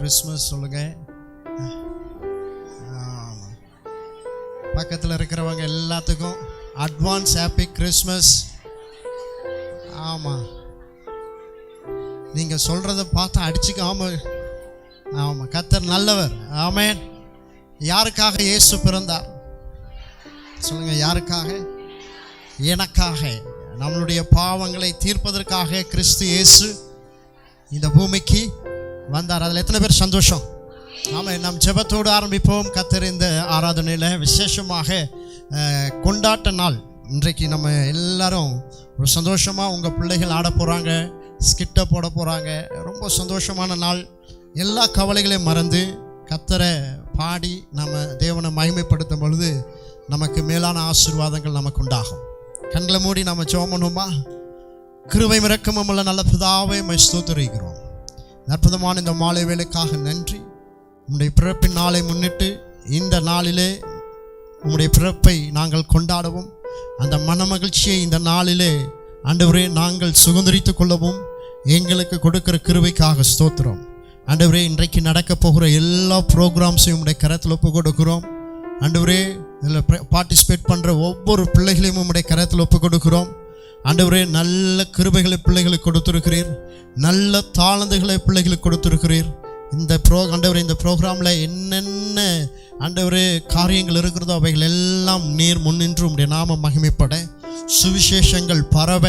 Christmas சொல்லுங்க. பக்கத்தில் இருக்கிறவங்க எல்லாத்துக்கும் அட்வான்ஸ் ஹாப்பி கிறிஸ்மஸ். ஆமாம், நீங்கள் சொல்கிறத பார்த்து அடிச்சுக்காம. ஆமாம், கர்த்தர் நல்லவர். ஆமென். யாருக்காக இயேசு பிறந்தார் சொல்லுங்கள்? யாருக்காக? எனக்காக, நம்மளுடைய பாவங்களை தீர்ப்பதற்காக கிறிஸ்து இயேசு இந்த பூமிக்கு வந்தார். அதில் எத்தனை பேர் சந்தோஷம்? ஆமாம், நம் ஜெபத்தோடு ஆரம்பிப்போம். கர்த்தர் இந்த ஆராதனையில் விசேஷமாக கொண்டாட்ட நாள். இன்றைக்கு நம்ம எல்லாரும் ஒரு சந்தோஷமாக உங்கள் பிள்ளைகள் ஆட போகிறாங்க, ஸ்கிட்டை போட போகிறாங்க. ரொம்ப சந்தோஷமான நாள். எல்லா கவலைகளையும் மறந்து கர்த்தரை பாடி நம்ம தேவனை மகிமைப்படுத்தும் பொழுது நமக்கு மேலான ஆசீர்வாதங்கள் நமக்கு உண்டாகும். கண்களை மூடி நம்ம ஜெபம் பண்ணுவோமா? கிருபை இரக்கமும் உள்ள நல்ல பிதாவே, உம்மை ஸ்தோத்திரிக்கிறோம். அற்புதமான இந்த மாலை வேளைக்காக நன்றி. உம்முடைய பிறப்பின் நாளை முன்னிட்டு இந்த நாளிலே உம்முடைய பிறப்பை நாங்கள் கொண்டாடவும், அந்த மனமகிழ்ச்சியை இந்த நாளிலே ஆண்டவரே நாங்கள் சுதந்திரித்துக் கொள்ளவும் எங்களுக்கு கொடுக்கிற கிருபைக்காக ஸ்தோத்திரம். ஆண்டவரே, இன்றைக்கு நடக்க போகிற எல்லா ப்ரோக்ராம்ஸையும் உம்முடைய கரத்தில் ஒப்பு கொடுக்கிறோம். ஆண்டவரே, இதில் பார்ட்டிசிபேட் பண்ணுற ஒவ்வொரு பிள்ளைகளையும் உம்முடைய கரத்தில் ஒப்பு கொடுக்கிறோம். ஆண்டவரே, நல்ல கிருபைகளை பிள்ளைகளுக்கு கொடுத்துருக்கிறீர், நல்ல தாளந்துகளை பிள்ளைகளுக்கு கொடுத்துருக்கிறீர். ஆண்டவரே, இந்த ப்ரோக்ராமில் என்னென்ன ஆண்டவரே காரியங்கள் இருக்கிறதோ அவைகள் எல்லாம் நீர் முன்னின்று உம்முடைய நாம மகிமைப்பட, சுவிசேஷங்கள் பரவ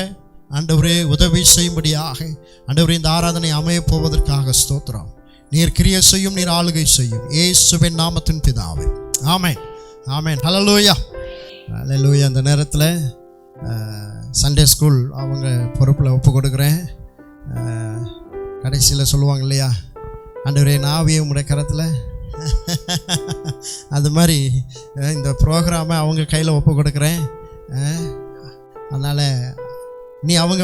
ஆண்டவரே உதவி செய்யும்படியாக ஆண்டவரே இந்த ஆராதனை அமையப் போவதற்காக ஸ்தோத்திரம். நீர் கிரியை செய்யும், நீர் ஆளுகை செய்யும். இயேசுவின் நாமத்தின் பிதாவே, ஆமென், ஆமென். ஹல்லேலூயா, ஹல்லேலூயா. அந்த நேரத்தில் சண்டே ஸ்கூல் அவங்க பொறுப்பில் ஒப்பு கொடுக்குறேன். கடைசியில் சொல்லுவாங்க இல்லையா, ஆண்டவரே நாவியை உம்முடைய கரத்தில். அது மாதிரி இந்த ப்ரோக்ராமை அவங்க கையில் ஒப்பு கொடுக்குறேன். அதனால் அவங்க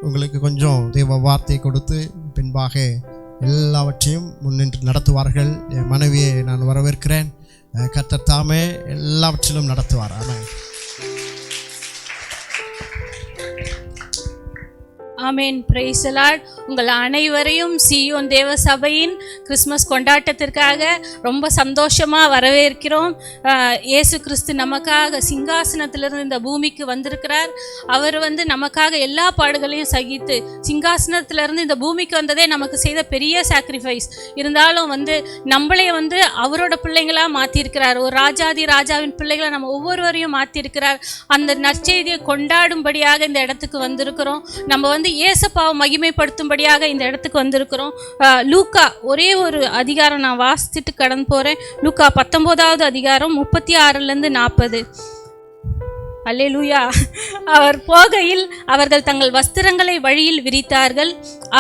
உங்களுக்கு கொஞ்சம் தேவ வார்த்தை கொடுத்து பின்பாக எல்லாவற்றையும் முன்னின்று நடத்துவார்கள். என் மனைவியை நான் வரவேற்கிறேன். கர்த்தர் தாமே எல்லாவற்றிலும் நடத்துவார். ஆமென். ஆமென். Praise the lord. உங்கள் அனைவரையும் சீயோன் தேவ சபையின் கிறிஸ்மஸ் கொண்டாட்டத்திற்காக ரொம்ப சந்தோஷமாக வரவேற்கிறோம். இயேசு கிறிஸ்து நமக்காக சிங்காசனத்திலிருந்து இந்த பூமிக்கு வந்திருக்கிறார். அவர் நமக்காக எல்லா பாடுகளையும் சகித்து சிங்காசனத்திலிருந்து இந்த பூமிக்கு வந்ததே நமக்கு செய்த பெரிய சாக்ரிஃபைஸ். இருந்தாலும் நம்மளே அவரோட பிள்ளைங்களாக மாற்றிருக்கிறார். ஒரு ராஜாவின் பிள்ளைகளை நம்ம ஒவ்வொருவரையும் மாற்றிருக்கிறார். அந்த நற்செய்தியை கொண்டாடும்படியாக இந்த இடத்துக்கு வந்திருக்கிறோம். நம்ம இயேசுப்பாவை மகிமைப்படுத்தும்படியாக இந்த இடத்துக்கு வந்திருக்கிறோம். லூக்கா ஒரே ஒரு அதிகாரம் நான் வாசிச்சுட்டு கடந்து போகிறேன். லூக்கா 19வது அதிகாரம் 36லேருந்து 40. அல்லேலூயா. அவர் போகையில் அவர்கள் தங்கள் வஸ்திரங்களை வழியில் விரித்தார்கள்.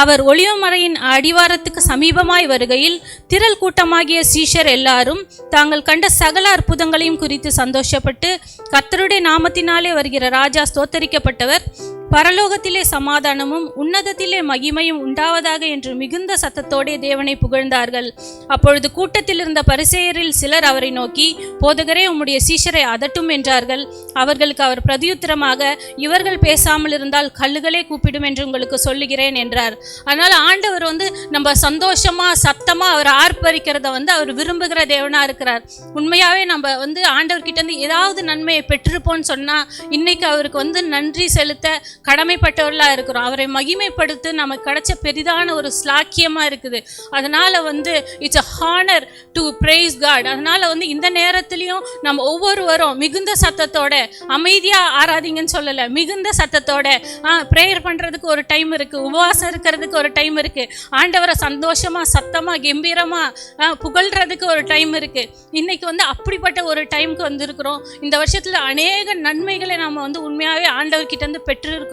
அவர் ஒலிவமலையின் அடிவாரத்துக்கு சமீபமாய் வருகையில் திரள் கூட்டமாகிய சீஷர் எல்லாரும் தாங்கள் கண்ட சகல அற்புதங்களையும் குறித்து சந்தோஷப்பட்டு, கர்த்தருடைய நாமத்தினாலே வருகிற ராஜா ஸ்தோத்தரிக்கப்பட்டவர், பரலோகத்திலே சமாதானமும் உன்னதத்திலே மகிமையும் உண்டாவதாக என்று மிகுந்த சத்தத்தோடே தேவனை புகழ்ந்தார்கள். அப்பொழுது கூட்டத்தில் இருந்த பரிசேயரில் சிலர் அவரை நோக்கி, போதகரே, உம்முடைய சீஷரை அதட்டும் என்றார்கள். அவர்களுக்கு அவர் பிரதியுத்தரமாக, இவர்கள் பேசாமல் இருந்தால் கல்லுகளே கூப்பிடும் என்று உங்களுக்கு சொல்லுகிறேன் என்றார். அதனால் ஆண்டவர் நம்ம சந்தோஷமா சத்தமா அவர் ஆர்ப்பரிக்கிறத அவர் விரும்புகிற தேவனா இருக்கிறார். உண்மையாவே நம்ம ஆண்டவர்கிட்ட இருந்து ஏதாவது நன்மையை பெற்றிருப்போம்னு சொன்னா இன்னைக்கு அவருக்கு நன்றி செலுத்த கடமைப்பட்டவர்களாக இருக்கிறோம். அவரை மகிமைப்படுத்த நமக்கு கிடைச்ச பெரிதான ஒரு ஸ்லாக்கியமாக இருக்குது. அதனால் it's a honour to praise God. அதனால் இந்த நேரத்துலையும் நம்ம ஒவ்வொருவரும் மிகுந்த சத்தத்தோட, அமைதியாக ஆராதிங்கன்னு சொல்லலை, மிகுந்த சத்தத்தோட ப்ரேயர் பண்ணுறதுக்கு ஒரு டைம் இருக்குது, உபவாசம் இருக்கிறதுக்கு ஒரு டைம் இருக்குது, ஆண்டவரை சந்தோஷமாக சத்தமாக கம்பீரமாக புகழ்கிறதுக்கு ஒரு டைம் இருக்குது. இன்றைக்கி அப்படிப்பட்ட ஒரு டைமுக்கு வந்திருக்கிறோம். இந்த வருஷத்தில் அநேக நன்மைகளை நம்ம உண்மையாகவே ஆண்டவர்கிட்ட பெற்றிருக்கிறோம்.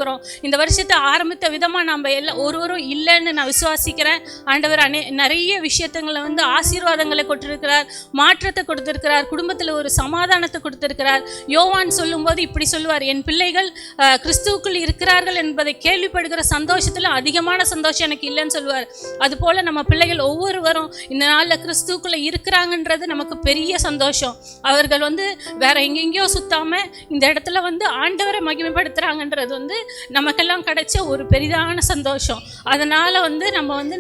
இந்த வருஷத்தை ஆரம்பித்த விதமாக நம்ம ஒருவரும் இல்லைன்னு நான் விசுவாசிக்கிறேன். ஆண்டவர் நிறைய விஷயத்துங்களை ஆசீர்வாதங்களை கொடுத்திருக்கிறார், மாற்றத்தை கொடுத்திருக்கிறார், குடும்பத்தில் ஒரு சமாதானத்தை கொடுத்திருக்கிறார். யோவான் சொல்லும்போது இப்படி சொல்லுவார், என் பிள்ளைகள் கிறிஸ்துவுக்குள் இருக்கிறார்கள் என்பதை கேள்விப்படுகிற சந்தோஷத்தில் அதிகமான சந்தோஷம் எனக்கு இல்லைன்னு சொல்லுவார். அதுபோல் நம்ம பிள்ளைகள் ஒவ்வொருவரும் இந்த நாளில் கிறிஸ்துவுக்குள்ளே இருக்கிறாங்கன்றது நமக்கு பெரிய சந்தோஷம். அவர்கள் வேற எங்கெங்கேயோ சுத்தாமல் இந்த இடத்துல ஆண்டவரை மகிமைப்படுத்துகிறாங்கன்றது நமக்கெல்லாம் கிடைச்ச ஒரு பெரிதான சந்தோஷம். அதனால்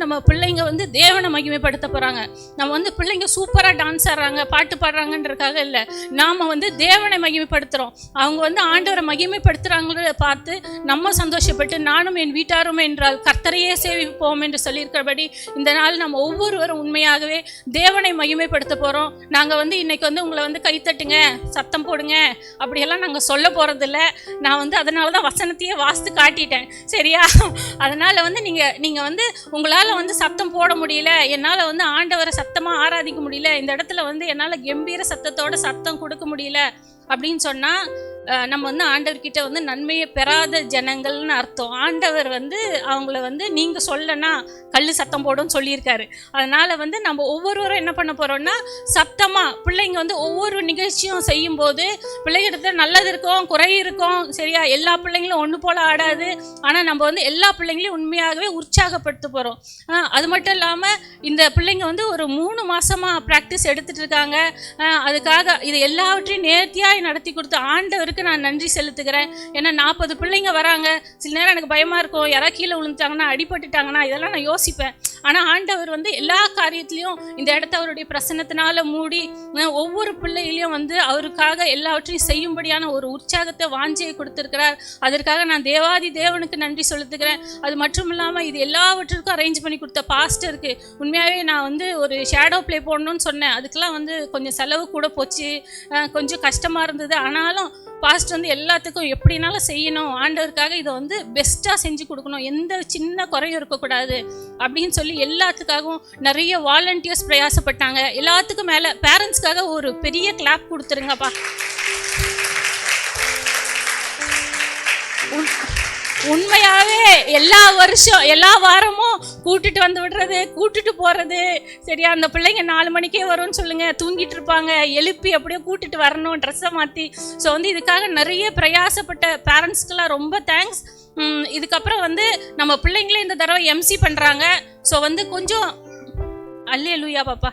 நம்ம பிள்ளைங்க தேவனை மகிமைப்படுத்த போகிறாங்க. நம்ம பிள்ளைங்க சூப்பராக டான்ஸ் ஆடுறாங்க, பாட்டு பாடுறாங்கன்றதுக்காக இல்லை, நாம் தேவனை மகிமைப்படுத்துகிறோம். அவங்க ஆண்டவரை மகிமைப்படுத்துகிறாங்கள பார்த்து நம்ம சந்தோஷப்பட்டு நானும் என் வீட்டாரும் என்றால் கர்த்தரையே சேவிப்போம் என்று சொல்லியிருக்கிறபடி இந்த நாள் நம்ம ஒவ்வொருவரும் உண்மையாகவே தேவனை மகிமைப்படுத்த போகிறோம். நாங்கள் இன்னைக்கு உங்களை கைத்தட்டுங்க, சத்தம் போடுங்க அப்படியெல்லாம் நாங்கள் சொல்ல போகிறதில்ல. நான் அதனால தான் வசனத்தையே வாசித்து காட்டிட்டேன், சரியா? அதனால் நீங்கள் உங்களால் சத்தம் போட முடியல, என்னால் ஆண்டவரை சத்தமாக ஆராதிக்க முடியல, இந்த இடத்துல என்னால் கம்பீர சத்தத்தோட சத்தம் கொடுக்க முடியல அப்படின்னு சொன்னால் நம்ம ஆண்டவர்கிட்ட நன்மையை பெறாத ஜனங்கள்னு அர்த்தம். ஆண்டவர் அவங்கள நீங்கள் சொல்லனா கல் சத்தம் போடுன்னு சொல்லியிருக்காரு. அதனால் நம்ம ஒவ்வொருவரும் என்ன பண்ண போகிறோம்னா சத்தமாக பிள்ளைங்க ஒவ்வொரு நிகழ்ச்சியும் செய்யும்போது பிள்ளைகிட்ட நல்லது இருக்கும், குறை இருக்கும், சரியா? எல்லா பிள்ளைங்களும் ஒன்று போல் ஆடாது. ஆனால் நம்ம எல்லா பிள்ளைங்களையும் உண்மையாகவே உற்சாகப்படுத்த போகிறோம். அது மட்டும் இல்லாமல் இந்த பிள்ளைங்க ஒரு 3 மாதமாக ப்ராக்டிஸ் எடுத்துகிட்டு இருக்காங்க. அதுக்காக இது எல்லாவற்றையும் நேர்த்தியாக நடத்தி கொடுத்த ஆண்டவருக்கு நான் நன்றி செலுத்துகிறேன். ஏன்னா 40 பிள்ளைங்க வராங்க. சில நேரம் எனக்கு பயமாக இருக்கும், யாராவது கீழே விழுந்துட்டாங்கன்னா, அடிபட்டுட்டாங்கன்னா, இதெல்லாம் நான் யோசிப்பேன். ஆனால் ஆண்டவர் எல்லா காரியத்திலையும் இந்த இடத்த அவருடைய பிரசன்னத்தினால மூடி ஒவ்வொரு பிள்ளைகளையும் அவருக்காக எல்லாவற்றையும் செய்யும்படியான ஒரு உற்சாகத்தை வாஞ்சையை கொடுத்துருக்கிறார். அதற்காக நான் தேவாதி தேவனுக்கு நன்றி செலுத்துகிறேன். அது மட்டும் இல்லாமல் இது எல்லாவற்றிற்கும் அரேஞ்ச் பண்ணி கொடுத்த பாஸ்டருக்கு உண்மையாகவே நான் ஒரு ஷேடோ ப்ளே போடணும்னு சொன்னேன். அதுக்கெல்லாம் கொஞ்சம் செலவு கூட போச்சு, கொஞ்சம் கஷ்டமாக இருந்தது. ஆனாலும் பாஸ்டர் எல்லாத்துக்கும் எப்படினாலும் செய்யணும், ஆண்டவருக்காக இதை பெஸ்ட்டாக செஞ்சு கொடுக்கணும், எந்த சின்ன குறையும் இருக்கக்கூடாது அப்படின்னு சொல்லி எல்லாத்துக்காகவும் நிறைய வாலண்டியர்ஸ் பிரயாசப்பட்டாங்க. எல்லாத்துக்கும் மேலே பேரண்ட்ஸ்க்காக ஒரு பெரிய கிளாப் கொடுத்துருங்கப்பா. உண்மையாகவே எல்லா வருஷம் எல்லா வாரமும் கூட்டிட்டு வந்து விடுறது, கூட்டிட்டு போகிறது, சரியா? அந்த பிள்ளைங்க 4 மணிக்கே வரும்னு சொல்லுங்க, தூங்கிட்டு இருப்பாங்க, எழுப்பி அப்படியே கூட்டிட்டு வரணும் ட்ரெஸ்ஸை மாற்றி. ஸோ இதுக்காக நிறைய பிரயாசப்பட்ட பேரண்ட்ஸ்க்கெல்லாம் ரொம்ப தேங்க்ஸ். இதுக்கப்புறம் நம்ம பிள்ளைங்களே இந்த தடவை எம்சி பண்ணுறாங்க. ஸோ கொஞ்சம் அல்லேலூயா பாப்பா.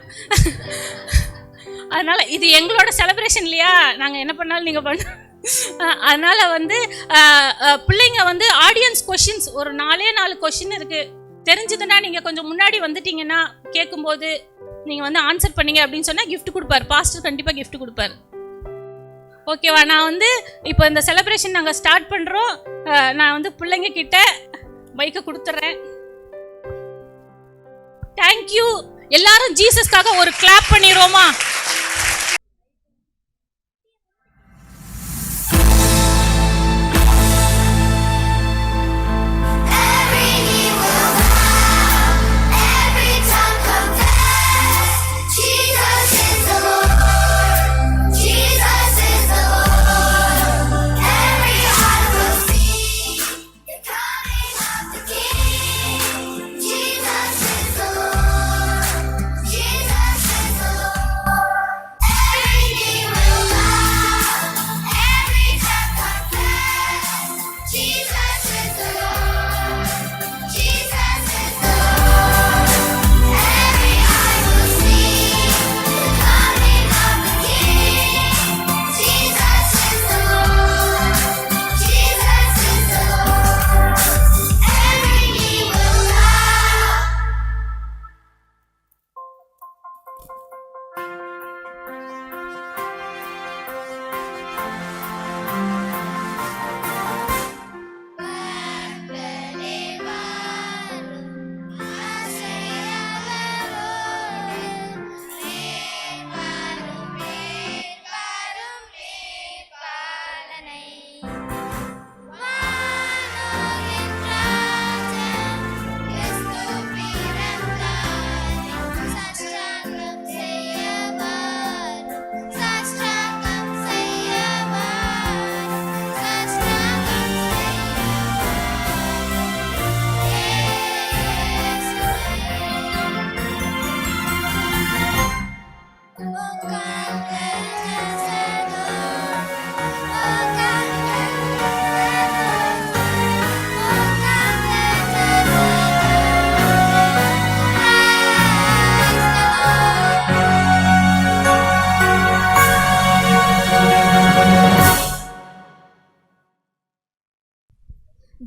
அதனால் இது எங்களோட செலிப்ரேஷன் இல்லையா, நாங்கள் என்ன பண்ணாலும் நீங்கள் பண்ண. அதனால் பிள்ளைங்க ஆடியன்ஸ் கொஷின்ஸ் ஒரு 4 கொஷின் இருக்குது. தெரிஞ்சதுன்னா நீங்கள் கொஞ்சம் முன்னாடி வந்துட்டீங்கன்னா கேட்கும்போது நீங்கள் ஆன்சர் பண்ணீங்க அப்படின்னு சொன்னால் கிஃப்ட் கொடுப்பார் பாஸ்டர், கண்டிப்பாக கிஃப்ட் கொடுப்பார். ஓகேவா? நான் இப்போ இந்த செலிப்ரேஷன் நாங்கள் ஸ்டார்ட் பண்ணுறோம். நான் பிள்ளைங்க கிட்ட பைக்கை கொடுத்துட்றேன். தேங்க்யூ. எல்லாரும் ஜீசஸ்க்காக ஒரு கிளாப் பண்ணிடுவோமா?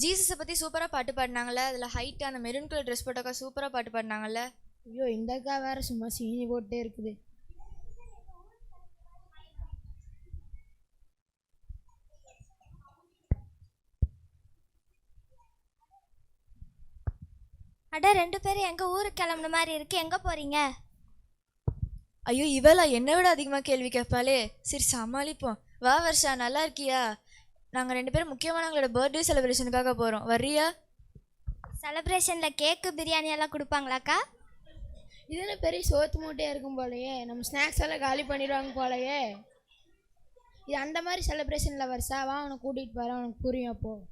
ஜீசஸை பற்றி சூப்பராக பாட்டு பாடினாங்கல்ல, அதில் ஹைட்டாக அந்த மெரூன் கலர் ட்ரெஸ் போட்டாக்கா சூப்பராக பாட்டு பாடினாங்கல்ல. ஐயோ இந்த அக்கா வேற சும்மா சீனி போட்டே இருக்குது. அட 2 பேரும் எங்கள் ஊருக்கு கிளம்புன மாதிரி இருக்கு, எங்கே போகிறீங்க? ஐயோ இவளா என்னை விட அதிகமாக கேள்வி கேட்பாளே. சரி சமாளிப்போம். வா வர்ஷா, நல்லா இருக்கியா? நாங்கள் 2 பேரும் முக்கியமானவங்களோட பர்த்டே செலிப்ரேஷனுக்காக போகிறோம், வர்றியா? செலிப்ரேஷனில் கேக்கு பிரியாணி எல்லாம் கொடுப்பாங்களாக்கா? இதெல்லாம் பெரிய சோத்து மூட்டையாக இருக்கும் போலையே, நம்ம ஸ்நாக்ஸ் எல்லாம் காலி பண்ணிடுவாங்க போலையே. இது அந்த மாதிரி செலிப்ரேஷனில் வருஷா, வா அவனை கூட்டிகிட்டு போகிறேன், அவனுக்கு புரியும் அப்போது.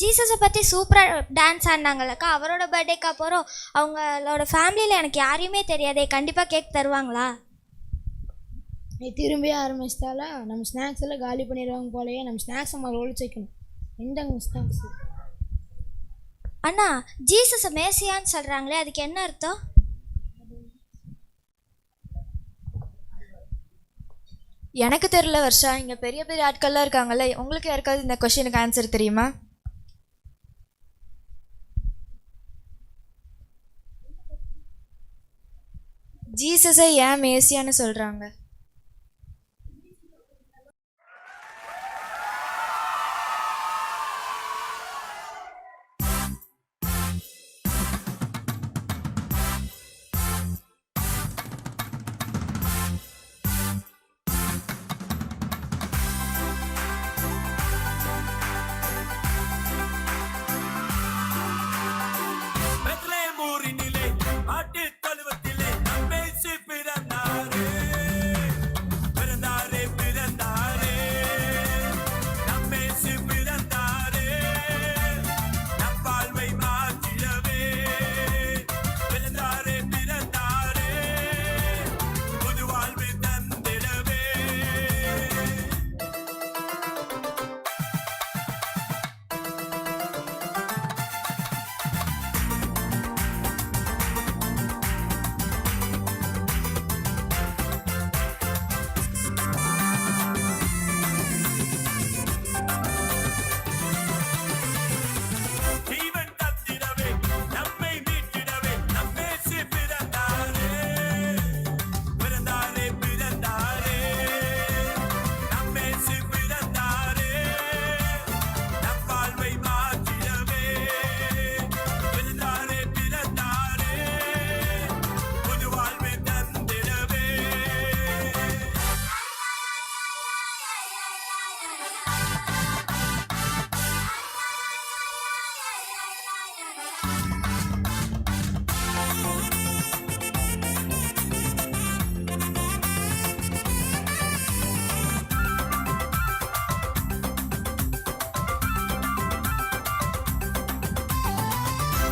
ஜீசஸை பற்றி சூப்பராக டான்ஸ் ஆடினாங்கல்லக்கா, அவரோட பர்த்டேக்கா போகிறோம். அவங்களோட ஃபேமிலியில் எனக்கு யாரையுமே தெரியாதே, கண்டிப்பாக கேக் தருவாங்களா? நீ திரும்பி ஆரம்பிச்சிட்டாலா, நம்ம ஸ்நாக்ஸ் எல்லாம் காலி பண்ணிடுவாங்க போலையே, நம்ம ஸ்நாக்ஸ் நம்ம ஒழிச்சு வைக்கணும். எந்தங்க ஸ்நாக்ஸ்? அண்ணா, ஜீசஸை மேசியான்னு சொல்கிறாங்களே, அதுக்கு என்ன அர்த்தம்? எனக்கு தெரியல வர்ஷா, இங்கே பெரிய பெரிய ஆட்கள்லாம் இருக்காங்கல்ல, உங்களுக்கு யாருக்காவது இந்த கொஸ்டினுக்கு ஆன்சர் தெரியுமா? ஜீசஸை ஏன் மேசியான்னு சொல்கிறாங்க? ஆட்டு தழுவத்திலே நம்மை பிறந்தாரே.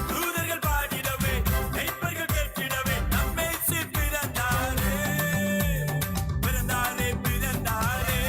தூதர்கள் பாடிடவே மெய்ப்பர்கள் கேட்டிடவே நம்மேசு பிறந்தாரே பிறந்தாரே பிறந்தாரே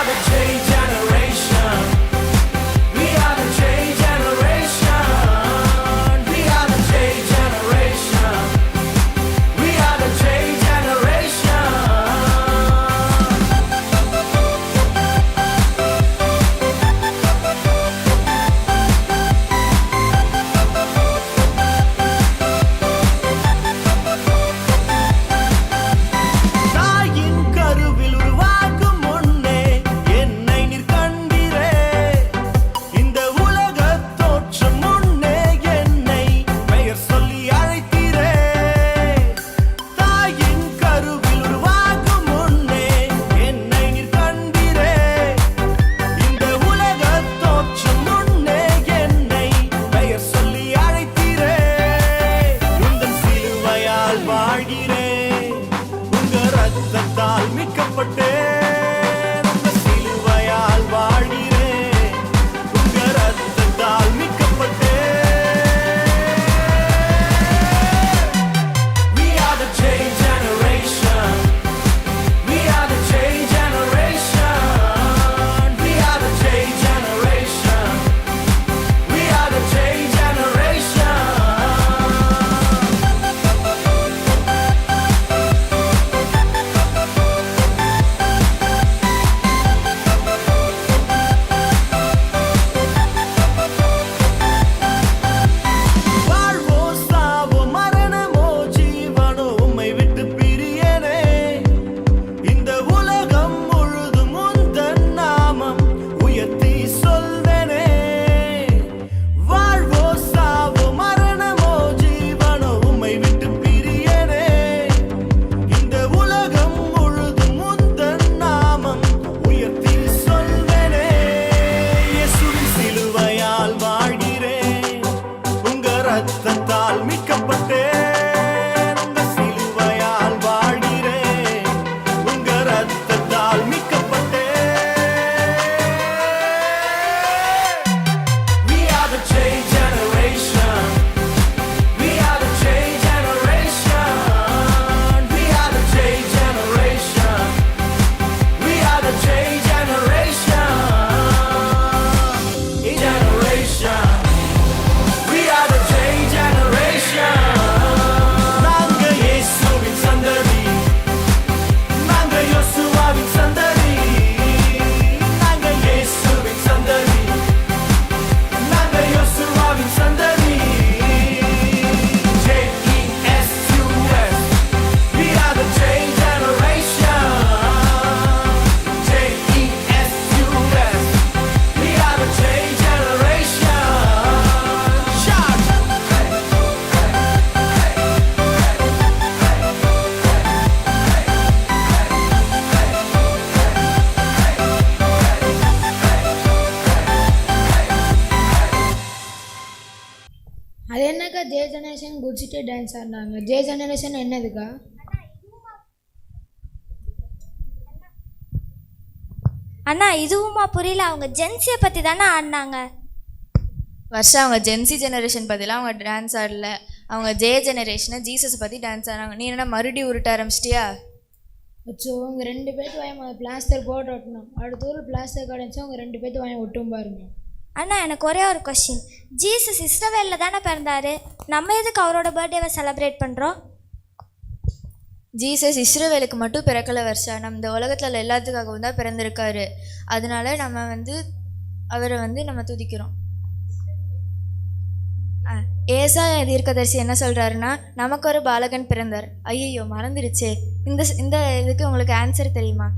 the change generation. We are the change generation. We are the change generation. We are the change generation. தாயின் கருவில் உருவாகும் முன்னே என்னை நீர் கண்டீரே. இந்த உலகத் தோற்றம் முன்னே என்னை பெயர் சொல்லி அழைத்தீரே. தாயின் கருவில் உருவாகும் முன்னே என்னை நீர் கண்டீரே. இந்த உலகத் தோற்றம் முன்னே என்னை பெயர் சொல்லி அழைத்தீரே. உந்தன் சிலுவையால் வாழ்கிறேன், உங்க ரத்தத்தால் மீட்கப்பட்டேன். உங்க சிலுவையால் வாழ்கிறேன், உங்க ரத்தத்தால் மீட்கப்பட்டேன். We are the change generation. We are the change generation. We are the change generation. We are the change generation. வாழ்வோ சாவோ மரணமோ ஜீவனோ உம்மை விட்டு பிரியனே. இந்த உலகம் முழுதும் உந்தன் நாமம் உயர்த்தி சொல்வேனே. வாழ்வோ சாவோ மரணமோ ஜீவனோ உம்மை விட்டு பிரியனே. இந்த உலகம் முழுதும் உந்தன் நாமம் உயர்த்தி சொல்வேனே. இயேசுவின் சிலுவையால் வாழ்கிறேன், உங்க ரத்தத்தால் மீட்கப்பட்டேன். உங்க சிலுவையால் வாழ்கிறேன், உங்க ரத்தத்தால் மீட்கப்பட்டேன். We are the change generation. We are the change generation. We are the change generation. We are the change generation. Generation. We are the change generation. நாங்க இயேசுவின் சந்ததி, நாங்க யோசுவாவின் சந்ததி. நாங்க இயேசுவின் சந்ததி, நாங்க யோசுவாவின் சந்ததி. J-E-S-U-S. We are the change generation. J-E-S-U-S. We are the change generation. Shout! அது என்னக்கா ஜே ஜெனரேஷன் குடிச்சிட்டு டான்ஸ் ஆடினாங்க? ஜே ஜெனரேஷன் என்னதுக்கா? அண்ணா இதுவுமா புரியல, அவங்க ஜென்சியை பற்றி தானே ஆடினாங்க. வருஷம் அவங்க ஜென்சி ஜெனரேஷன் பற்றிலாம் அவங்க டான்ஸ் ஆடல. அவங்க ஜே ஜெனரேஷனை ஜீசஸ் பற்றி டான்ஸ் ஆடுறாங்க. நீ என்ன மறுபடியும் உருட்ட ஆரம்பிச்சிட்டியா? வச்சோ உங்க 2 பேர்த்து வாங்கி பிளாஸ்டர் போட்டு ஒட்டணும். அடுத்த ஊர் பிளாஸ்டர் கடைச்சா உங்க 2 பேர்த்து வாங்கி ஒட்டும் பாருங்க. அண்ணா எனக்கு ஒரே ஒரு கொஸ்டின், ஜீசஸ் இஸ்ரவேலில் தானே பிறந்தாரு, நம்ம எதுக்கு அவரோட பர்த்டேவை செலிப்ரேட் பண்ணுறோம்? ஜீசஸ் இஸ்ரவேலுக்கு மட்டும் பிறக்கலை வருஷா, நம்ம இந்த உலகத்தில் உள்ள எல்லாத்துக்காகவும் தான் பிறந்திருக்காரு. அதனால நம்ம அவரை நம்ம துதிக்கிறோம். ஏசாயா தீர்க்கதரிசி என்ன சொல்கிறாருன்னா, நமக்கு ஒரு பாலகன் பிறந்தார். ஐயோ மறந்துடுச்சே, இந்த இதுக்கு உங்களுக்கு ஆன்சர் தெரியுமா?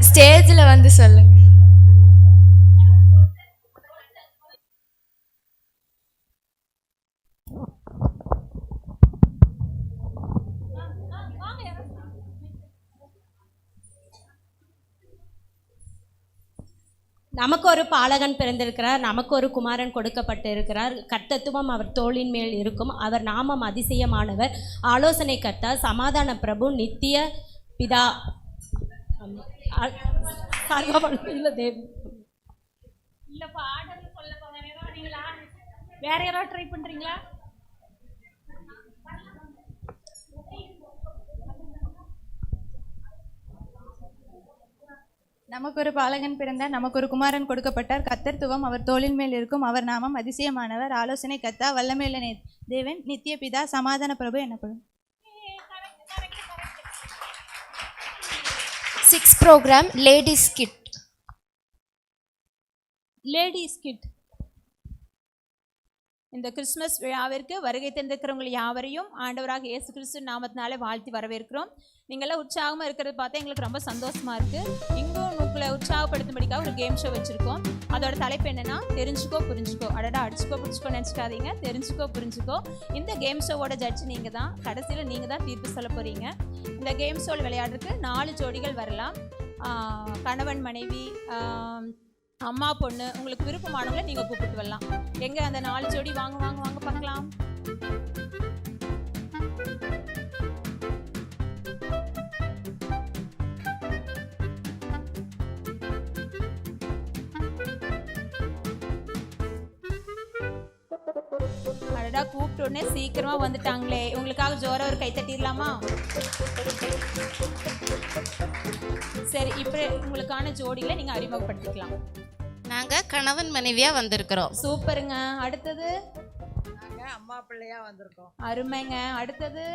ஸ்டேஜில் வந்து சொல்லுங்க. நமக்கு ஒரு பாலகன் பிறந்திருக்கிறார், நமக்கு ஒரு குமாரன் கொடுக்கப்பட்டிருக்கிறார். கர்த்தத்துவம் அவர் தோளின் மேல் இருக்கும். அவர் நாமம் அதிசயமானவர், ஆலோசனை கர்த்தா, சமாதான பிரபு, நித்திய பிதா. இல்லப்பா ஆர்டர்ல சொல்லப்பா, வேற யாராவது ட்ரை பண்றீங்களா? நமக்கு ஒரு பாலகன் பிறந்தார், நமக்கு ஒரு குமாரன் கொடுக்கப்பட்டார். கர்த்தத்துவம் அவர் தோளின் மேல் இருக்கும். அவர் நாமம் அதிசயமானவர், ஆலோசனை கர்த்தா, வல்லமையுள்ள தேவன், நித்திய பிதா, சமாதான பிரபு எனப்படும். 6th program, Ladies Kit. Ladies kit. இந்த கிறிஸ்மஸ் விழாவிற்கு வருகை தந்திருக்கிறவங்க யாவரையும் ஆண்டவராக இயேசு கிறிஸ்து நாமத்தினாலே வாழ்த்தி வரவேற்கிறோம். நீங்களாம் உற்சாகமாக இருக்கிறத பார்த்தா எங்களுக்கு ரொம்ப சந்தோஷமாக இருக்குது. இங்கும் உங்களை உற்சாகப்படுத்தும்படிக்காக ஒரு கேம் ஷோ வச்சுருக்கோம். அதோட தலைப்பு என்னென்னா தெரிஞ்சுக்கோ புரிஞ்சுக்கோ. அடடா அடிச்சுக்கோ பிடிச்சிக்கோ நினச்சிக்காதீங்க, தெரிஞ்சுக்கோ புரிஞ்சுக்கோ. இந்த கேம் ஷோவோட ஜட்ஜ் நீங்கள் தான். கடைசியில் நீங்கள் தான் தீர்ப்பு சொல்ல போகிறீங்க. இந்த கேம் ஷோவில் விளையாடுறதுக்கு 4 ஜோடிகள் வரலாம். கணவன் மனைவி, அம்மா பொண்ணு, உங்களுக்கு விருப்பமானவங்களை நீங்கள் கூப்பிட்டு வரலாம். எங்கே அந்த 4 ஜோடி? வாங்க வாங்க வாங்க பார்க்கலாம். அடடா கூப்பிட்ட உடனே சீக்கிரமா வந்துட்டாங்களே. உங்களுக்காக ஜோரா ஒரு கை தட்டிடலாமா? சரி, இப்போ உங்களுக்கான ஜோடிகளை நீங்க அறிமுகப்படுத்திக்கலாம். நாங்க கணவன் மனைவியா வந்திருக்கிறோம். சூப்பருங்க. அடுத்தது நாங்க அம்மா பிள்ளையா வந்திருக்கோம். அருமைங்க. அடுத்தது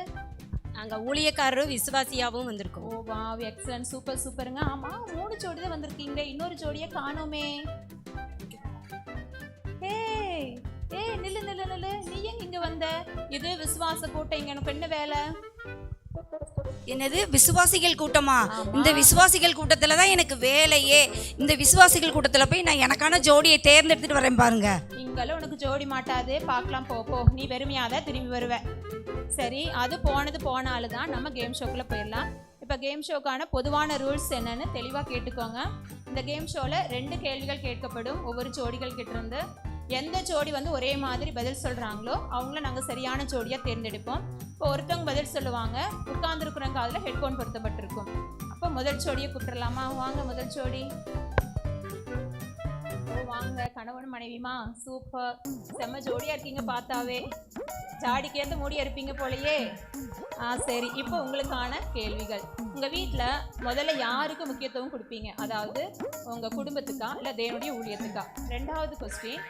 நாங்க ஊழியக்காரரும் விசுவாசியாவும் வந்திருக்கோம். ஓ வாவ், எக்ஸலன்ட், சூப்பர் சூப்பருங்க. ஆமா 3 ஜோடி தான் வந்திருக்கீங்க, இன்னொரு ஜோடியை காணோமே. ஏய் ஏய் நில்லு நில்லு நில்லு, நீ ஏன் இங்க வந்த? இது விசுவாச கூட்டம், இங்க எனக்கு என்ன வேலை? என்னது விசுவாசிகள் கூட்டமா? இந்த விசுவாசிகள் கூட்டத்துல தான் எனக்கு வேலையே. இந்த விசுவாசிகள் கூட்டத்துல போய் நான் எனக்கான ஜோடியை தேர்ந்தெடுத்துட்டு வரேன் பாருங்க. இங்கெல்லாம் உனக்கு ஜோடி மாட்டாது, பார்க்கலாம், போ. நீ வெறுமையாதான் திரும்பி வருவ. சரி, அது போன ஆளு தான். நம்ம கேம் ஷோக்குள்ள போயிடலாம். இப்போ கேம் ஷோக்கான பொதுவான ரூல்ஸ் என்னன்னு தெளிவாக கேட்டுக்கோங்க. இந்த கேம் ஷோவில் 2 கேள்விகள் கேட்கப்படும் ஒவ்வொரு ஜோடிகள் கிட்ட இருந்து. எந்த ஜோடி வந்து ஒரே மாதிரி பதில் சொல்கிறாங்களோ அவங்கள நாங்கள் சரியான ஜோடியாக தேர்ந்தெடுப்போம். இப்போ ஒருத்தவங்க பதில் சொல்லுவாங்க, உட்கார்ந்துருக்குறவங்க அதில் ஹெட்ஃபோன் பொருத்தப்பட்டிருக்கும். அப்போ முதல் ஜோடியை கூப்பிட்டுடலாமா? வாங்க முதல் ஜோடி. வாங்க, கணவன் மனைவிமா, சூப்பர், செம்ம ஜோடியாக இருக்கீங்க. பார்த்தாவே ஜாடிக்கேற்ற மூடியாக இருப்பீங்க போலையே. சரி, இப்போ உங்களுக்கான கேள்விகள். உங்கள் வீட்டில் முதல்ல யாருக்கு முக்கியத்துவம் கொடுப்பீங்க? அதாவது உங்கள் குடும்பத்துக்கா இல்லை தேவனுடைய ஊழியத்துக்கா? 2வது கொஸ்டின்,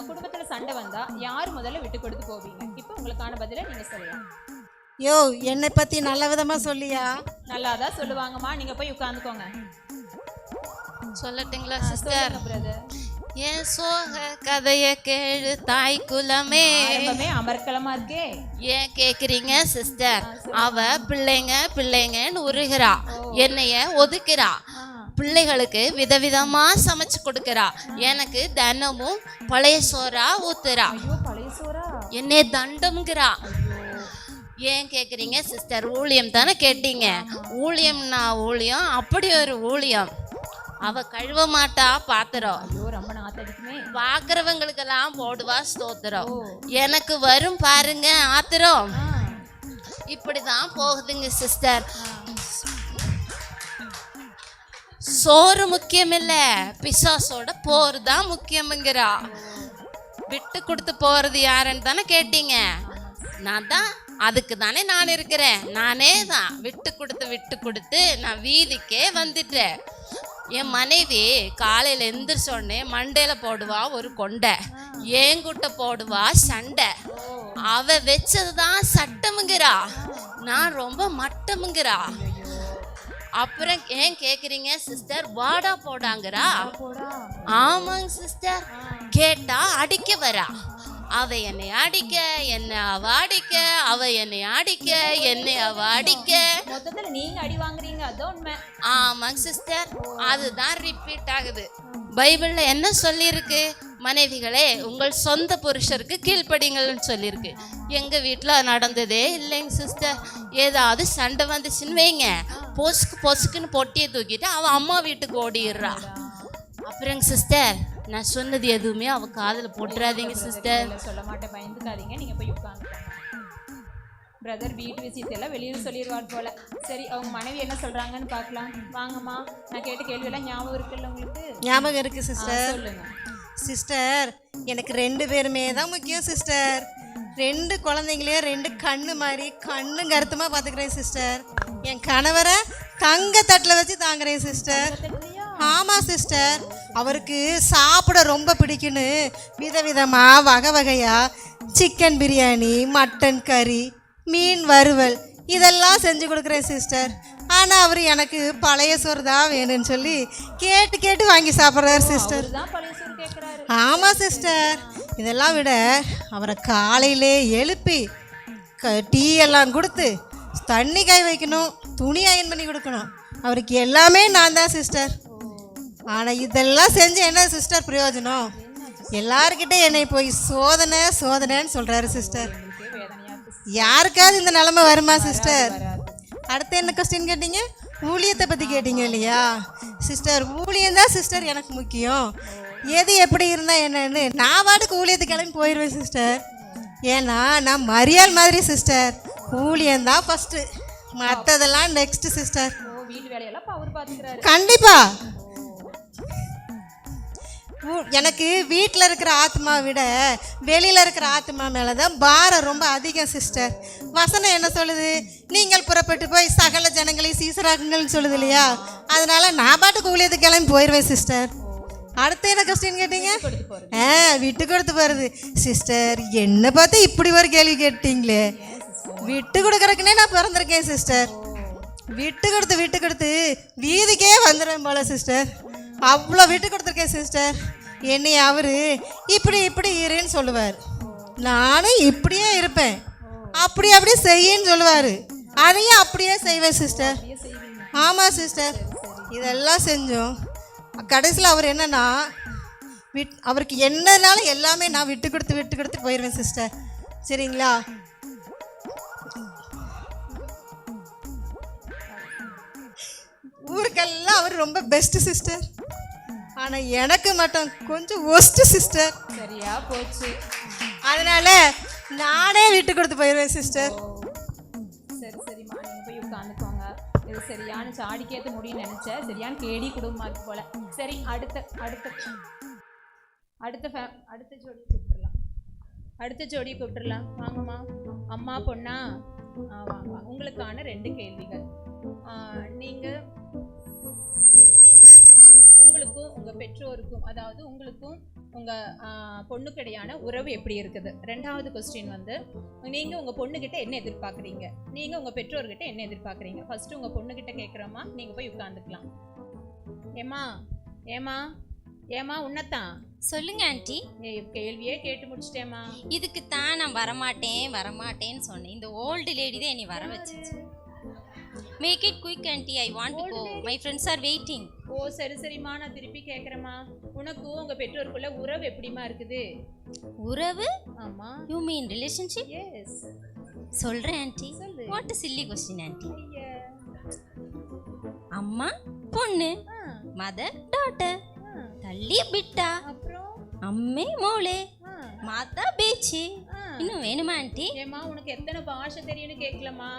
குடும்பத்தில் சண்டை வந்தால் யார் முதல்ல விட்டு கொடுத்து போவீங்க? இப்போ உங்களுக்கான பதிலை நீங்கள் சொல்லலாம். யோ, என்னை பற்றி நல்ல விதமாக சொல்லியா? நல்லா தான் சொல்லுவாங்கம்மா, நீங்கள் போய் உட்காந்துக்கோங்க. சொல்லட்டுங்களா சிஸ்டர்? பிரதர், என் சோக கதைய கேளு தாய் குலமே. அமர்க்கலமா இருக்கே. ஏன் கேக்குறீங்க சிஸ்டர்? அவ பிள்ளைங்கன்னு உருகிறா, என்னைய ஒதுக்குறா. பிள்ளைகளுக்கு விதவிதமா சமைச்சு கொடுக்கறா. எனக்கு தினமும் பழைய சோறா ஊத்துறா. என்னை தண்டம்ங்கிறா. ஏன் கேக்குறீங்க சிஸ்டர்? ஊழியம் தானே கேட்டீங்க. ஊழியம்னா ஊழியம், அப்படி ஒரு ஊழியம். அவ கழுவ மாட்டா பாத்திரம், பாக்குறவங்களுக்கெல்லாம் போடுவா ஸ்தோத்திரம். எனக்கு வரும் பாருங்க ஆத்திரம். இப்படிதான் போகுதுங்க சிஸ்டர். சோறு முக்கியம் இல்ல, பிசாசோட போர் தான் முக்கியம்ங்கிறா. விட்டு கொடுத்து போறது யாருன்னு தானே கேட்டீங்க. நான் தான், அதுக்கு தானே நான் இருக்கிறேன். நானே தான் விட்டு கொடுத்து நான் வீதிக்கே வந்துட்டேன். என் மனைவி காலையில் எந்திரிச்சோடனே மண்டையில் போடுவா ஒரு கொண்டை, ஏங்குட்ட போடுவா சண்டை. அவ வச்சது தான் சட்டமுங்கிறா, நான் ரொம்ப மட்டமுங்கிறா. அப்புறம் ஏன் கேட்குறீங்க சிஸ்டர்? வாடா போடாங்கிறா. ஆமாங்க சிஸ்டர், கேட்டா அடிக்க வரா. அவ என்னை அடிக்க, என்னை அவ அடிக்க, அவ என்னை அடிக்க, என்னை அவ அடிக்க. மொத்தத்துல நீங்க அடி வாங்குறீங்க, அதான் உண்மை. ஆமாங்க சிஸ்டர், அதுதான் ரிப்பீட் ஆகுது. பைபிள்ல என்ன சொல்லியிருக்கு? மனைவிகளே உங்கள் சொந்த புருஷருக்கு கீழ்ப்படிங்கள்னு சொல்லியிருக்கு. எங்க வீட்டுல நடந்ததே இல்லைங்க சிஸ்டர். ஏதாவது சண்டை வந்துச்சுன்னு வைங்க, பொசுக்குன்னு பொட்டியை தூக்கிட்டு அவன் அம்மா வீட்டுக்கு ஓடிடுறா. அப்புறங்க சிஸ்டர், நான் சொன்னது எதுவுமே அவ காதில் போட்டுறாதீங்க சிஸ்டர். சொல்ல மாட்டேன், பயந்துக்காதீங்க, நீங்க போய் உட்காந்துக்கோங்க. பிரதர் வீட்டு விஷயத்தெல்லாம் வெளியில் சொல்லிடுவார் போல. சரி, அவங்க மனைவி என்ன சொல்றாங்கன்னு பார்க்கலாம். வாங்கம்மா, நான் கேட்ட கேள்வியெல்லாம் ஞாபகம் இருக்குல்ல உங்களுக்கு? ஞாபகம் இருக்கு சிஸ்டர். சொல்லுங்க சிஸ்டர். எனக்கு 2 பேருமே தான் முக்கியம் சிஸ்டர். 2 குழந்தைங்களையும் 2 கண்ணு மாதிரி கண்ணும் கருத்துமா பார்த்துக்கிறேன் சிஸ்டர். என் கணவரை தங்க தட்டில் வச்சு தாங்குறேன் சிஸ்டர். ஆமாம் சிஸ்டர், அவருக்கு சாப்பிட ரொம்ப பிடிக்குன்னு விதவிதமாக வகை வகையாக சிக்கன் பிரியாணி, மட்டன் கறி, மீன் வறுவல் இதெல்லாம் செஞ்சு கொடுக்குறேன் சிஸ்டர். ஆனால் அவர் எனக்கு பழைய சோறு தான் வேணும்னு சொல்லி கேட்டு கேட்டு வாங்கி சாப்பிட்றாரு சிஸ்டர். ஆமாம் சிஸ்டர், இதெல்லாம் விட அவரை காலையிலே எழுப்பி டீ எல்லாம் கொடுத்து தண்ணி காய வைக்கணும், துணி அயன் பண்ணி கொடுக்கணும், அவருக்கு எல்லாமே நான் தான் சிஸ்டர். ஆனால் இதெல்லாம் செஞ்சு என்ன சிஸ்டர் பிரயோஜனம்? எல்லார்கிட்ட என்னை போய் சோதனை சோதனைன்னு சொல்கிறாரு சிஸ்டர். யாருக்காவது இந்த நிலைமை வருமா சிஸ்டர்? அடுத்து என்ன கொஸ்டின் கேட்டீங்க? ஊழியத்தை பற்றி கேட்டீங்க இல்லையா சிஸ்டர்? ஊழியம் தான் சிஸ்டர் எனக்கு முக்கியம். எது எப்படி இருந்தால் என்னன்னு நான் பாட்டுக்கு ஊழியத்துக்கு கிளம்பி போயிடுவேன் சிஸ்டர். ஏன்னா நான் மரியாள் மாதிரி சிஸ்டர். ஊழியம்தான் ஃபஸ்ட்டு, மற்றதெல்லாம் நெக்ஸ்ட்டு சிஸ்டர். கண்டிப்பாக எனக்கு வீட்டில் இருக்கிற ஆத்மா விட வெளியில் இருக்கிற ஆத்மா மேலே தான் பாரம் ரொம்ப அதிகம் சிஸ்டர். வசனம் என்ன சொல்லுது? நீங்கள் புறப்பட்டு போய் சகல ஜனங்களையும் சீசராக்குங்கள்னு சொல்லுது இல்லையா? அதனால நான் பாட்டுக்கு ஊழியத்துக்கு கிளம்பி போயிடுவேன் சிஸ்டர். அடுத்து என்ன கொஸ்டின் கேட்டீங்க? விட்டு கொடுத்து போகிறது சிஸ்டர். என்னை பார்த்து இப்படி ஒரு கேள்வி கேட்டீங்களே. விட்டு கொடுக்குறக்குனே நான் பிறந்திருக்கேன் சிஸ்டர். விட்டு கொடுத்து வீதிக்கே வந்துடுவேன் போல சிஸ்டர். அவ்வளோ விட்டு கொடுத்துருக்கேன் சிஸ்டர். என்னை அவர் இப்படி இருன்னு சொல்லுவார், நானும் இப்படியே இருப்பேன். அப்படி செய்யின்னு சொல்லுவார், அதையும் அப்படியே செய்வேன் சிஸ்டர். ஆமாம் சிஸ்டர், இதெல்லாம் செஞ்சோம். கடைசியில் அவர் என்னன்னா அவருக்கு என்னன்னாலும் எல்லாமே நான் விட்டு கொடுத்து போயிடுவேன் சிஸ்டர். சரிங்களா? ஊருக்கெல்லாம் அவர் ரொம்ப பெஸ்ட் சிஸ்டர். ஆனால் எனக்கு மட்டும் கொஞ்சம் ஒஸ்ட் சிஸ்டர். சரியா போச்சு. அதனால நானே விட்டு கொடுத்து போயிடுவேன் சிஸ்டர். சரிம்மா, நீங்கள் போய் உட்காந்துக்கோங்க. இது சரியான சாடிக்கேற்ற முடியும்னு நினச்சேன். சரியான கேடி குடும்பமா இருக்கு போல. சரி, அடுத்த ஜோடியை கூப்பிட்டுடலாம். வாங்கம்மா. அம்மா பொண்ணா? வாங்க. உங்களுக்கான 2 கேள்விகள். நீங்கள் உங்களுக்கும் உங்கள் பெற்றோருக்கும், அதாவது உங்களுக்கும் உங்கள் பொண்ணுக்கிடையான உறவு எப்படி இருக்குது? 2வது கொஸ்டின் வந்து நீங்கள் உங்கள் பொண்ணுக்கிட்ட என்ன எதிர்பார்க்குறீங்க, நீங்கள் உங்கள் பெற்றோர்கிட்ட என்ன எதிர்பார்க்குறீங்க? ஃபஸ்ட்டு உங்கள் பொண்ணுக்கிட்ட கேட்குறோமா, நீங்கள் போய் உட்காந்துக்கலாம். ஏமா உன்னத்தான் சொல்லுங்க ஆண்டி. கேள்வியே கேட்டு முடிச்சிட்டேம்மா. இதுக்கு தான் நான் வரமாட்டேன்னு சொன்னேன். இந்த ஓல்டு லேடி தான் என்னை வர வச்சிச்சு. Make it quick aunty, I want to go, my friends are waiting. Oh சரிம்மா, நான் திருப்பி கேட்குறேம்மா. உனக்கும் உங்கள் பெற்றோருக்குள்ள உறவு எப்படிமா இருக்குது? உறவு? ஆமா. You mean relationship? எஸ். சொல்கிறேன் aunty. What is chilli question aunty? அம்மா பொண்ணு, மதர் டாட்டர், தள்ளி பிட்டா, அம்மே மோளே, மாதா பேச்சு. இன்னும் வேணுமா ஆண்டி? ஏமா உனக்கு எத்தனை பாஷை தெரியும்னு கேட்கலம்மா.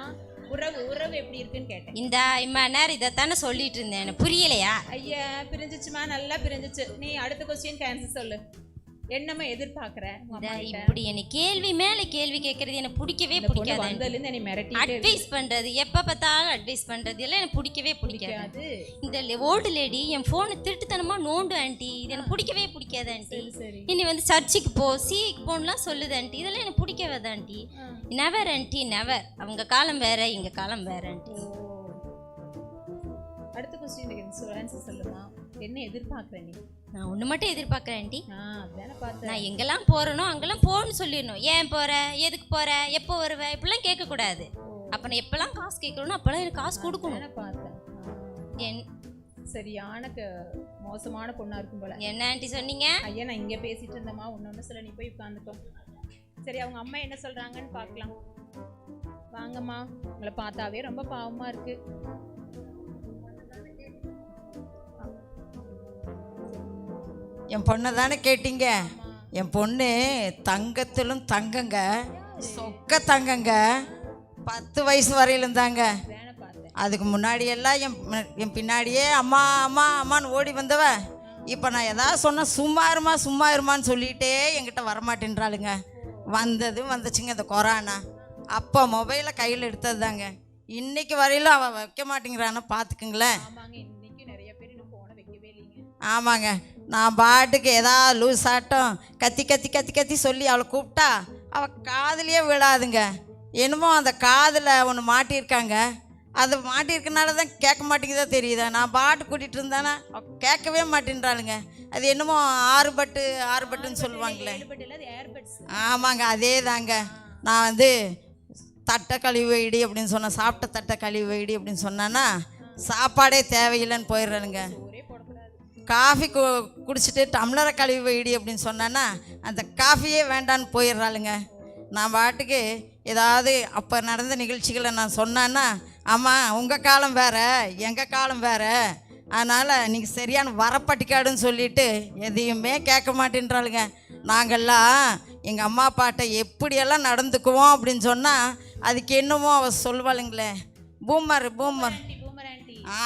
உறவு எப்படி இருக்குன்னு கேட்டேன். இந்த இம்மா நேரம் இதைத்தானே சொல்லிட்டு இருந்தேன், எனக்கு புரியலையா? ஐயா பிரிஞ்சிச்சுமா, நல்லா பிரிஞ்சிச்சு. நீ அடுத்த கொஸ்டின் ஆன்சர் சொல்லு. என்னம்மா எதிர்பார்க்குற? இப்படி என்ன கேள்வி மேலே கேள்வி கேட்கறது எனக்கு பிடிக்கவே பிடிக்காது. அட்வைஸ் பண்ணுறது, எப்போ பார்த்தாலும் அட்வைஸ் பண்ணுறது எல்லாம் எனக்கு பிடிக்கவே பிடிக்காது. இந்த ஓல்டு லேடி என் ஃபோனை திருட்டுத்தனமாக நோண்டு ஆண்டி, இது எனக்கு பிடிக்கவே பிடிக்காது ஆண்டி. இனி வந்து சர்ச்சுக்கு போ, சிக்கு போகணும்லாம் சொல்லுது ஆண்டி, இதெல்லாம் எனக்கு பிடிக்கவே தான் ஆண்டி. Never aunty never. அவங்க காலம் வேற, எங்கள் காலம் வேற ஆண்டி. அடுத்த கொஸ்டின் ஆன்சர் சொல்லுமா. என்ன எதிர்பார்க்குற நீ? நான் ஒன்று மட்டும் எதிர்பார்க்குறேன் ஆண்டி. நான் எங்கெல்லாம் போகிறேனோ அங்கெல்லாம் போகணும்னு சொல்லிடணும். ஏன் போகிற, எதுக்கு போகிற, எப்போ வருவேன், இப்படிலாம் கேட்கக்கூடாது. அப்போ நான் எப்போல்லாம் காசு கேட்கணும் அப்போல்லாம் எனக்கு காசு கொடுக்கணும். பார்த்தேன். சரியான மோசமான பொண்ணாக இருக்கும் போல. என்ன ஆண்டி சொன்னீங்க? ஐயா நான் இங்கே பேசிட்டு இருந்தேம்மா, ஒன்று சொல்ல, நீ போய் உட்காந்துக்கோ. சரி, அவங்க அம்மா என்ன சொல்கிறாங்கன்னு பார்க்கலாம். வாங்கம்மா. உங்களை பார்த்தாவே ரொம்ப பாவமாக இருக்குது. என் பொண்ணை தானே கேட்டீங்க? என் பொண்ணு தங்கத்திலும் தங்கங்க, சொக்க தங்கங்க. 10 வயசு வரையிலும் தாங்க. அதுக்கு முன்னாடியெல்லாம் என் பின்னாடியே அம்மா அம்மா அம்மான்னு ஓடி வந்தவ, இப்போ நான் எதாவது சொன்னால் சும்மா இருமான்னு சொல்லிகிட்டே என்கிட்ட வரமாட்டேன்றாளுங்க. வந்துச்சுங்க இந்த கொரோனா. அப்போ மொபைலை கையில் எடுத்தது தாங்க. இன்னைக்கு வரையிலும் அவள் வைக்க மாட்டேங்கிறான்னு பார்த்துக்குங்களேன். ஆமாங்க, நான் பாட்டுக்கு ஏதாவது லூஸ் ஆட்டம் கத்தி கத்தி கத்தி கத்தி சொல்லி அவளை கூப்பிட்டா அவள் காதுலேயே விழாதுங்க. என்னமோ அந்த காதில் ஒன்று மாட்டியிருக்காங்க, அது மாட்டியிருக்கனால தான் கேட்க மாட்டேங்குதா தெரியுதா. நான் பாட்டு கூட்டிகிட்டு இருந்தானா கேட்கவே மாட்டேன்றாளுங்க. அது என்னமோ ஆறுபட்டுன்னு சொல்லுவாங்களே. ஆமாங்க, அதே தாங்க. நான் வந்து தட்டை கழுவி வைடி அப்படின்னு சொன்னேன், சாப்பிட்ட தட்டை கழுவி வைடி அப்படின்னு சொன்னான்னா சாப்பாடே தேவையில்லைன்னு போயிடுறானுங்க. காஃபி குடிச்சிட்டு டம்ளரை கழுவி வைடி அப்படின்னு சொன்னான்னா அந்த காஃபியே வேண்டான்னு போயிடுறாளுங்க. நான் பாட்டுக்கு ஏதாவது அப்போ நடந்த நிகழ்ச்சிகளை நான் சொன்னேன்னா, ஆமாம் உங்கள் காலம் வேறு எங்கள் காலம் வேறு, அதனால் நீங்கள் சரியான வரப்பட்டிக்காடுன்னு சொல்லிட்டு எதையுமே கேட்க மாட்டேன்றாளுங்க. நாங்கள்லாம் எங்கள் அம்மா அப்பாட்ட எப்படியெல்லாம் நடந்துக்குவோம் அப்படின்னு சொன்னால் அதுக்கு என்னமோ அவள் சொல்வாளுங்களே, பூமர்.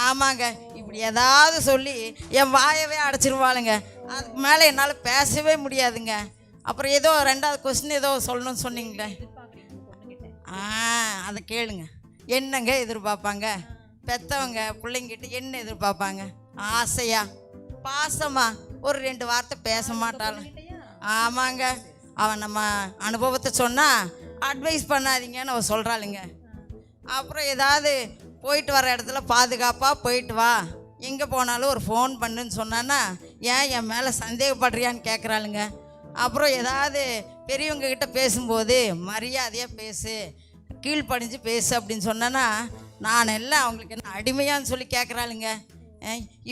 ஆமாங்க, இப்படி ஏதாவது சொல்லி என் வாயவே அடைச்சிருவாளுங்க. அதுக்கு மேலே என்னால் பேசவே முடியாதுங்க. அப்புறம் ஏதோ 2வது கொஸ்டின் ஏதோ சொல்லணும்னு சொன்னீங்களே, அதை கேளுங்க. என்னங்க எதிர்பார்ப்பாங்க பெற்றவங்க பிள்ளைங்கிட்ட? என்ன எதிர்பார்ப்பாங்க? ஆசையா பாசமா ஒரு 2 வார்த்தை பேச மாட்டாலும். ஆமாங்க, அவன் நம்ம அனுபவத்தை சொன்னால் அட்வைஸ் பண்ணாதீங்கன்னு அவன் சொல்கிறாளுங்க. அப்புறம் ஏதாவது போயிட்டு வர இடத்துல பாதுகாப்பாக போயிட்டு வா, எங்கே போனாலும் ஒரு ஃபோன் பண்ணுன்னு சொன்னான்னா ஏன் என் மேலே சந்தேகப்படுறியான்னு கேட்குறாளுங்க. அப்புறம் ஏதாவது பெரியவங்கக்கிட்ட பேசும்போது மரியாதையாக பேசு, கீழ்ப்படிஞ்சு பேசு அப்படின்னு சொன்னேன்னா நான் எல்லாம் அவங்களுக்கு என்ன அடிமையான்னு சொல்லி கேட்குறாளுங்க.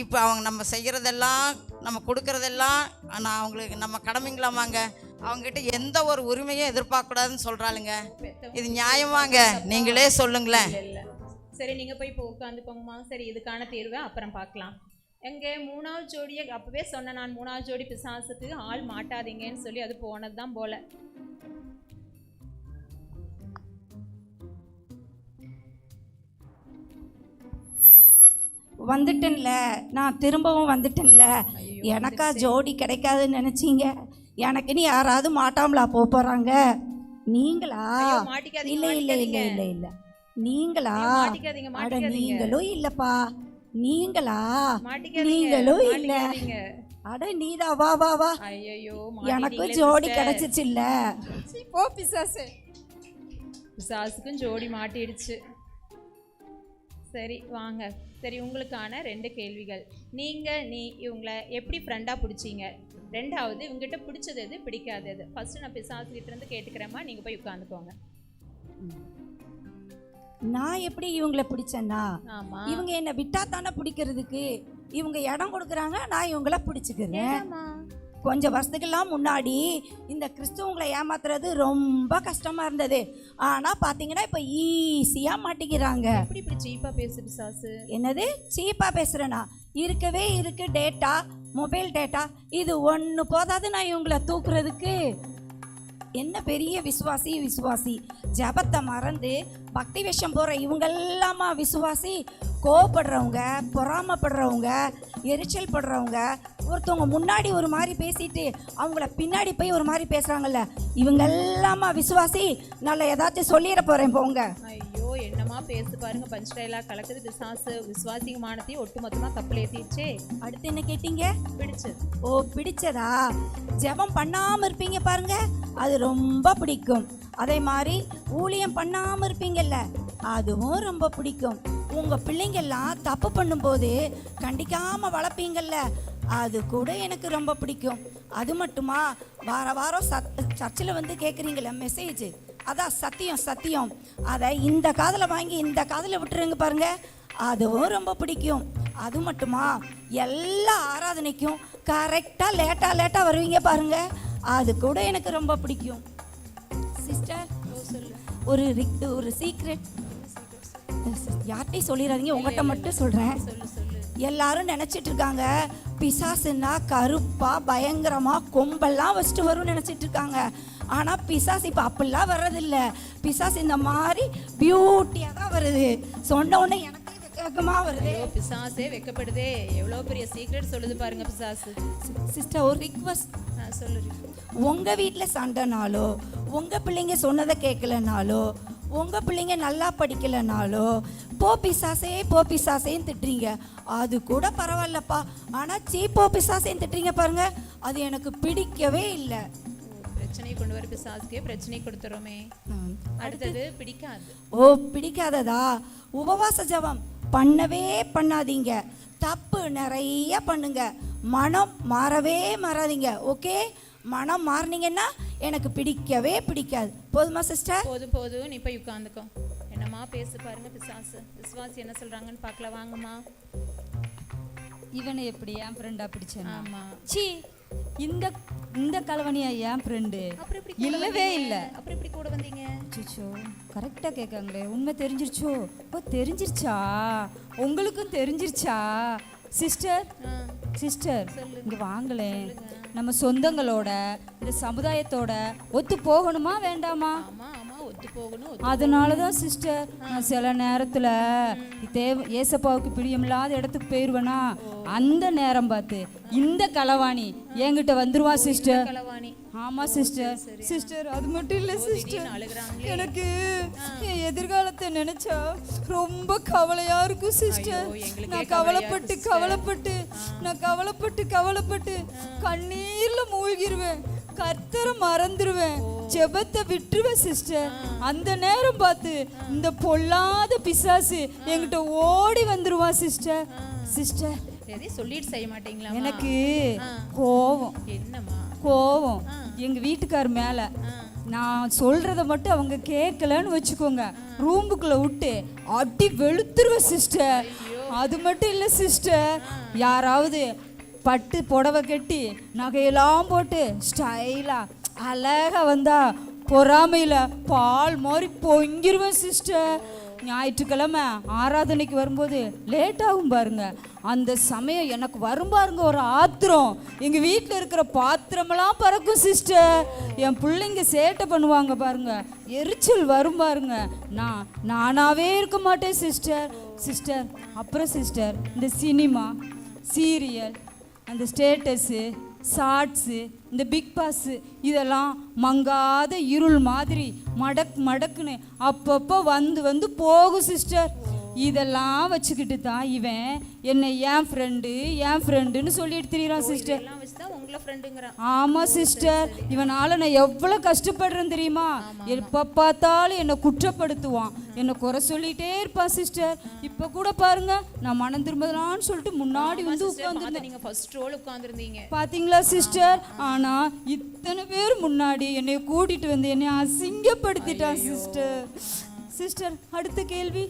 இப்போ அவங்க நம்ம செய்கிறதெல்லாம் நம்ம கொடுக்குறதெல்லாம் நான் அவங்களுக்கு நம்ம கடமைங்களாமாங்க. அவங்ககிட்ட எந்த ஒரு உரிமையும் எதிர்பார்க்கக்கூடாதுன்னு சொல்கிறாளுங்க. இது நியாயமாங்க? நீங்களே சொல்லுங்களேன். சரி, நீங்கள் போய் இப்போ உட்காந்துக்கோங்கம்மா. சரி, இதுக்கான தீர்வை அப்புறம் பார்க்கலாம். எங்கே 3வது ஜோடியை அப்போவே சொன்னேன் நான், 3வது ஜோடி பிசாசுக்கு ஆள் மாட்டாதீங்கன்னு சொல்லி அது போனது தான் போல. வந்துட்டேன்ல, நான் திரும்பவும் வந்துட்டேன்ல. எனக்கா ஜோடி கிடைக்காதுன்னு நினச்சிங்க? எனக்குன்னு யாராவது மாட்டாமலா போகிறாங்க? நீங்களா? இல்லை இல்லை இல்லை இல்லை இல்லை, நீங்களா? அட நீங்களும் இல்லைப்பா, நீங்களா? நீங்களும் இல்லை. அட நீதா, வா வா வா. எனக்கும் ஜோடி கிடைச்சிச்சு இல்ல. போ பிசாசு. பிசாசுக்கும் ஜோடி மாட்டிடுச்சு. சரி வாங்க. சரி, உங்களுக்கான 2 கேள்விகள். நீ இவங்களை எப்படி ஃப்ரெண்டாக பிடிச்சிங்க? 2வது இவங்ககிட்ட பிடிச்சது எது, பிடிக்காதது. ஃபர்ஸ்ட் நான் பிசாசுகிட்ட இருந்து கேட்டுக்கிறேம்மா, நீங்கள் போய் உட்காந்துக்கோங்க. நான் எப்படி இவங்களை பிடிச்சேன்னா, இவங்க என்னை விட்டா தானே பிடிக்கிறதுக்கு. இவங்க இடம் கொடுக்குறாங்க, நான் இவங்கள பிடிச்சிக்கிறேன். கொஞ்சம் வருஷத்துக்கெல்லாம் முன்னாடி இந்த கிறிஸ்துவங்களை ஏமாத்துறது ரொம்ப கஷ்டமாக இருந்தது. ஆனால் பார்த்தீங்கன்னா இப்போ ஈஸியாக மாட்டிக்கிறாங்க. இப்படி சீப்பாக பேசு பிசாசு. என்னது சீப்பாக பேசுகிறேன்னா? இருக்கவே இருக்கு டேட்டா, மொபைல் டேட்டா. இது ஒன்று போதாது நான் இவங்களை தூக்குறதுக்கு. என்ன பெரிய விசுவாசி ஜபத்தை மறந்து பக்தி வேஷம் போகிற இவங்கெல்லாமா விசுவாசி? கோவப்படுறவங்க, பொறாமப்படுறவங்க, எரிச்சல் படுறவங்க, ஒருத்தவங்க முன்னாடி ஒரு மாதிரி பேசிட்டு அவங்கள பின்னாடி போய் ஒரு மாதிரி பேசுகிறாங்கல்ல, இவங்கெல்லாமா விசுவாசி? நல்லா ஏதாச்சும் சொல்லிட போகிறேன் போங்க. ஐயோ, என்னமா பேசு பாருங்க, பஞ்ச் டைலாக் கலக்குது பிசாசு. விசுவாசிகமானத்தையும் ஒட்டுமொத்தமாக கப்பல் ஏற்றிடுச்சே. அடுத்து என்ன கேட்டீங்க? பிடிச்சது. ஓ, பிடிச்சதா? ஜெபம் பண்ணாமல் இருப்பீங்க பாருங்க, அது ரொம்ப பிடிக்கும். அதே மாதிரி ஊழியம் பண்ணாமல் இருப்பீங்கல்ல, அதுவும் ரொம்ப பிடிக்கும். உங்கள் பிள்ளைங்கள்லாம் தப்பு பண்ணும்போது கண்டிக்காமல் வளர்ப்பீங்கல்ல, அது கூட எனக்கு ரொம்ப பிடிக்கும். அது மட்டுமா, வாரம் சர்ச்சில் வந்து கேட்குறீங்களே மெசேஜ், அதான் சத்தியம், அதை இந்த காதில் வாங்கி இந்த காதில் விட்டுருங்க பாருங்க, அதுவும் ரொம்ப பிடிக்கும். அது மட்டுமா, எல்லா ஆராதனைக்கும் கரெக்டாக லேட்டாக வருவீங்க பாருங்க, அது கூட எனக்கு ரொம்ப பிடிக்கும். சிஸ்டர், ஒரு சீக்ரெட் யார்கிட்டையும் சொல்லிடாதீங்க, உங்கள்கிட்ட மட்டும் சொல்கிறேன். எல்லாரும் நினச்சிட்டு இருக்காங்க பிசாசுன்னா கருப்பாக பயங்கரமாக கொம்பெல்லாம் வச்சுட்டு வரும்னு நினச்சிட்டு இருக்காங்க. ஆனால் பிசாசு இப்போ அப்படிலாம் வர்றதில்ல. பிசாசு இந்த மாதிரி பியூட்டியாக தான் வருது. சொன்ன உடனே எனக்கு வெக்கமாக வருது. பிசாசே வெக்கப்படுதே. எவ்வளோ பெரிய சீக்ரெட் சொல்லுது பாருங்க பிசாசு. சிஸ்டர், ஒரு ரிக்வஸ்ட் சொல்லு. உங்கள் வீட்டில் சண்டைனாலோ, உங்கள் பிள்ளைங்க சொன்னதை கேட்கலனாலோ, உங்கள் பிள்ளைங்க நல்லா படிக்கலைனாலோ போ பிசாசேன்னு திட்டுறீங்க. அது கூட பரவாயில்லப்பா. ஆனால் போ பிசாசேன்னு திட்டுறீங்க பாருங்க, அது எனக்கு பிடிக்கவே இல்லை. பிரச்சனை கொண்டு வர பிசாசுக்கே பிரச்சனை கொடுத்துறோமே. அடுத்தது பிடிக்காது. ஓ, பிடிக்காததா? உபவாச ஜெபம் பண்ணவே பண்ணாதீங்க. தப்பு நிறைய பண்ணுங்க. மனம் மாறவே மாறாதீங்க. ஓகே, மனம் மாறினீங்கன்னா எனக்கு பிடிக்கவே பிடிக்காது. போதுமா சிஸ்டர்? போதும். நீ போய் உட்காந்துக்கோ. என்னம்மா பேசு பாருங்க பிசாசு. விசுவாசி என்ன சொல்றாங்கன்னு பார்க்கலாம் வாங்கம்மா. இவனை எப்படி என் ஃப்ரெண்டா பிடிச்சேன்? ஆமா. சி, இந்த கலவனியா என் ஃப்ரெண்டு இல்லவே இல்லை. அப்புறம் எப்படி கூட வந்தீங்க? சிச்சோ, கரெக்டாக கேட்காங்களே. உண்மை தெரிஞ்சிருச்சோ? இப்போ தெரிஞ்சிருச்சா? உங்களுக்கும் தெரிஞ்சிருச்சா? சிஸ்டர் இங்கே வாங்களேன். நம்ம சொந்தங்களோட இந்த சமுதாயத்தோட ஒத்து போகணுமா வேண்டாமா? ஒத்து போகணும். அதனால தான் சிஸ்டர் நான் சில நேரத்தில் ஏசப்பாவுக்கு பிரியமில்லாத இடத்துக்கு போயிடுவேனா, அந்த நேரம் பார்த்து இந்த களவாணி என்கிட்ட வந்துருவா சிஸ்டர். ஆமா சிஸ்டர் அது மட்டும் இல்லை சிஸ்டர், எனக்கு என் எதிர்காலத்தை நினைச்சா ரொம்ப கவலையா இருக்கும் சிஸ்டர். நான் கவலைப்பட்டு கண்ணீர்ல மூழ்கிருவேன். கர்த்தரை மறந்துடுவேன். ஜெபத்தை விட்டுருவேன் சிஸ்டர். அந்த நேரம் பார்த்து இந்த பொல்லாத பிசாசு என்கிட்ட ஓடி வந்துருவான் சிஸ்டர். சொல்லிட்டு செய்ய மாட்டீங்களா? எனக்கு கோவம். என்னம்மா கோவம்? எங்க வீட்டுக்கார் மேல. நான் சொல்றத மட்டும் அவங்க கேட்கலன்னு வச்சுக்கோங்க, ரூமுக்குள்ள விட்டு அடி வெளுத்துருவேன் சிஸ்டர். அது மட்டும் இல்லை சிஸ்டர், யாராவது பட்டு புடவை கட்டி நகையெல்லாம் போட்டு ஸ்டைலா அழகா வந்தா பொறாமையில பால் மாதிரி பொங்கிருவேன் சிஸ்டர். ஞாயிற்றுக்கிழமை ஆராதனைக்கு வரும்போது லேட் ஆகும் பாருங்க, அந்த சமயம் எனக்கு வரும் பாருங்க ஒரு ஆத்திரம். எங்கள் வீட்டில் இருக்கிற பாத்திரமெல்லாம் பறக்கும் சிஸ்டர். என் பிள்ளைங்க சேட்டை பண்ணுவாங்க பாருங்க, எரிச்சல் வரும் பாருங்க. நானாவே இருக்க மாட்டேன் சிஸ்டர். அப்புறம் சிஸ்டர், இந்த சினிமா சீரியல், அந்த ஸ்டேட்டஸு, ஷார்ட்ஸு, இந்த பிக் பாஸு, இதெல்லாம் மங்காத இருள் மாதிரி மடக்குன்னு அப்பப்போ வந்து போகும் சிஸ்டர். இதெல்லாம் வச்சுக்கிட்டு தான் இவன் என்னை என் ஃப்ரெண்டுன்னு சொல்லிட்டு திரியிறான் சிஸ்டர். ஆமா சிஸ்டர், இவனால நான் எவ்வளவு கஷ்டப்படுறேன் தெரியுமா? எப்ப பார்த்தாலும் என்னை குற்றப்படுத்துவான், என்னை குறை சொல்லிட்டே இருப்பான் சிஸ்டர். இப்ப கூட பாருங்க, நான் மனம் திரும்பலான்னு சொல்லிட்டு முன்னாடி வந்து உட்கார்ந்துருந்தீங்க பாத்தீங்களா சிஸ்டர்? ஆனா இத்தனை பேர் முன்னாடி என்னை கூட்டிட்டு வந்து என்னை அசிங்கப்படுத்திட்டான் சிஸ்டர். அடுத்த கேள்வி,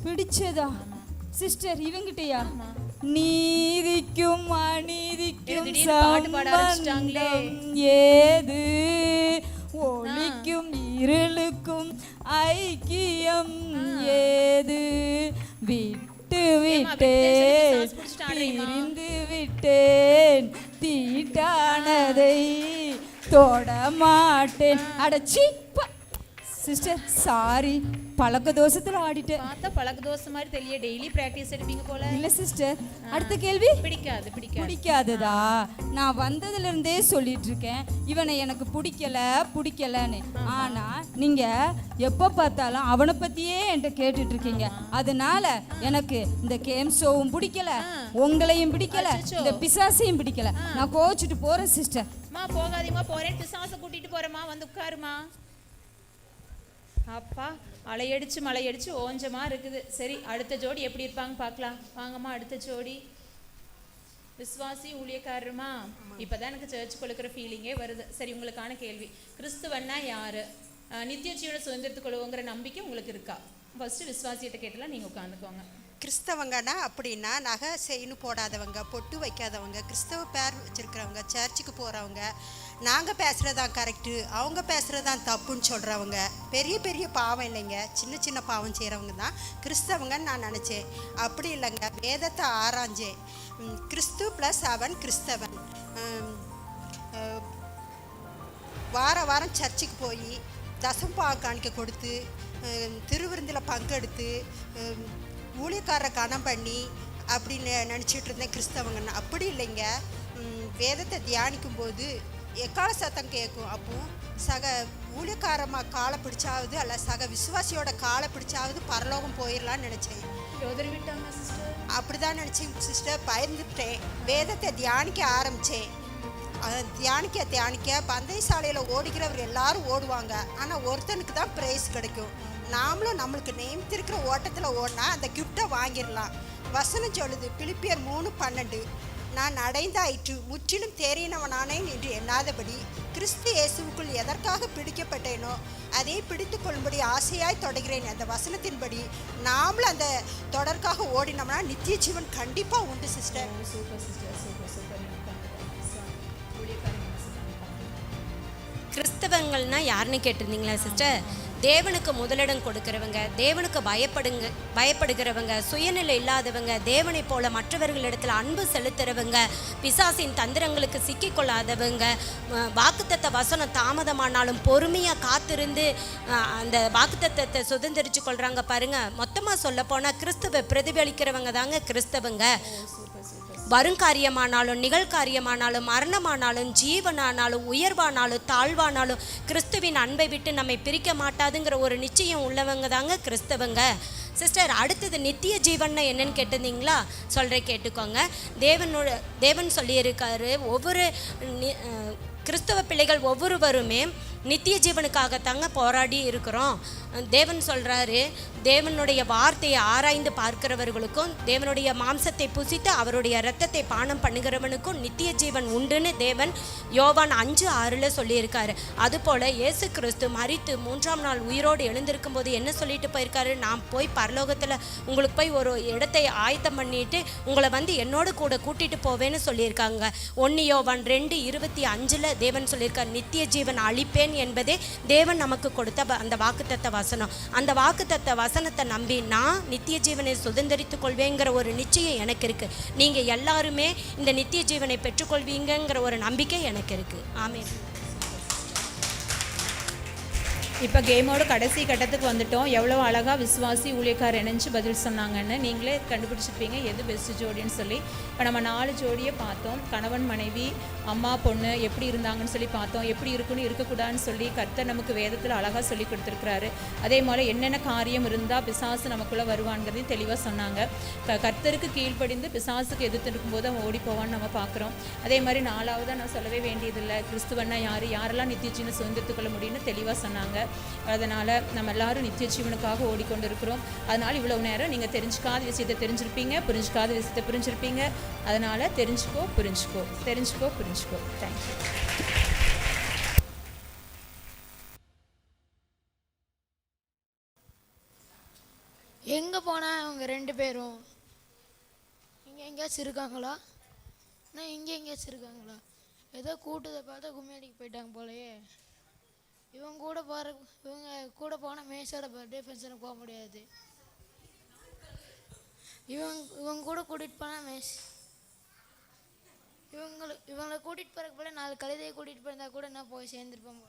பிடிச்சதா சிஸ்டர்? இவங்கிட்டயா? நீதிக்கும் அநீதிக்கும் சம்பந்தம் ஏது? ஒளிக்கும் இருளுக்கும் ஐக்கியம் ஏது? விட்டு விட்டேன், பிரிந்து விட்டேன், தீட்டானதை தொடமாட்டேன். அடச்சி சிஸ்டர், சாரி, பழக்க தோஷத்தில் ஆடிட்டேன். பார்த்தா பழக்க தோஷம் மாதிரி தெரியல. டெய்லி பிராக்டிஸ் எடுப்பீங்க போல. இல்லை சிஸ்டர். அடுத்த கேள்வி, பிடிக்காததா? நான் வந்ததுல இருந்தே சொல்லிட்டு இருக்கேன் இவனை எனக்கு பிடிக்கலன்னு. ஆனா நீங்க எப்போ பார்த்தாலும் அவனை பத்தியே என்கிட்ட கேட்டுட்டு இருக்கீங்க. அதனால எனக்கு இந்த கேம் ஷோவும் பிடிக்கல, உங்களையும் பிடிக்கல, இந்த பிசாசையும் பிடிக்கல. நான் கோச்சிட்டு போறேன் சிஸ்டர். போகாதீமா, போறேன். பிசாசை கூட்டிட்டு போறேம்மா, வந்து உட்காருமா. அப்பா, மலையடிச்சு ஓஞ்சமா இருக்குது. சரி, அடுத்த ஜோடி எப்படி இருப்பாங்க பார்க்கலாம் வாங்கம்மா. அடுத்த ஜோடி விசுவாசி ஊழியக்காரருமா. இப்போதான் எனக்கு சர்ச் கொடுக்குற ஃபீலிங்கே வருது. சரி, உங்களுக்கான கேள்வி, கிறிஸ்துவன்னா யாரு? நித்திய ஜீவன சுதந்திரத்துக்கு கொள்வோங்கிற நம்பிக்கை உங்களுக்கு இருக்கா? ஃபர்ஸ்ட் விசுவாசியிட்ட கேட்டலாம், நீங்கள் உட்காந்துக்கோங்க. கிறிஸ்தவங்கன்னா அப்படின்னா நகை செயின்னு போடாதவங்க, பொட்டு வைக்காதவங்க, கிறிஸ்தவ பேர் வச்சுருக்கிறவங்க, சர்ச்சுக்கு போகிறவங்க, நாங்கள் பேசுகிறதான் கரெக்டு, அவங்க பேசுகிறதான் தப்புன்னு சொல்கிறவங்க, பெரிய பெரிய பாவம் இல்லைங்க, சின்ன சின்ன பாவம் செய்கிறவங்க தான் கிறிஸ்தவங்கன்னு நான் நினச்சேன். அப்படி இல்லைங்க, வேதத்தை ஆராய்ஞ்சேன். கிறிஸ்து ப்ளஸ் அவன் கிறிஸ்தவன். வாரம் சர்ச்சுக்கு போய் தசம்பா காணிக்க கொடுத்து திருவிருந்தில் பங்கெடுத்து ஊழியக்காரரை கணம் பண்ணி அப்படின்னு நினச்சிட்டு இருந்தேன் கிறிஸ்தவங்கன்னு. அப்படி இல்லைங்க, வேதத்தை தியானிக்கும் போது எக்கால சத்தம் கேட்கும். அப்போ ஊழியக்காரம்மா காலை பிடிச்சாவது அல்ல சக விசுவாசியோட காலை பிடிச்சாவது பரலோகம் போயிடலான்னு நினச்சேன். விட்டாங்க சிஸ்டர். அப்படிதான் நினச்சேன் சிஸ்டர். பயந்துட்டேன். வேதத்தை தியானிக்க ஆரம்பித்தேன். தியானிக்க பந்தய சாலையில் ஓடுகிறவர் எல்லாரும் ஓடுவாங்க, ஆனால் ஒருத்தனுக்கு தான் ப்ரைஸ் கிடைக்கும். நாமளும் நம்மளுக்கு நியமித்திருக்கிற ஓட்டத்தில் ஓடினா அந்த கிஃப்டை வாங்கிடலாம். வசனம் சொல்லுது பிலிப்பியர் 3:12, நான் அடைந்தாயிற்று முற்றிலும் தேறினவனானேன் என்று எண்ணாதபடி கிறிஸ்து இயேசுவுக்குள் எதற்காக பிடிக்கப்பட்டேனோ அதை பிடித்து கொள்ளும்படி ஆசையாய் தொடர்கிறேன். அந்த வசனத்தின்படி நாமளும் அந்த தொடர்க்காக ஓடினோம்னா நித்திய ஜீவன் கண்டிப்பாக உண்டு sister. Super sister, super super. கிறிஸ்தவங்கள்னா யாருன்னு கேட்டிருந்தீங்களா சிஸ்டர்? தேவனுக்கு முதலிடம் கொடுக்கிறவங்க, தேவனுக்கு பயப்படுகிறவங்க, சுயநிலை இல்லாதவங்க, தேவனை போல மற்றவர்களிடத்தில் அன்பு செலுத்துறவங்க, பிசாசின் தந்திரங்களுக்கு சிக்கிக்கொள்ளாதவங்க, வாக்குத்தத்த வசனம் தாமதமானாலும் பொறுமையாக காத்திருந்து அந்த வாக்குத்தத்தத்தை சுதந்திரிச்சு கொள்கிறாங்க பாருங்க. மொத்தமாக சொல்ல போனால் கிறிஸ்துவை பிரதிபலிக்கிறவங்க தாங்க கிறிஸ்தவங்க. வருங்காரியமானாலும் நிகழ்காரியமானாலும் மரணமானாலும் ஜீவனானாலும் உயர்வானாலும் தாழ்வானாலும் கிறிஸ்துவின் அன்பை விட்டு நம்மை பிரிக்க மாட்டாதுங்கிற ஒரு நிச்சயம் உள்ளவங்க தாங்க கிறிஸ்தவங்க. சிஸ்டர், அடுத்தது நித்திய ஜீவன்னா என்னன்னு கேட்டிருந்தீங்களா? சொல்கிறேன், கேட்டுக்கோங்க. தேவன் சொல்லியிருக்காரு, ஒவ்வொரு கிறிஸ்தவ பிள்ளைகள் ஒவ்வொருவருமே நித்திய ஜீவனுக்காகத்தாங்க போராடி இருக்கிறோம். தேவன் சொல்கிறாரு, தேவனுடைய வார்த்தையை ஆராய்ந்து பார்க்கிறவர்களுக்கும் தேவனுடைய மாம்சத்தை புசித்து அவருடைய இரத்தத்தை பானம் பண்ணுகிறவனுக்கும் நித்திய ஜீவன் உண்டுன்னு தேவன் யோவான் 5:6 சொல்லியிருக்காரு. அதுபோல் இயேசு கிறிஸ்து மரித்து 3ஆம் நாள் உயிரோடு எழுந்திருக்கும் போது என்ன சொல்லிட்டு போயிருக்காரு? நான் போய் பரலோகத்தில் உங்களுக்கு போய் ஒரு இடத்தை ஆயத்தம் பண்ணிட்டு உங்களை என்னோடு கூட கூட்டிகிட்டு போவேன்னு சொல்லியிருக்காங்க. 1 யோவான் 2:25 தேவன் சொல்லியிருக்கார், நித்திய ஜீவன் அளிப்பேன் என்பதே தேவன் நமக்கு கொடுத்த அந்த வாக்குத்தத்த வசனம். அந்த வாக்குத்தத்த வசனத்தை நம்பி நான் நித்திய ஜீவனை சுதந்திரித்துக் கொள்வேங்கிற ஒரு நிச்சயம் எனக்கு இருக்கு. நீங்க எல்லாருமே இந்த நித்திய ஜீவனை பெற்றுக்கொள்வீங்கிற ஒரு நம்பிக்கை எனக்கு இருக்கு. ஆமென். இப்போ கேமோட கடைசி கட்டத்துக்கு வந்துட்டோம். எவ்வளோ அழகாக விசுவாசி ஊழியக்கார் இணைஞ்சு பதில் சொன்னாங்கன்னு நீங்களே கண்டுபிடிச்சிருப்பீங்க எது பெஸ்ட் ஜோடின்னு சொல்லி. இப்போ நம்ம 4 ஜோடியை பார்த்தோம். கணவன் மனைவி, அம்மா பொண்ணு எப்படி இருந்தாங்கன்னு சொல்லி பார்த்தோம். எப்படி இருக்கணும் இருக்கக்கூடாதுன்னு சொல்லி கர்த்தர் நமக்கு வேதத்தில் அழகாக சொல்லி கொடுத்துருக்குறாரு. அதே மாதிரி என்னென்ன காரியம் இருந்தால் பிசாசு நமக்குள்ளே வருவான்கிறதையும் தெளிவாக சொன்னாங்க. கர்த்தருக்கு கீழ்ப்படிந்து பிசாசுக்கு எதிர்த்து இருக்கும்போது அவன் ஓடி போவான்னு நம்ம பார்க்குறோம். அதே மாதிரி 4வதாக நான் சொல்லவே வேண்டியதில்லை, கிறிஸ்துவன்னா யாரெல்லாம் நித்திய ஜீவனை சுதந்திரத்துக் கொள்ள முடியும்னு தெளிவாக சொன்னாங்க. அதனால் நம்ம எல்லாரும் நித்திய ஜீவனுக்காக ஓடிக்கொண்டு இருக்கிறோம். அதனால் இவ்வளவு நேரம் நீங்கள் தெரிஞ்சுக்காத விஷயத்தை தெரிஞ்சிருப்பீங்க, புரிஞ்சுக்காத விஷயத்தை புரிஞ்சிருப்பீங்க. அதனால் தெரிஞ்சுக்கோ புரிஞ்சுக்கோ. தேங்க்யூ. எங்கே போனால் அவங்க 2 பேரும் இங்கே எங்கேயாச்சும் இருக்காங்களா? நான் இங்கே எங்கேயாச்சும் இருக்காங்களா? ஏதோ கூட்டத்தை பார்த்தா கும்மியடிக்கு போயிட்டாங்க போலயே. இவங்க கூட போனால் மேஷோட பர்த்டே ஃபங்க்ஷனுக்கு போக முடியாது. இவங்க கூட கூட்டிகிட்டு போனால் மேஷ் இவங்களை கூட்டிகிட்டு போகிறக்கு போல 4 கழுதையை கூட்டிகிட்டு போயிருந்தா கூட நான் போய் சேர்ந்துருப்பேன்.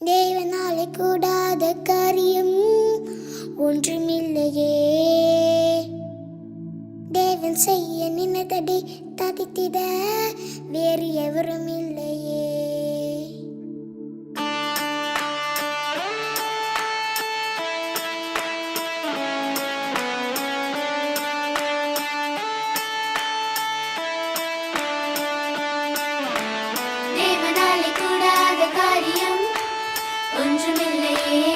தேவனாலே கூடாத காரியம் ஒன்றுமில்லையே, தேவன் செய்ய நினைத்ததை ததித்திட வேறு எவரும் இல்லையே. தேவனாலே கூடாத காரியம் ஒன்றுமில்லையே,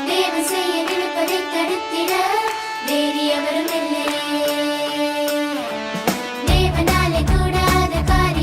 தேவன் செய்ய நினைப்பதை தடுத்திட வேறு எவரும் இல்லையே. தேவனாலே கூடாத காரியம்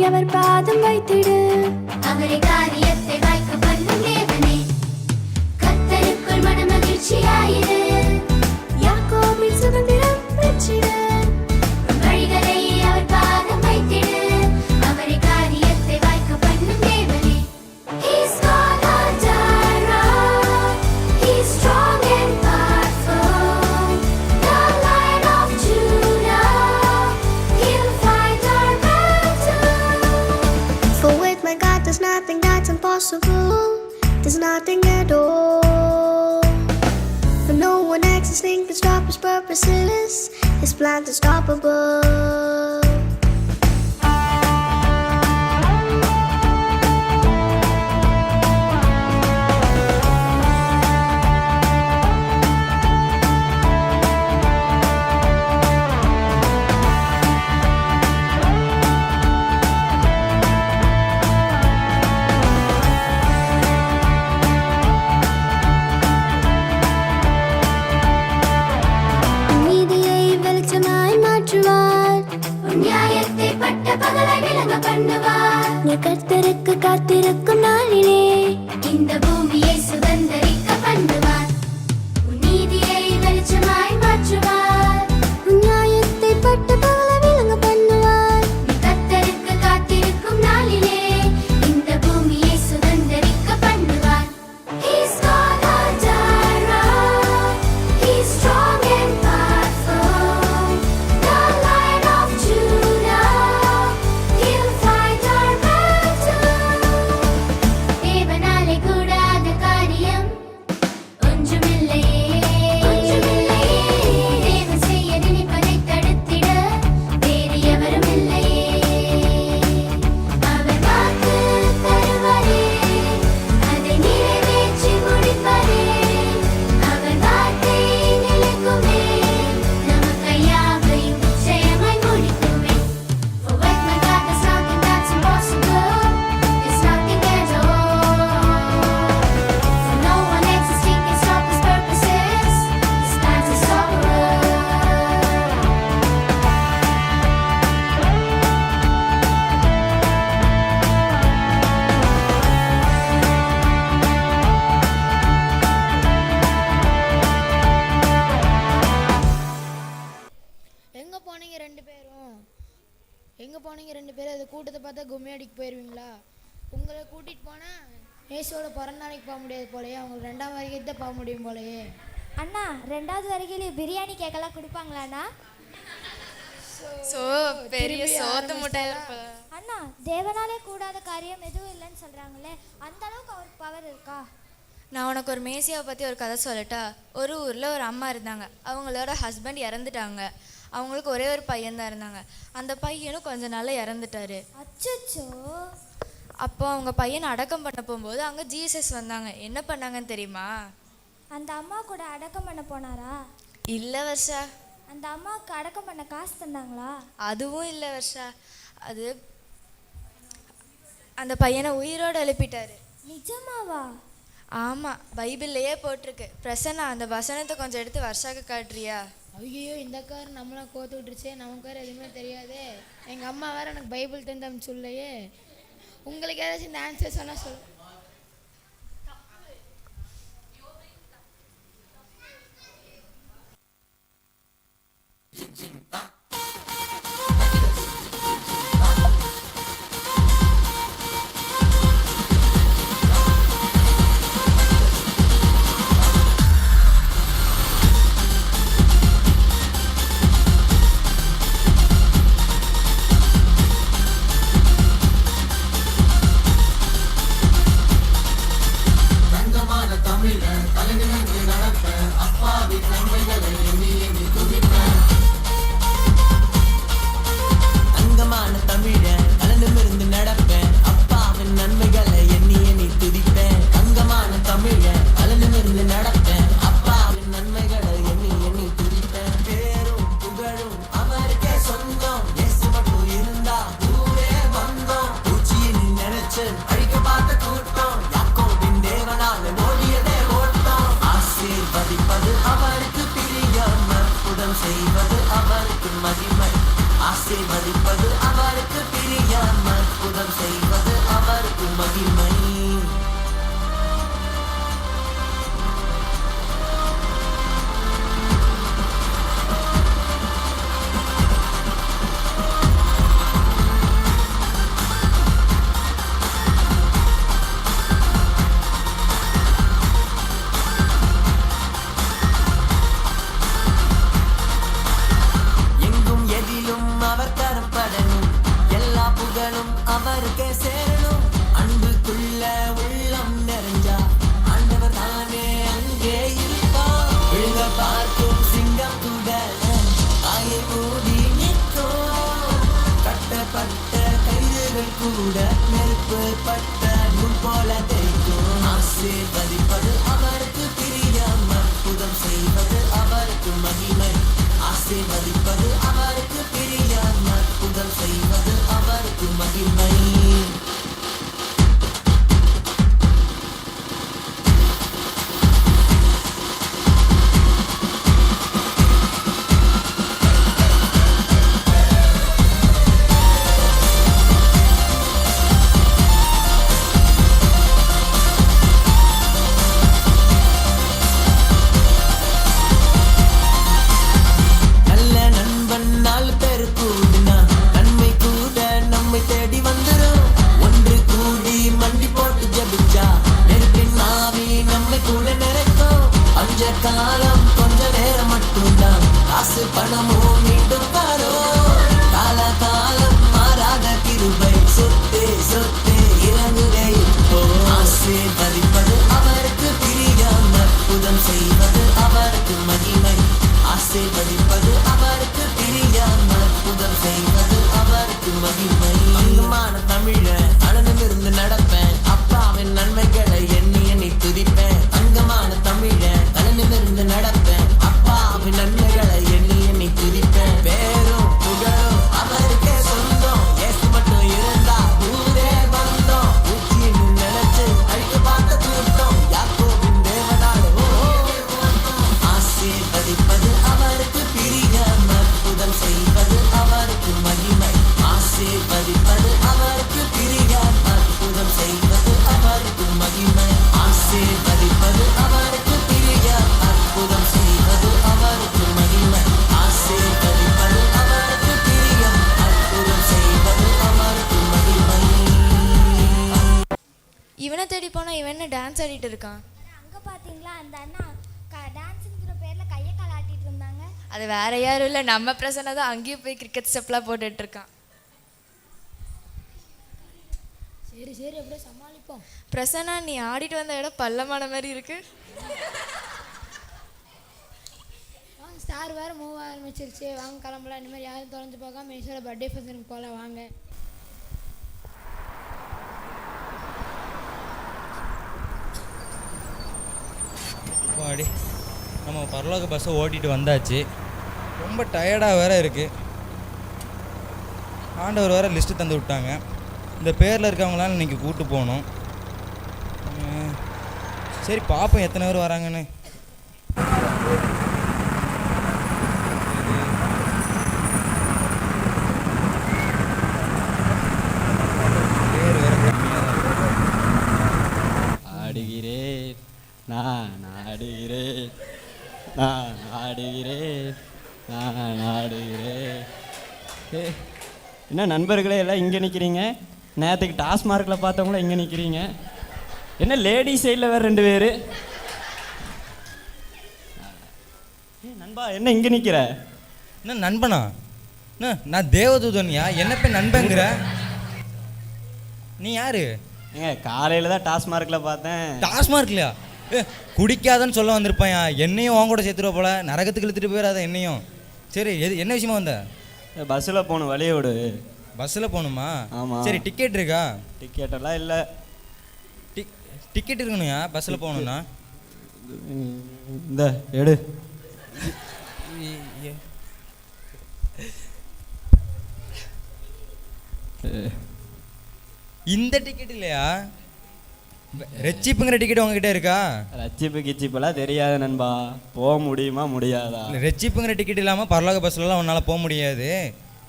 அவர் பாதம் வைத்திடு. அவரை காரியத்தை வாய்க்க பண்ணும் தேவனே, கர்த்தருக்குள் மனமகிழ்ச்சியாயிரு. யாக்கோபின் சுதந்திரம் பெற்றிடு. வழிகளை அவர் பாதம் வைத்திடு. அவரை காரியத்தை வாய்க்க பண்ணும் தேவனே. He's God our Jireh. He's strong and powerful. The Lion of Judah. He'll fight our battle. For with my God there's nothing that's impossible. There's nothing at all. For no one existing can stop his purposes. His plan's unstoppable. நீதியை வெளிச்சமாய் மாற்றுவார். நியாயத்தை பட்ட பகலை விளங்க பண்ணுவார். நீ கர்த்தருக்கு காத்திருக்கும் நாளிலே இந்த பூமியை சுதந்தரிக்க பண்ணுவார். நீதியை வெளிச்சமாய் மாற்றுவார். நியாயத்தை பட்ட பகலை விளங்க பண்ணுவார். நீ கர்த்தருக்கு காத்திருக்கும் நாளிலே இந்த பூமியை சுதந்தரிக்க பண்ணுவார். He's God our Jireh. He's strong and powerful. The Lion of Judah. He'll fight our battle. தேவனாலே கூடாத காரியம் ஒன்றுமில்லையே. தேவன் செய்ய நினைப்பதை தடுத்திட வேறு எவரும் இல்லையே. அவர் வாக்கு தருவாரே, அதை நிறைவேற்றி முடிப்பாரே. அவர் வார்த்தை நிலைக்குமே, நமக்கு யாவையும் நிச்சயமாய் முடிக்குமே. For with my God there's nothing that's impossible. There's nothing at all. For no one existing can stop his purposes. His plans are unstoppable. எங்கே போனீங்க ரெண்டு பேரும்? எங்கே போனீங்க ரெண்டு பேரும்? அது கூட்டத்தை பார்த்தா கும்மியடிக்கு போயிடுவீங்களா? உங்களை கூட்டிகிட்டு போனால் ஏசோட பிறந்த நாளைக்கு போக முடியாது போலயே. அவங்களுக்கு 2ஆம் வரைக்கும் தான் போக முடியும் போலயே. அண்ணா 2வது வரைக்கும் பிரியாணி கேக்கெல்லாம் கொடுப்பாங்களாண்ணா? பெரிய சோத்து முட்டை அண்ணா தேவனாலே கூடாத காரியம் எதுவும் இல்லைன்னு சொல்கிறாங்களே, அந்த அளவுக்கு அவருக்கு பவர் இருக்கா? நான் உனக்கு ஒரு மேசியாவை பற்றி ஒரு கதை சொல்லட்டா? ஒரு ஊரில் ஒரு அம்மா இருந்தாங்க. அவங்களோட ஹஸ்பண்ட் இறந்துட்டாங்க. அவங்களுக்கு ஒரே ஒரு பையன் தான் இருந்தாங்க. அந்த பையனும் கொஞ்ச நாளில் இறந்துட்டாரு. அச்சோ. அப்போ அவங்க பையனை அடக்கம் பண்ண போகும்போது அங்கே ஜீசஸ் வந்தாங்க. என்ன பண்ணாங்கன்னு தெரியுமா? அந்த அம்மா கூட அடக்கம் பண்ண போனாரா? இல்லை வர்ஷா. அந்த அம்மாவுக்கு அடக்கம் பண்ண காசு தந்தாங்களா? அதுவும் இல்லை வர்ஷா. அது அந்த பையனை உயிரோடு எழுப்பிட்டாரு. நிஜமாவா? ஆமாம், பைபிள்லையே போட்டிருக்கு. பிரசன்னா அந்த வசனத்தை கொஞ்சம் எடுத்து வர்ஷாக்கு காட்டுறியா? ஐயோ, இந்த கார் நம்மளாம் கோத்து விட்டுருச்சே. நமக்கு வேறு எதுவுமே தெரியாதே. எங்கள் அம்மா வேறு எனக்கு பைபிள் தந்தம் சொல்லையே. உங்களுக்கு ஏதாச்சும் இந்த ஆன்சர் சொன்னால் சொல். மகிமை. எங்கும் எதிலும் அவர் கரம் படணும், எல்லா புகழும் அவருக்கே சேரணும். அன்புக்குள்ள உள்ளம் நிறைஞ்சா ஆண்டவர் தானே அங்கே இருப்பார். விழுங்க பார்க்கும் சிங்கம் கூட ஆயை மூடி நிற்கும். கட்டப்பட்ட கைதுகள் கூட நெருப்பு பட்ட நூல் போல தெரிக்கும். ஆசீர்வதிப்பது அவருக்கு பிரியம், அற்புதம் செய்வது அவருக்கு மகிமை. ஆசீர்வதிப்பது அவருக்கு பிரியம், அற்புதம் செய்வது அவருக்கு மகிமை. நல்ல நண்பன் 4 பேர் கூடினா நன்மை கூட நம்மை தேடி வந்துரும். ஒன்று கூடி மண்டி போட்டு ஜெபிச்சா நெருப்பின் ஆவி நம்மை கூட நிறைக்கும். அஞ்ச காலம் கொஞ்ச நேரம் மட்டும்தான், காசு பணமும் மீண்டும் வரும். கால காலம் மாறாத கிருபை சொத்தே சொத்தே இறங்குதே இப்போ. ஆசீர்வதிப்பது அவருக்கு பிரியம், அற்புதம் செய்வது அவருக்கு மகிமை. ஆசீர்வதிப்பது அவருக்கு பிரியம், அற்புதம் செய்வது அவருக்கு மகிமை. அங்கமான தமிழன் அனந்தமிருந்து நடப்பேன், அப்பாவின் நன்மைகளை எண்ணி எண்ணி துதிப்பேன். அங்கமான தமிழன் அனந்தமிருந்து நடப்பேன், அப்பாவின் நன்மைகளை எண்ணி எண்ணி துதிப்பேன். பேரும் புகழும் அவருக்கே சொந்தம், இயேசு மட்டும் இருந்தா ஊரே வந்தோம். ஊற்றின்னு நினைச்சு அழிக்க பார்த்த கூட்டம் யாக்கோபின் தேவனாலே ஆசீர்வதிப்பது அவருக்கு பிரியம், அற்புதம் செய்வது அவருக்கு மகிமை. ஆசீர்வதிப்பது அவருக்கு பிரியம், அற்புதம் செய்வது அவருக்கு மகிமை. ஆசீர்வதிப்பது அவருக்கு பிரியம், அற்புதம் செய்வது அவருக்கு மகிமை. ஆசீர்வதிப்பது அவருக்கு பிரியம், அற்புதம் செய்வது அவருக்கு மகிமை. இவனை தேடி போனால் இவன் என்ன டான்ஸ் ஆடிட்டு இருக்கான்? அங்கே பார்த்தீங்களா அந்த அண்ணா டான்ஸுங்கிற பேரில் கையை காலாட்டிட்டு இருந்தாங்க. அது வேற யாரும் இல்லை, நம்ம பிரசன்னா தான் அங்கேயும் போய் கிரிக்கெட் ஸ்டெப்லாம் போட்டுட்டு இருக்கான். சரி சரி அப்படியே சமாளிப்போம். பிரசன்னா, நீ ஆடிட்டு வந்த இடம் பள்ளமான மாதிரி இருக்கு. ஸ்டார் வேறு மூவ் ஆரம்பிச்சிருச்சு, வாங்க கிளம்பலாம். இந்த மாதிரி யாரும் தொலைஞ்சு போகாம மெனிஷோட பர்த்டே ஃபங்க்ஷனுக்கு போகலாம் வாங்க. அடி நம்ம பரலோக பஸ்ஸை ஓட்டிகிட்டு வந்தாச்சு. ரொம்ப டயர்டாக வேறு இருக்குது. ஆண்டவர் வேறு லிஸ்ட்டு தந்து விட்டாங்க. இந்த பேரில் இருக்கவங்களால இன்றைக்கி கூப்பிட்டு போகணும். சரி பார்ப்போம் எத்தனை பேர் வராங்கன்னு. பேர் வேறு கம்மியாக தான் இருக்கு. ஆடுகிறேன் நான் ஆடுகிறேன் நான் ஆடுகிறேன் நான் ஆடுகிறேன். என்ன நண்பர்களே எல்லாம் இங்கே நிற்கிறீங்க? நேற்றுக்கு டாஸ்மார்க்கில் பார்த்தவங்கள இங்கே நிற்கிறீங்க. என்ன லேடிஸ் சைடில் வேறு 2 பேர். நண்பா என்ன இங்கே நிற்கிற? என்ன நண்பனா? என்ன நான் தேவதூதன்யா, என்ன போய் நண்பங்கிற? நீ யாரு? ஏங்க காலையில் தான் டாஸ்மார்க்கில் பார்த்தேன். டாஸ்மார்க்லையா? குடிக்காதன்னு சொல்ல வந்திருப்பாயா, என்னையும் உன் கூட சேர்த்துருவ போல, நரகத்துக்கு இழுத்துட்டு போயிடாத என்னையும். சரி என்ன விஷயமா வந்த? பஸ்ஸில் போகணும், வழியை விடு. பஸ்ஸில் போகணுமா? ஆமாம். சரி டிக்கெட் இருக்கா? டிக்கெட்டெல்லாம் இல்லை. டிக்கெட் இருக்கணும்யா பஸ்ஸில் போகணுன்னா. இந்த எடு. இந்த டிக்கெட் இல்லையா? ரெச்சிப்புங்கிற டிக்கெட் உங்ககிட்ட இருக்கா? ரச்சிப்பு கிச்சிப்பெல்லாம் தெரியாது நண்பா. போக முடியுமா முடியாதா? ரெச்சிப்புங்கிற டிக்கெட் இல்லாமல் பரலோக பஸ்லலாம் உன்னால் போக முடியாது.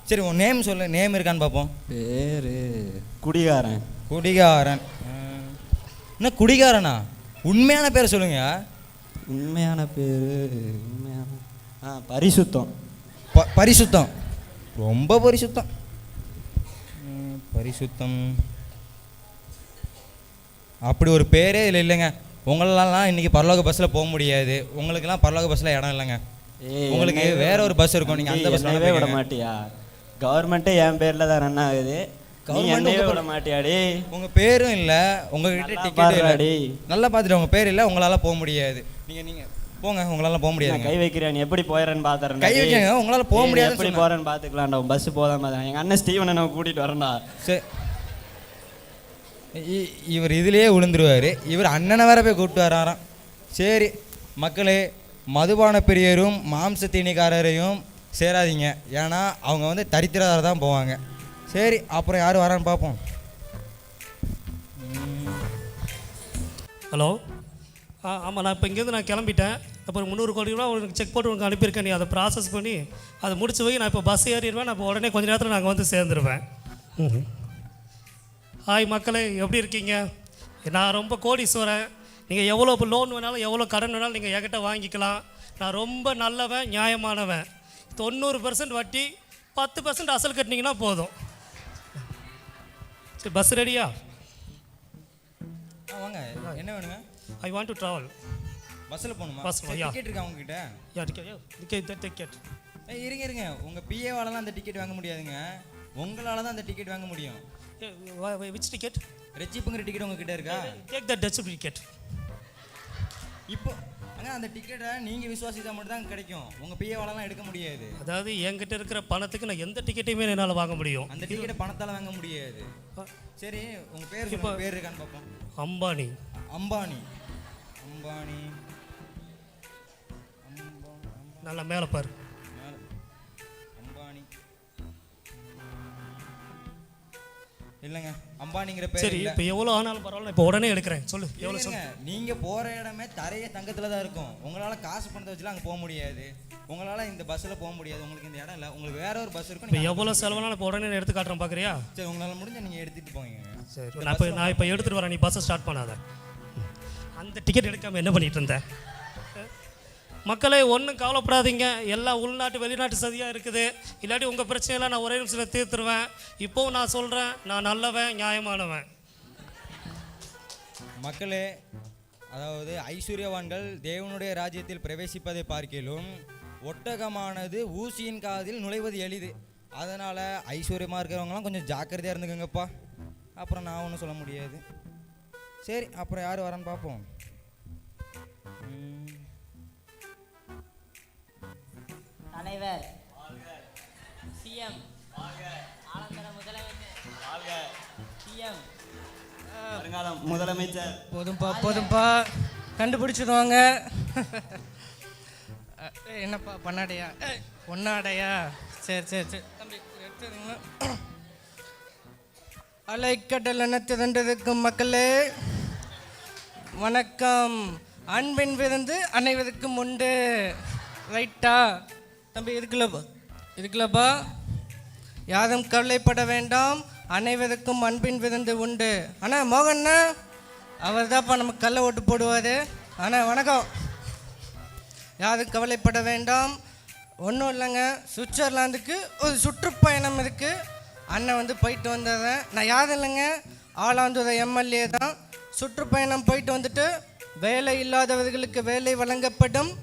சரி உன் நேம் சொல்லு, நேம் இருக்கான்னு பார்ப்போம். பேர் குடிகாரன். குடிகாரன். என்ன குடிகாரனா? உண்மையான பேரை சொல்லுங்க. உண்மையான பேர் பரிசுத்தம். பரிசுத்தம், ரொம்ப பரிசுத்தம். பரிசுத்தம் அப்படி ஒரு பேரே இல்லை இல்லைங்க. உங்களெல்லாம் இன்றைக்கி பரலோக பஸ்ஸில் போக முடியாது. உங்களுக்கெல்லாம் பரலோக பஸ்ஸில் இடம் இல்லைங்க. உங்களுக்கு வேற ஒரு பஸ் இருக்கும். நீங்கள் அந்த பஸ்ஸில் விட மாட்டியா? கவர்மெண்ட்டே என் பேரில் தான் ரன் ஆகுது. கவர்மெண்ட்டே விட மாட்டியாடி? உங்கள் பேரும் இல்லை, உங்ககிட்ட டிக்கெட் இல்லை. நல்லா பார்த்துட்டு உங்கள் பேர் இல்லை, உங்களால் போக முடியாது. நீங்கள் போங்க, உங்களால் போக முடியாது. கை வைக்கிறேன், எப்படி போயிடறேன்னு பார்த்துறேன். கை வைக்கிறேங்க, உங்களால் போக முடியாது. எப்படி போகிறேன்னு பார்த்துக்கலாம்டா. பஸ் போதாம தான் எங்கள் அண்ணன் ஸ்டீவனை நான் கூட்டிகிட்டு வரேன்டா. சரி, இவர் இதுலேயே விழுந்துருவார். இவர் அண்ணனை வேற போய் கூப்பிட்டு வராராம். சரி மக்களே, மதுபான பிரியரும் மாம்ச தீனிக்காரரையும் சேராதீங்க. ஏன்னா அவங்க வந்து தரித்திரதார தான் போவாங்க. சரி, அப்புறம் யார் வரான்னு பார்ப்போம். ஹலோ, ஆமாம், நான் இப்போ இங்கேருந்து நான் கிளம்பிட்டேன். அப்புறம் 300 கோடி ரூபா உனக்கு செக் போட்டு உனக்கு அனுப்பியிருக்கேன். நீ அதை ப்ராசஸ் பண்ணி அதை முடிச்சு போய் நான் இப்போ பஸ் ஏறிடுவேன். நான் இப்போ உடனே கொஞ்ச நேரத்தில் நாங்கள் வந்து சேர்ந்துருவேன். ஹாய் மக்களே, எப்படி இருக்கீங்க? நான் ரொம்ப கோடீஸ்வரன். நீங்கள் எவ்வளோ லோன் வேணாலும் எவ்வளோ கடன் வேணாலும் நீங்கள் என்கிட்ட வாங்கிக்கலாம். நான் ரொம்ப நல்லவன், நியாயமானவன். 90% வட்டி, 10% அசல் கட்டினீங்கன்னா போதும். சரி, பஸ் ரெடியா? வாங்க, என்ன வேணுங்க? ஐ வாண்ட் டு ட்ராவல். பஸ்ஸில் போகணுமா? பஸ்ஸில் டிக்கெட் இருக்கா உங்ககிட்ட? டிக்கெட். இருங்க, உங்கள் பிஏவாலலாம் அந்த டிக்கெட் வாங்க முடியாதுங்க. உங்களால் தான் அந்த டிக்கெட் வாங்க முடியும். Which ticket? ரெச்சிப்புங்கிற டிக்கெட் உங்ககிட்ட இருக்கா? Take the touch ticket. இப்போ அந்த டிக்கெட்டை நீங்கள் விசுவாசித்தா மட்டும் தான் கிடைக்கும். உங்கள் பிஏவாலலாம் எடுக்க முடியாது. அதாவது என்கிட்ட இருக்கிற பணத்துக்கு நான் எந்த டிக்கெட்டையுமே என்னால் வாங்க முடியும். அந்த டிக்கெட்டை பணத்தால் வாங்க முடியாது. சரி, உங்கள் பேர் இப்போ பேர் இருக்கான்னு பார்ப்போம். அம்பானி. அம்பானி அம்பானி நல்லா மேலே பாரு. அம்பானி இல்லைங்க, அம்பானிங்கிற பேர். சரி, இப்போ எவ்வளோ ஆனாலும் பரவாயில்ல, இப்போ உடனே எடுக்கிறேன். சொல்லு எவ்வளோ? சொல்லுங்க. நீங்கள் போகிற இடமே தரைய தங்கத்தில் தான் இருக்கும். உங்களால் காசு பணத்தை வச்சுலாம் அங்கே போக முடியாது. உங்களால் இந்த பஸ்ஸில் போக முடியாது. உங்களுக்கு இந்த இடம் இல்லை. உங்களுக்கு வேற ஒரு பஸ் இருக்கும். இப்போ எவ்வளோ செலவுனாலும் இப்போ உடனே எடுத்து காட்டுறேன், பார்க்குறியா? சரி, உங்களால் முடிஞ்ச நீங்கள் எடுத்துகிட்டு போங்க. சரி, நான் இப்போ எடுத்துகிட்டு வரேன். நீ பஸ்ஸை ஸ்டார்ட் பண்ணாத. அந்த டிக்கெட் எடுக்காமல் என்ன பண்ணிகிட்டு இருந்தேன்? மக்களே, ஒன்றும் கவலைப்படாதீங்க. எல்லாம் உள்நாட்டு வெளிநாட்டு சதியாக இருக்குது. இல்லாட்டி உங்கள் பிரச்சனையெல்லாம் நான் ஒரே நிமிஷத்தில் தீர்த்துருவேன். இப்போவும் நான் சொல்கிறேன், நான் நல்லவன், நியாயமானவன். மக்களே, அதாவது ஐஸ்வர்யவான்கள் தேவனுடைய ராஜ்யத்தில் பிரவேசிப்பதை பார்க்கிலும் ஒட்டகமானது ஊசியின் காதில் நுழைவது எளிது. அதனால் ஐஸ்வர்யமாக இருக்கிறவங்களாம் கொஞ்சம் ஜாக்கிரதையாக இருந்துக்கங்கப்பா. அப்புறம் நான் ஒன்றும் சொல்ல முடியாது. சரி, அப்புறம் யார் வரான்னு பார்ப்போம். தலைவர், சிஎம், ஆலந்தர முதலமைச்சர், சிஎம், வருங்காலம் முதலமைச்சர். போதும்பா கண்டுபிடிச்சிடுவாங்க. என்னப்பா பண்ணாடையா? பொன்னாடையா? சரி தம்பி எடுத்துருங்களா? அலைக்கடல் அனைத்து தண்டதுக்கும் மக்களே வணக்கம். அன்பின் விருந்து அனைவருக்கும் உண்டு. ரைட்டா தம்பி? இருக்குல்லப்பா. யாரும் கவலைப்பட வேண்டாம், அனைவருக்கும் அன்பின் விருந்து உண்டு. அண்ணா மோகண்ணா, அவர் தான்ப்பா நமக்கு கள்ள ஓட்டு போடுவார். அண்ணா வணக்கம். யாரும் கவலைப்பட வேண்டாம், ஒன்றும் இல்லைங்க. சுவிட்சர்லாந்துக்கு ஒரு சுற்றுப்பயணம் இருக்குது. அண்ணன் வந்து போயிட்டு வந்ததேன். நான் யாரும் இல்லைங்க, ஆலாந்துறை எம்எல்ஏ தான். சுற்றுப்பயணம் போயிட்டு வந்துட்டு வேலை இல்லாதவர்களுக்கு வேலை வழங்கப்படும்,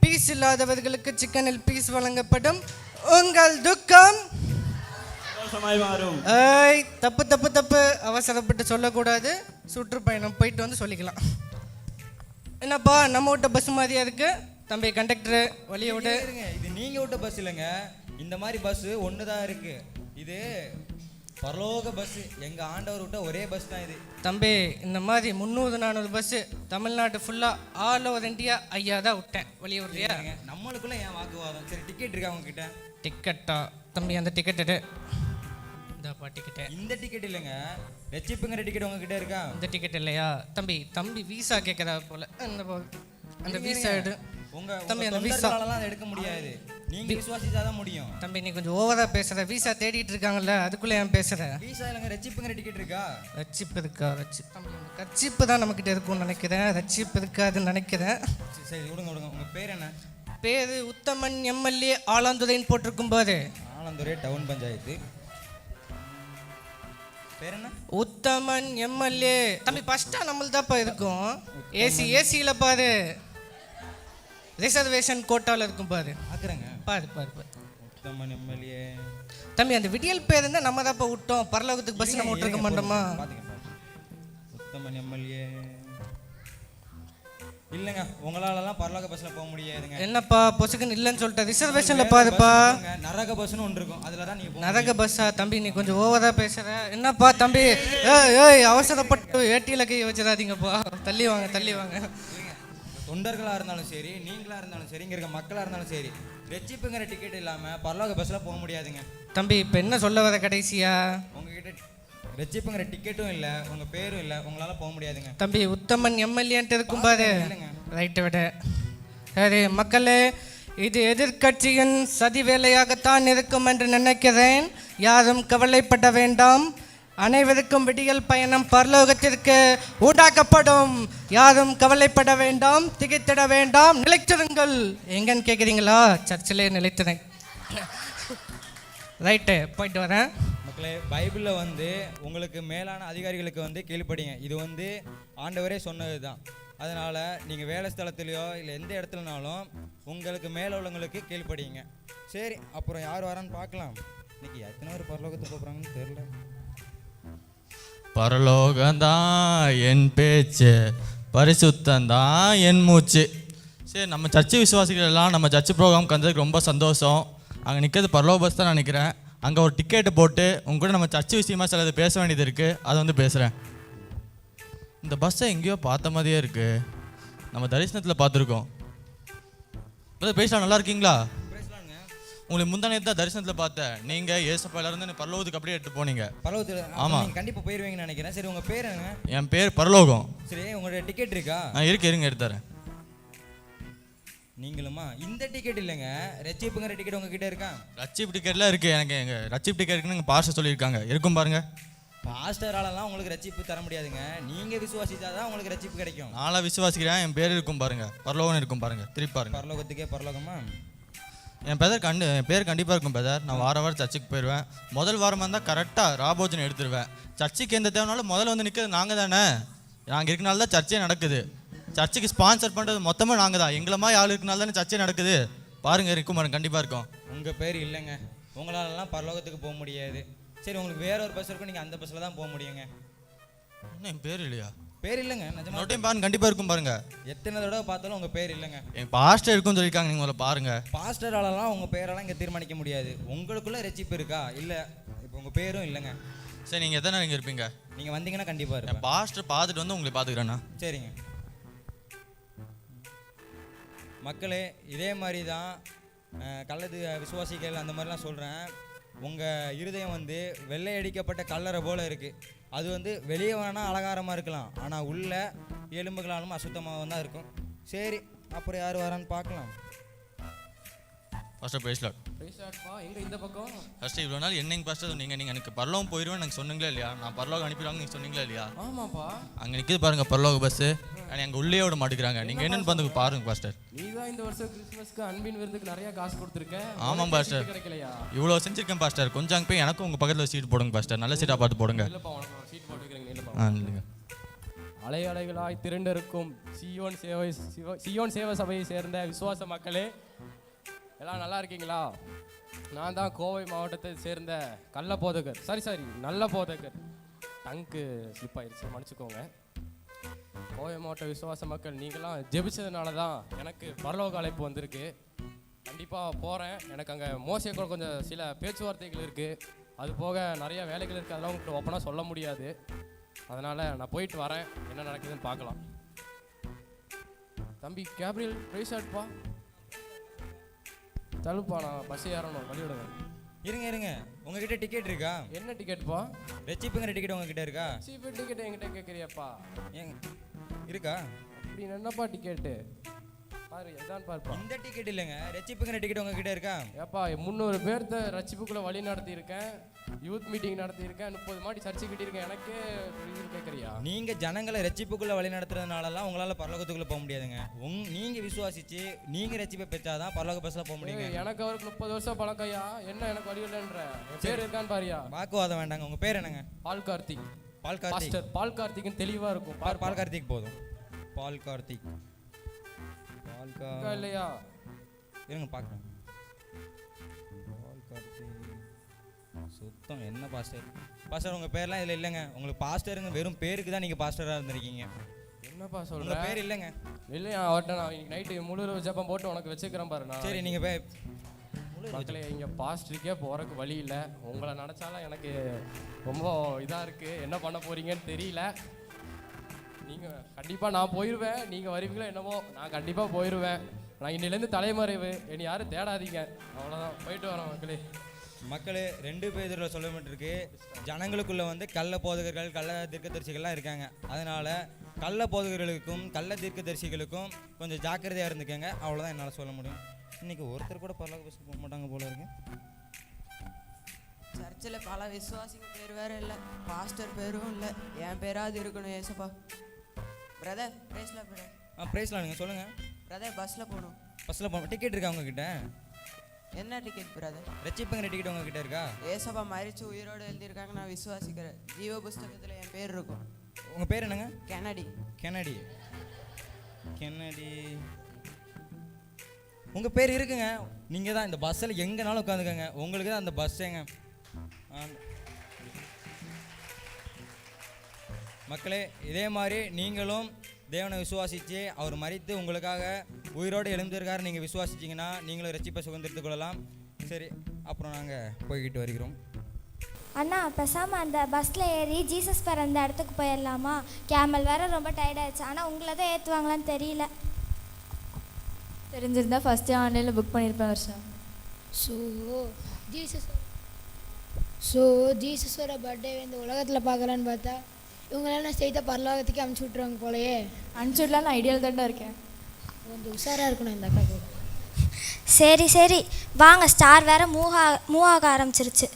பீஸ் இல்லாதவர்களுக்கு சிக்கனில் பீஸ் வழங்கப்படும். உங்கள் துக்கம் மாறும். ஏய், தப்பு அவசரப்பட்டு சொல்லக்கூடாது. சுற்றுப்பயணம் போயிட்டு வந்து சொல்லிக்கலாம். என்னப்பா நம்ம விட்ட பஸ் மாதிரியா இருக்கு தம்பி? கண்டக்டரு வழியை விட்டு. இது நீங்கள் விட்ட பஸ் இல்லைங்க. இந்த மாதிரி பஸ்ஸு ஒன்று தான் இருக்குது. இது பரலோக பஸ்ஸு. எங்கள் ஆண்டவர் விட்ட ஒரே பஸ் தான் இது தம்பி. இந்த மாதிரி 300-400 பஸ்ஸு தமிழ்நாடு ஃபுல்லாக ஆல் ஓவர் இந்தியா ஐயா தான் விட்டேன். வழியை விட்றியா? நம்மளுக்குள்ள ஏன் வாக்குவாதம்? சரி, டிக்கெட் இருக்கா உங்ககிட்ட? டிக்கெட்டா தம்பி? அந்த டிக்கெட்டு இந்தாப்பா டிக்கெட்டு. இந்த டிக்கெட் இல்லைங்க, ரெச்சிப்புங்கிற டிக்கெட் உங்ககிட்ட இருக்கா? இந்த டிக்கெட் இல்லையா தம்பி? விசா கேட்குறா போல. அந்த விசா எடு. தம்பி அந்த விசா தொண்டர்களாலலாம் அதை எடுக்க முடியாது. நீங்க விசுவாசிச்சாதான் முடியும். தம்பி நீ கொஞ்சம் ஓவரா பேசுற. விசா தேடிட்டு இருக்காங்கல்ல, அதுக்குள்ள ஏன் பேசுற? விசா இல்லைங்க, ரட்சிப்புங்கிற டிக்கெட் இருக்கா? ரட்சிப்பு இருக்கா? ரட்சிப்பு தான் நம்மக்கிட்ட இருக்கும்னு நினைக்கிறேன். ரட்சிப்பு இருக்காதுன்னு நினைக்கிறேன். சரி விடுங்க விடுங்க. உங்க பேர் என்ன? பேரு உத்தமன், எம்எல்ஏ, ஆலாந்துறைன்னு போட்டிருக்கும் போது. ஆலாந்துறை டவுன் பஞ்சாயத்து. பேர் என்ன? உத்தமன், எம்எல்ஏ. தம்பி ஃபர்ஸ்டா நம்மள்தான்ப்பா இருக்கும். ஏசியில் பாரு, ரிசர்வேஷன் கோட்டாவில் இருக்கும் பாரு. பார்க்குறேங்க. பாரு பாரு பாரு. உத்தமன் எம்எல்ஏ. தம்பி அந்த விடியல் பேர் இருந்தால் நம்ம தான்ப்பா விட்டோம். பரலோகத்துக்கு பஸ் நம்ம விட்டுருக்க மாட்டோமா? உத்தமன் எம்எல்ஏ இல்லைங்க, உங்களாலலாம் பரலோக பஸ்ஸில் போக முடியாதுங்க. என்னப்பா பொசுக்குன்னு இல்லைன்னு சொல்லிட்டேன். ரிசர்வேஷனில் பாருப்பா. நரக பஸ்ன்னு ஒன்று இருக்கும், அதில் தான் நீங்கள் நரக பஸ்ஸா? தம்பி நீ கொஞ்சம் ஓவராக பேசுகிற. என்னப்பா தம்பி, ஏய் அவசரப்பட்டு ஏட்டியில் கை வச்சிடாதீங்கப்பா. தள்ளி வாங்க தள்ளி வாங்க. தொண்டர்களாக இருந்தாலும் சரி, நீங்களாக இருந்தாலும் சரி, இங்கே இருக்க மக்களாக இருந்தாலும் சரி, ரட்சிப்புங்கிற டிக்கெட் இல்லாமல் பரலோக பஸ்ஸில் போக முடியாதுங்க. தம்பி இப்போ என்ன சொல்ல வர கடைசியா? உங்ககிட்ட ரட்சிப்புங்கிற டிக்கெட்டும் இல்லை, உங்கள் பேரும் இல்லை, உங்களால் போக முடியாதுங்க. தம்பி உத்தமன் எம்எல்ஏன்ட்டு இருக்கும் பாரு. ரைட்டை விட சரி மக்களே, இது எதிர்க்கட்சியின் சதி வேலையாகத்தான் இருக்கும் என்று நினைக்கிறேன். யாரும் கவலைப்பட வேண்டாம். அனைவருக்கும் விடியல் பயணம் பரலோகத்திற்கு உண்டாக்கப்படும். யாரும் கவலைப்பட வேண்டாம், திகைத்திட வேண்டாம், நிலைத்திருங்கள். எங்கன்னு கேட்குறீங்களா? சர்ச்சிலே நிலைத்திறேன். ரைட்டு, போயிட்டு வரேன். மக்களே, பைபிளில் வந்து உங்களுக்கு மேலான அதிகாரிகளுக்கு வந்து கீழ்ப்படிங்க. இது வந்து ஆண்டவரே சொன்னது தான். அதனால் நீங்கள் வேலை ஸ்தலத்துலையோ இல்லை எந்த இடத்துலனாலும் உங்களுக்கு மேலே உள்ளவங்களுக்கு கீழ்ப்படிங்க. சரி, அப்புறம் யார் வரான்னு பார்க்கலாம். இன்னைக்கு எத்தனை பேர் பரலோகத்துக்கு போகிறாங்கன்னு தெரியல. பரலோகம்தான் என் பேச்சு, பரிசுத்தந்தான் என் மூச்சு. சரி, நம்ம சர்ச்சு விசுவாசிகள் எல்லாம் நம்ம சர்ச்சு ப்ரோக்ராம் கந்ததுக்கு ரொம்ப சந்தோஷம். அங்கே நிற்கிறது பரலோக பஸ் தான் நினைக்கிறேன். அங்கே ஒரு டிக்கெட்டு போட்டு உங்க கூட நம்ம சர்ச்சு விஷயமா சிலது பேச வேண்டியது இருக்குது, அதை வந்து பேசுகிறேன். இந்த பஸ்ஸை எங்கேயோ பார்த்த மாதிரியே இருக்குது. நம்ம தரிசனத்தில் பார்த்துருக்கோம். பேசலாம், நல்லா இருக்கீங்களா? உங்களுக்கு முந்தானே தான் தரிசனத்தில் பார்த்தேன். நீங்கள் ஏசப்பாலேருந்து பரலோகத்துக்கு அப்படியே எடுத்து போனீங்க. பரலோகத்துக்கு? ஆமாம், கண்டிப்பாக போயிடுவீங்கன்னு நினைக்கிறேன். சரி, உங்கள் பேர் என்ன? என் பேர் பரலோகம். சரி, உங்களோட டிக்கெட் இருக்கா? இருங்க எடுத்துறேன். நீங்களுமா? இந்த டிக்கெட் இல்லைங்க, ரட்சிப்புங்கிற டிக்கெட் உங்ககிட்ட இருக்கா? ரட்சிப் டிக்கெட்லாம் இருக்குது எனக்கு. எங்கள் ரட்சிப் டிக்கெட் இருக்குன்னு எங்கள் பாஸ்டர் சொல்லியிருக்காங்க. இருக்கும் பாருங்க. பாஸ்டராலலாம் உங்களுக்கு ரட்சிப்பு தர முடியாதுங்க. நீங்கள் விசுவாசிச்சாதான் உங்களுக்கு ரட்சிப்பு கிடைக்கும். நான்லாம் விசுவாசிக்கிறேன். என் பேர் இருக்கும் பாருங்க, பரலோகம் இருக்கும் பாருங்க. திருப்பி பாருங்க. பரலோகத்துக்கே பரலோகமா? என் பேர் கண்டிப்பாக இருக்கும் பெதர். நான் வாரம் சர்ச்சுக்கு போயிடுவேன். முதல் வாரமாக இருந்தால் கரெக்டாக ராபோஜன் எடுத்துருவேன். சர்ச்சுக்கு எந்த தேவைனாலும் முதல்ல வந்து நிற்கிறது நாங்கள் தானே. நாங்கள் இருக்கனால தான் சர்ச்சே நடக்குது. சர்ச்சுக்கு ஸ்பான்சர் பண்ணுறது மொத்தமாக நாங்கள் தான். எங்களை மாதிரி ஆள் இருக்கனால தானே சர்ச்சே நடக்குது. பாருங்கள், இருக்கும் பாருங்க, கண்டிப்பாக இருக்கும். உங்கள் பேர் இல்லைங்க, உங்களாலலாம் பரலோகத்துக்கு போக முடியாது. சரி, உங்களுக்கு வேற ஒரு பஸ் இருக்கும், நீங்கள் அந்த பஸ்ஸில் தான் போக முடியுங்க. இன்னும் என் பேர் இல்லையா? பேர் இல்லைங்க, நிஜமாக பாருங்க, கண்டிப்பாக இருக்கும் பாருங்க. எத்தனை தடவை பார்த்தாலும் உங்கள் பேர் இல்லைங்க. என் பாஸ்டர் இருக்குன்னு சொல்லியிருக்காங்க. நீங்கள் முதல்ல பாருங்க. பாஸ்டராலலாம் உங்கள் பேரெல்லாம் இங்கே தீர்மானிக்க முடியாது. உங்களுக்குள்ள ரட்சிப்பு இருக்கா இல்லை? இப்போ உங்கள் பேரும் இல்லைங்க. சரி, நீங்கள் எத்தனை இங்கே இருப்பீங்க? நீங்கள் வந்தீங்கன்னா கண்டிப்பாக இருக்கும். பாஸ்டர் பார்த்துட்டு வந்து உங்களை பார்த்துக்கிறேண்ணா. சரிங்க மக்களே, இதே மாதிரி தான் கள்ளது விசுவாசிகள் அந்த மாதிரிலாம் சொல்கிறேன். உங்கள் இருதயம் வந்து வெள்ளை அடிக்கப்பட்ட கல்லறை போல் இருக்குது. அது வந்து வெளியே வேணால் அலங்காரமாக இருக்கலாம், ஆனால் உள்ள எலும்புகளாலும் அசுத்தமாக தான் இருக்கும். சரி, அப்புறம் யார் வரான்னு பார்க்கலாம். ஃபர்ஸ்ட் பேசலாம். எங்கே இந்த பக்கம்? ஃபர்ஸ்ட் இவ்வளோ நாள் என்னங்க பாஸ்டர் சொன்னீங்க? நீங்கள் எனக்கு பரலோகம் போயிடுவேன் எனக்கு சொன்னீங்களா இல்லையா? நான் பரலோகம் அனுப்பிடுவாங்க நீங்கள் சொன்னீங்களா இல்லையா? ஆமாப்பா. அங்கே நிற்கிது பாருங்க பரலோக பஸ்ஸு. எங்கள் உள்ளே விட மாட்டேங்கிறாங்க. நீங்கள் என்னென்னு பார்த்து பாருங்க பாஸ்டர். நீ தான் இந்த வருஷம் கிறிஸ்மஸ்க்கு அன்பின் விருந்துக்கு நிறைய காசு கொடுத்துருக்கேன். ஆமாம் பாஸ்டர், இவ்வளோ செஞ்சுருக்கேன் பாஸ்டர். கொஞ்சம் அங்கே போய் எனக்கும் உங்கள் பக்கத்தில் சீட் போடுங்க பாஸ்டர். நல்ல சீட்டாக பார்த்து போடுங்க. சீட் போட்டுக்கிறீங்க. இல்லைங்க. அலைகளாய் திரண்டிருக்கும் சியோன் சேவை சபையை சேர்ந்த விசுவாச மக்களே, எல்லாம் நல்லா இருக்கீங்களா? நான் தான் கோவை மாவட்டத்தை சேர்ந்த நல்ல போதகர். டங்கு ஸ்லிப் ஆயிடுச்சு, மன்னிச்சுக்கோங்க. கோவை மாவட்ட விசுவாச மக்கள், நீங்களாம் ஜெபிச்சதுனால தான் எனக்கு பரலோக அழைப்பு வந்திருக்கு. கண்டிப்பாக போகிறேன். எனக்கு அங்கே மோசே கூட கொஞ்சம் சில பேச்சுவார்த்தைகள் இருக்குது. அது போக நிறைய வேலைகள் இருக்குது. அதெல்லாம் உங்களுக்கு ஓப்பனாக சொல்ல முடியாது. அதனால் நான் போயிட்டு வரேன். என்ன நடக்குதுன்னு பார்க்கலாம். தம்பி கேப்ரியல் ப்ரைஸாட்ப்பா, தழுப்பா, நான் பஸ் ஏறணும், வழி விடுங்க. இருங்க, உங்ககிட்ட டிக்கெட் இருக்கா? என்ன டிக்கெட்ப்பா? ரட்சிப்புங்கிற டிக்கெட் உங்ககிட்ட இருக்கா? சீப்பு டிக்கெட் என்கிட்ட கேட்குறியாப்பா? இருக்கா? அப்படி என்னப்பா டிக்கெட்டு? பாரு இதான் பார்ப்பா. இந்த டிக்கெட் இல்லைங்க, ரட்சிப்புங்கிற டிக்கெட் உங்ககிட்ட இருக்கா? ஏப்பா 300 பேர்த்த ரட்சிப்புக்குள்ள வழி நடத்தியிருக்கேன், யூத் மீட்டிங் நடத்தியிருக்கேன், 30 மாடி சர்ச்சை கட்டியிருக்கேன். எனக்கே இது கேட்குறியா? நீங்க ஜனங்களை ரட்சிப்புக்குள்ள வழி நடத்துறதுனாலலாம் உங்களால பரலோகத்துக்குள்ள போக முடியாதுங்க. நீங்க விசுவாசிச்சு நீங்க ரட்சிப்பை பெற்றாதான் பரலோக பஸ்ல போக முடியுங்க. எனக்கு அவருக்கு 30 வருஷம் பழக்கையா, என்ன எனக்கு வழி இல்லைன்ற பேர் இருக்கான்னு பாரியா? வாக்குவாதம் வேண்டாங்க. உங்க பேர் என்னங்க? பால் கார்த்திக். பால் கார்த்திக். பால் கார்த்திக்னு தெளிவா இருக்கும். பால் கார்த்திக் போதும். பால் கார்த்திக். இல்லையா? இருங்க பார்க்குறேன். பால் கார்த்திக் சுத்தம் என்ன பாஸ்டர்? பாஸ்டர் உங்கள் பேர்லாம் இதில் இல்லைங்க. உங்களுக்கு பாஸ்டருங்க வெறும் பேருக்கு தான் நீங்கள் பாஸ்டராக இருந்திருக்கீங்க. என்னப்பா சொல்ற? உங்கள் பேர் இல்லைங்க. இல்லையா? அவர்கிட்ட நான் இன்னைக்கு நைட்டு முழு ஜெபம் போட்டு உனக்கு வச்சுக்கிறேன் பாரு. சரி நீங்கள் போய் மக்களே, இங்கே பாஸ்டருக்கே போகிறக்கு வழி இல்லை. உங்களை நினச்சாலும் எனக்கு ரொம்ப இதாக இருக்குது. என்ன பண்ண போகிறீங்கன்னு தெரியல. நீங்கள் கண்டிப்பாக நான் போயிடுவேன். நீங்கள் வருவீங்களோ என்னமோ, நான் கண்டிப்பாக போயிடுவேன். நான் இன்னிலேருந்து தலைமறைவு, என்னை யாரும் தேடாதீங்க. அவ்வளோதான், போயிட்டு வரோம் மக்களே. மக்களே 2 பேரில் சொல்லப்பட்டிருக்கு, ஜனங்களுக்குள்ளே வந்து கள்ள போதகர்கள் கள்ள தீர்க்கதரிசிகள்லாம் இருக்காங்க. அதனால் கள்ள போதகர்களுக்கும் கள்ள தீர்க்கதரிசிகளுக்கும் கொஞ்சம் ஜாக்கிரதையாக இருந்துக்கங்க. அவ்வளோதான் என்னால் சொல்ல முடியும். இன்றைக்கி ஒருத்தர் கூட பரலோக பஸ் போக மாட்டாங்க போல இருக்கு. சர்ச்சில் பல விசுவாசிங்க பேர் வேறு இல்லை, பாஸ்டர் பேரும் இல்லை. என் பேராது இருக்கணும். ஏசப்பா பிரதர் பிரேஸ்லாம் பிரதர். பிரேஸ்லாம் நீங்கள் சொல்லுங்கள் பிரதர். பஸ்ஸில் போகணும். பஸ்ஸில் போகணும். டிக்கெட் இருக்கா உங்ககிட்ட? என்ன டிக்கெட் பிரதர்? ரட்சிப்புங்கிற டிக்கெட் உங்ககிட்ட இருக்கா? ஏசப்பா மரிச்சு உயிரோடு எழுதியிருக்காங்க, நான் விசுவாசிக்கிறேன். ஜீவ புஸ்தகத்தில் என் பேர் இருக்கும். உங்கள் பேர் என்னங்க? கெனடி. கெனடி. கெனடி. உங்கள் பேர் இருக்குங்க. நீங்கள் தான் இந்த பஸ்ஸில் எங்கேனாலும் உட்காந்துக்கங்க. உங்களுக்கு தான் அந்த பஸ்ஸேங்க. மக்களே, இதே மாதிரி நீங்களும் தேவனை விசுவாசித்து அவர் மரித்து உங்களுக்காக உயிரோடு எழுந்திருக்காரு நீங்கள் விசுவாசிச்சிங்கன்னா நீங்களும் ரட்சிப்பை சுதந்திரத்துக் கொள்ளலாம். சரி, அப்புறம் நாங்கள் போய்கிட்டு வருகிறோம். அண்ணா பேசாமல் அந்த பஸ்ஸில் ஏறி ஜீசஸ் பிறந்த இடத்துக்கு போயிடலாமா? கேமல் வேற ரொம்ப டயர்டாகிடுச்சு. ஆனால் உங்களை தான் ஏற்றுவாங்களான்னு தெரியல. தெரிஞ்சிருந்தா ஃபஸ்ட்டே ஆன்லைனில் புக் பண்ணியிருப்பேன் வருஷம். ஜீசஸோட பர்த்டே இந்த உலகத்தில் பார்க்கலான்னு பார்த்தா இவங்களெல்லாம் செய்த பரலோகத்துக்கு அனுப்பிச்சி விட்ருவாங்க போலயே. அனுப்பிச்சி விடலாம், நான் ஐடியாவில் தாண்டா இருக்கேன். கொஞ்சம் உஷாராக இருக்கணும் இந்த அக்கா கூட. சரி சரி வாங்க, ஸ்டார் வேற மூவ் ஆக ஆரம்பிச்சிருச்சு.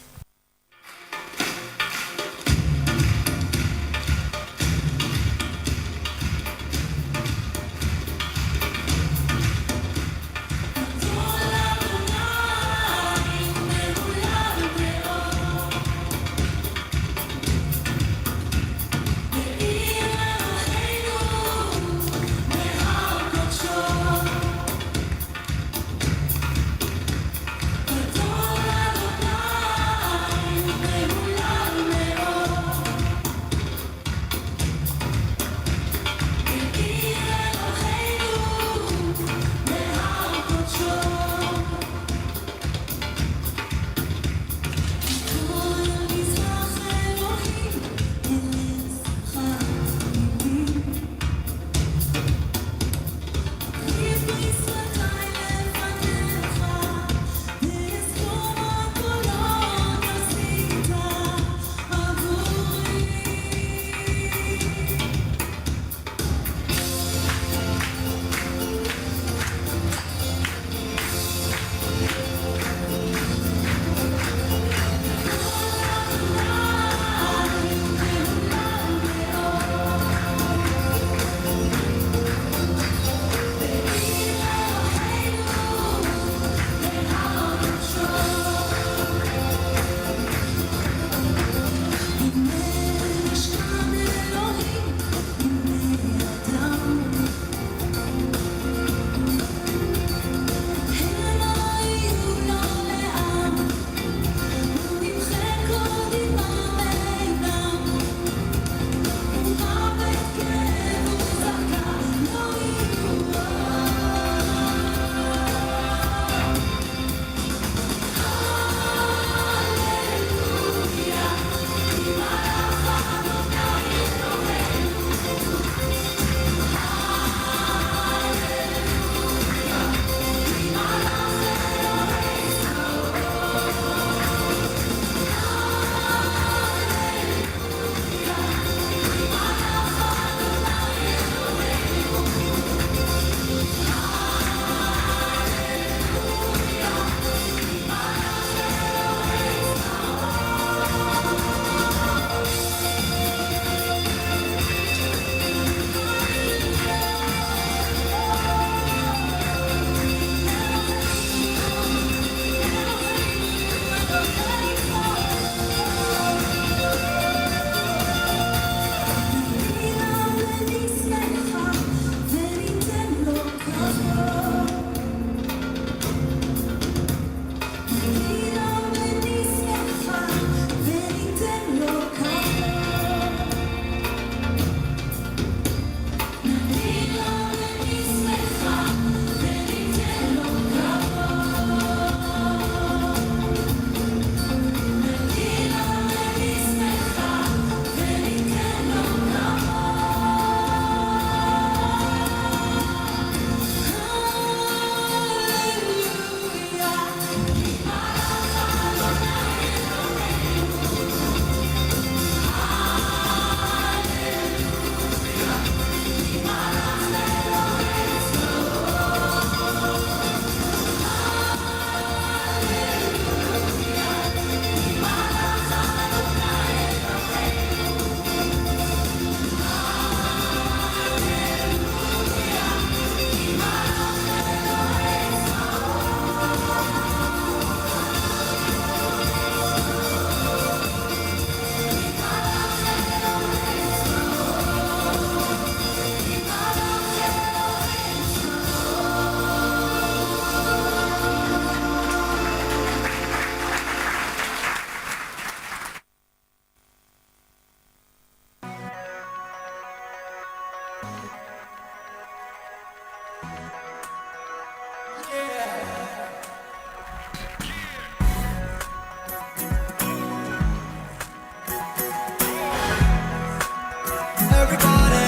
everybody.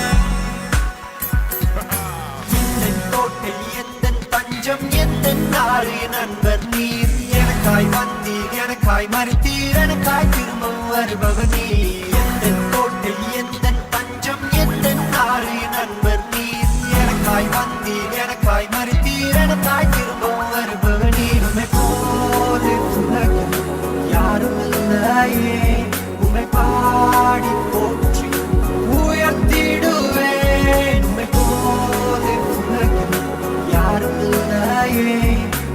எந்தன் கோட்டை எந்தன் தஞ்சம் எந்தன் நாடு நண்பர் நீர் எனக்காய் வந்தீர் எனக்காய் மறித்தீர் எனக்காய் திரும்பவும் வருபவர் நீர் எந்தன் கோட்டை எந்தன் தஞ்சம் எந்தன் நாடு நண்பர் நீர் எனக்காய் வந்தீர் எனக்காய் மறித்தீர் எனக்காய் திரும்பவும் வருபவர் நீர் உம்மை போது உலகில் யாரும் இல்லையே உம்மை பாடி போற்றி உயர்த்திடுவேன் உம்மை போது உலகில் யாரும் இல்லையே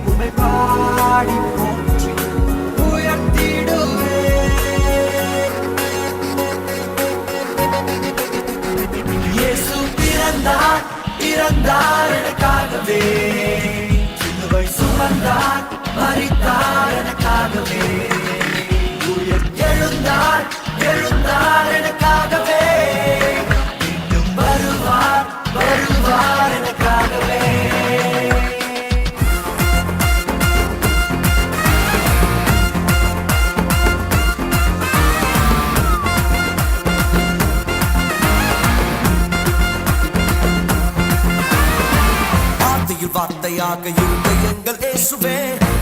உம்மை பாடி போற்றி உயர்த்திடுவேன் இயேசு பிறந்தார் பிறந்தார் எனக்காகவே சிலுவை சுமந்தார் மரித்தார் எனக்காகவே உயிர் எழுந்தார் எழுந்தார் எனக்காகவே மீண்டும் வருவார் வருவார் எனக்காகவே ஆதியில் வார்த்தையாக இருந்த எங்கள் இயேசுவே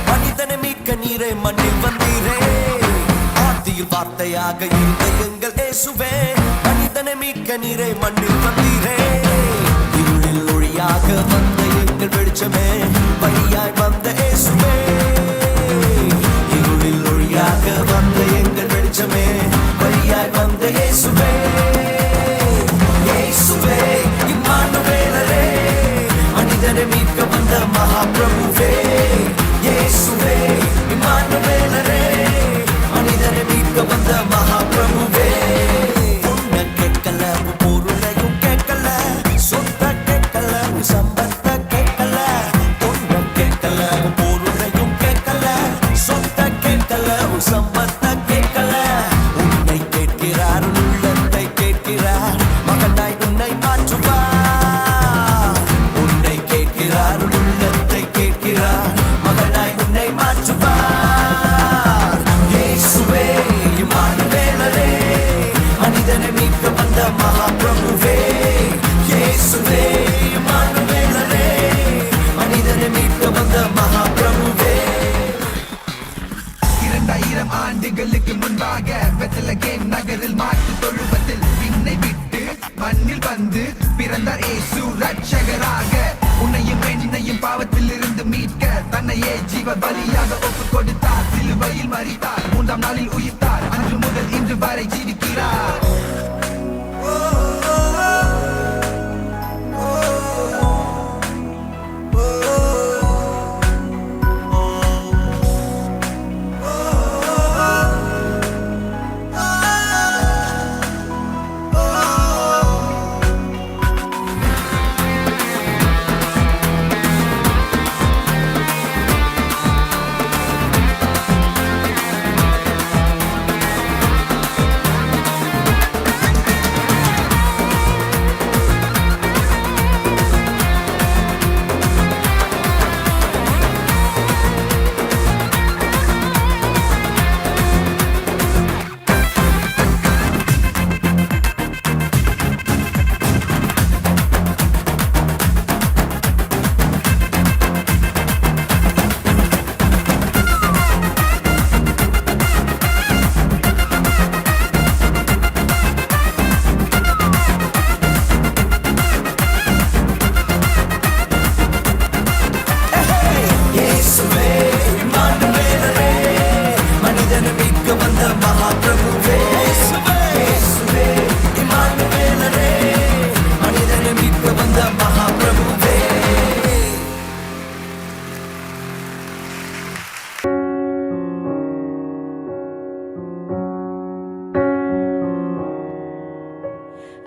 மனிதனை மீட்க நீரே மண்ணில் வந்தீரே ஆதியில் வார்த்தையாக இருந்த எங்கள் இயேசுவே மனிதனை மீட்க நீரே மண்ணில் வந்தீரே இருளில் ஒளியாக வந்த எங்கள் வெளிச்சமே வழியாய் வந்த இயேசுவே இருளில் ஒளியாக வந்த எங்கள் வெளிச்சமே வழியாய் வந்த இயேசுவே இயேசுவே இம்மானுவேலரே மனிதனை மீட்க வந்த மகாபிரபுவே இயேசுவே இம்மானுவேலரே மனிதனை மீட்க வந்த மகாபிரபுவே உன்னை கேட்கல உன் பொருளையும் கேட்கல சொந்த கேட்கல உன் சம்பத்த கேட்கல உன்னை கேட்கல உன் பொருளையும் கேட்கல சொந்த கேட்கல உன் சம்பத்த கேட்கல உன்னை கேட்கிறார் உள்ளத்தை கேட்கிறார் மகனாய் உன்னை மாற்றுவார் உன்னை கேட்கிறார் உள்ளத்தை கேட்கிறார் மகனாய் உன்னை மாற்றுவார் இயேசுவே இம்மானுவேலரே மனிதனை மீட்க வந்த மகாபிரபுவே இயேசுவே இம்மானுவேலரே மனிதனை மீட்க வந்த மகாபிரபுவே 2000 ஆண்டுகளுக்கு முன்பாக பெத்லகேம் நகரில் மாட்டு தொழுவத்தில் விண்ணை விட்டு மண்ணில் வந்து பிறந்தார் இயேசு ரட்சகராக உன்னையும் என்னையும் பாவத்தில் இருந்து மீட்க தன்னையே ஜீவ பலியாக ஒப்பு கொடுத்தார் சிலுவையில் மரித்தார் 3ஆம் நாளில் உயிர்த்தார் அன்று முதல் இன்று வரை ஜீவிக்கிறார்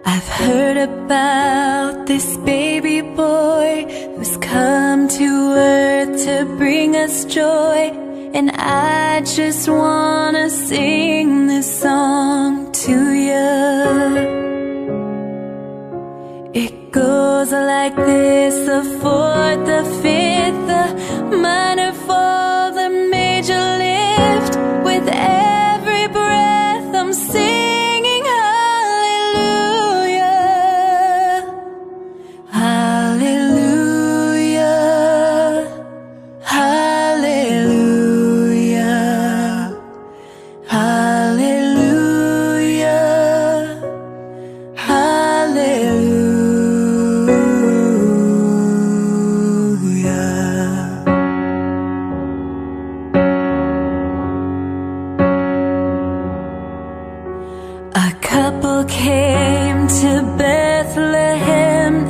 I've heard about this baby boy who's come to earth to bring us joy. And I just wanna sing this song to you. It goes like this: the fourth, the fifth, the minor fall, the major lift. With every breath I'm singing hallelujah.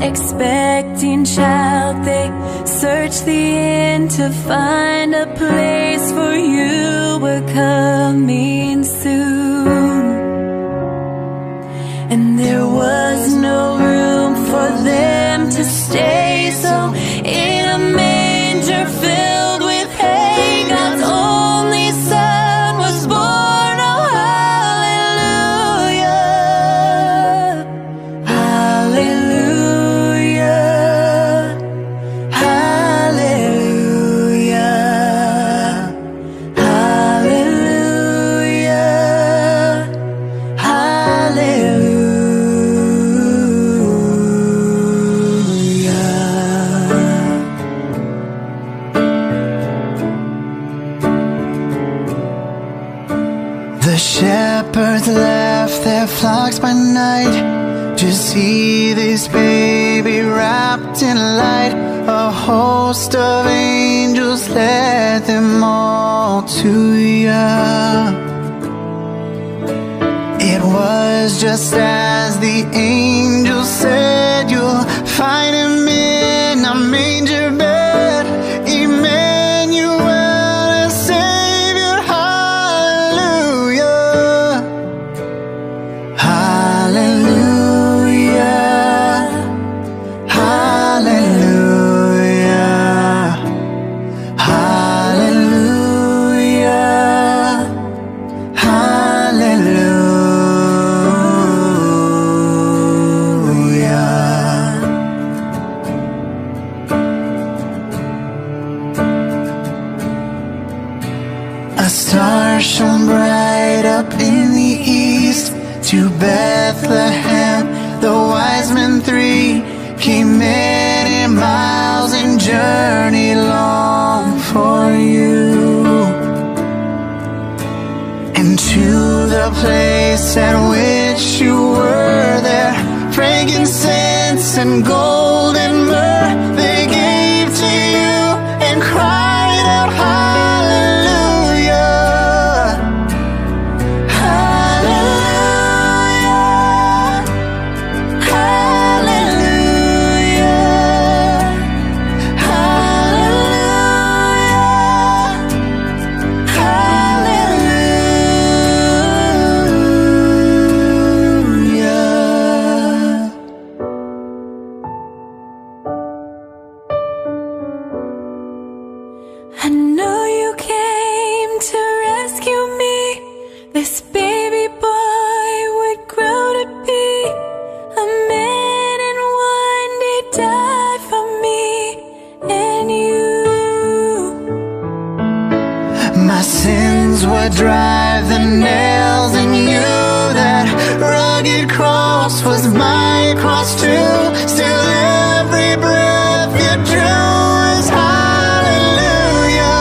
expecting child. They search the end to find a place for you were coming soon. And there was no room for them to stay, so in a manger filled with hay, God's only Son was born. Oh, hallelujah, hallelujah, hallelujah, hallelujah, hallelujah. The shepherds left their flocks by night to see this baby wrapped in light. A host of angels led them all to you. It was just as the angel said, you'll find him in a manger bed, Emmanuel, a Savior. Hallelujah, hallelujah, hallelujah, hallelujah, hallelujah. A star shone bright up in the east. To Bethlehem the wise men three came many miles and journeyed long for you. And to the place at which you were there, frankincense and gold and myrrh they gave to you and cried out, hallelujah, hallelujah, hallelujah, hallelujah, I know you came to rescue me. This baby boy would grow to be a man, and one day die for me and you. My sins would drive the nails in you. That rugged cross was my cross too. Still every breath you drew is hallelujah,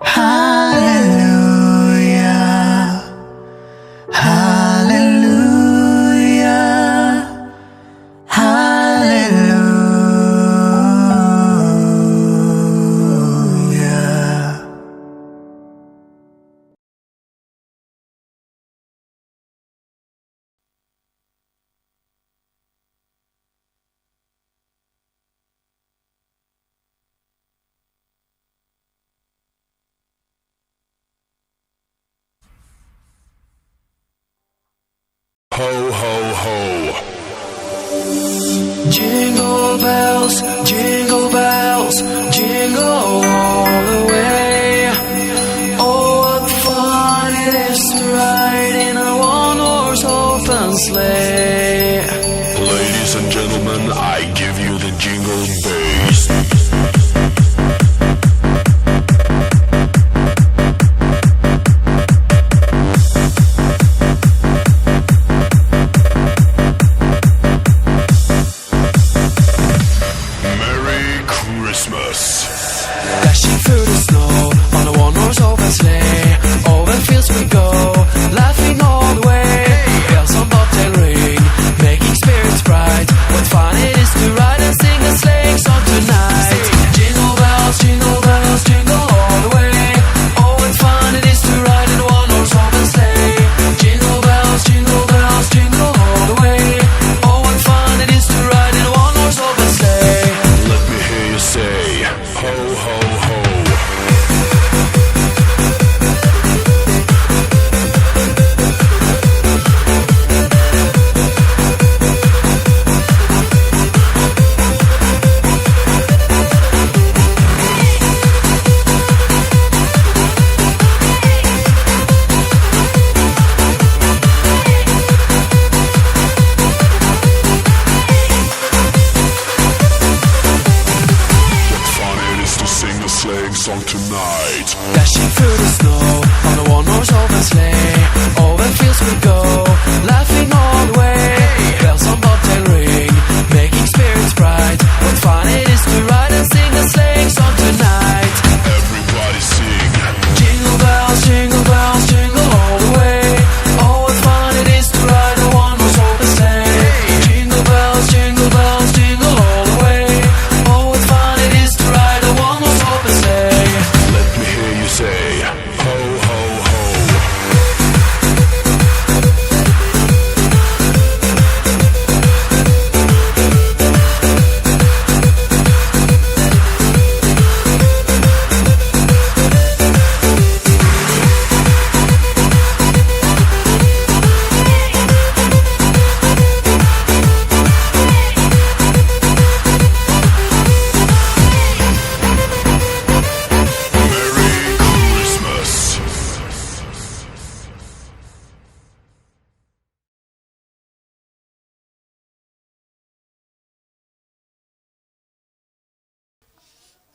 hallelujah, hallelujah, hallelujah, Ho, ho, ho. Jingle bells, jingle bells, jingle all the way. Oh, what fun it is to ride in a one-horse open sleigh. Ladies and gentlemen, I give you the jingle bass.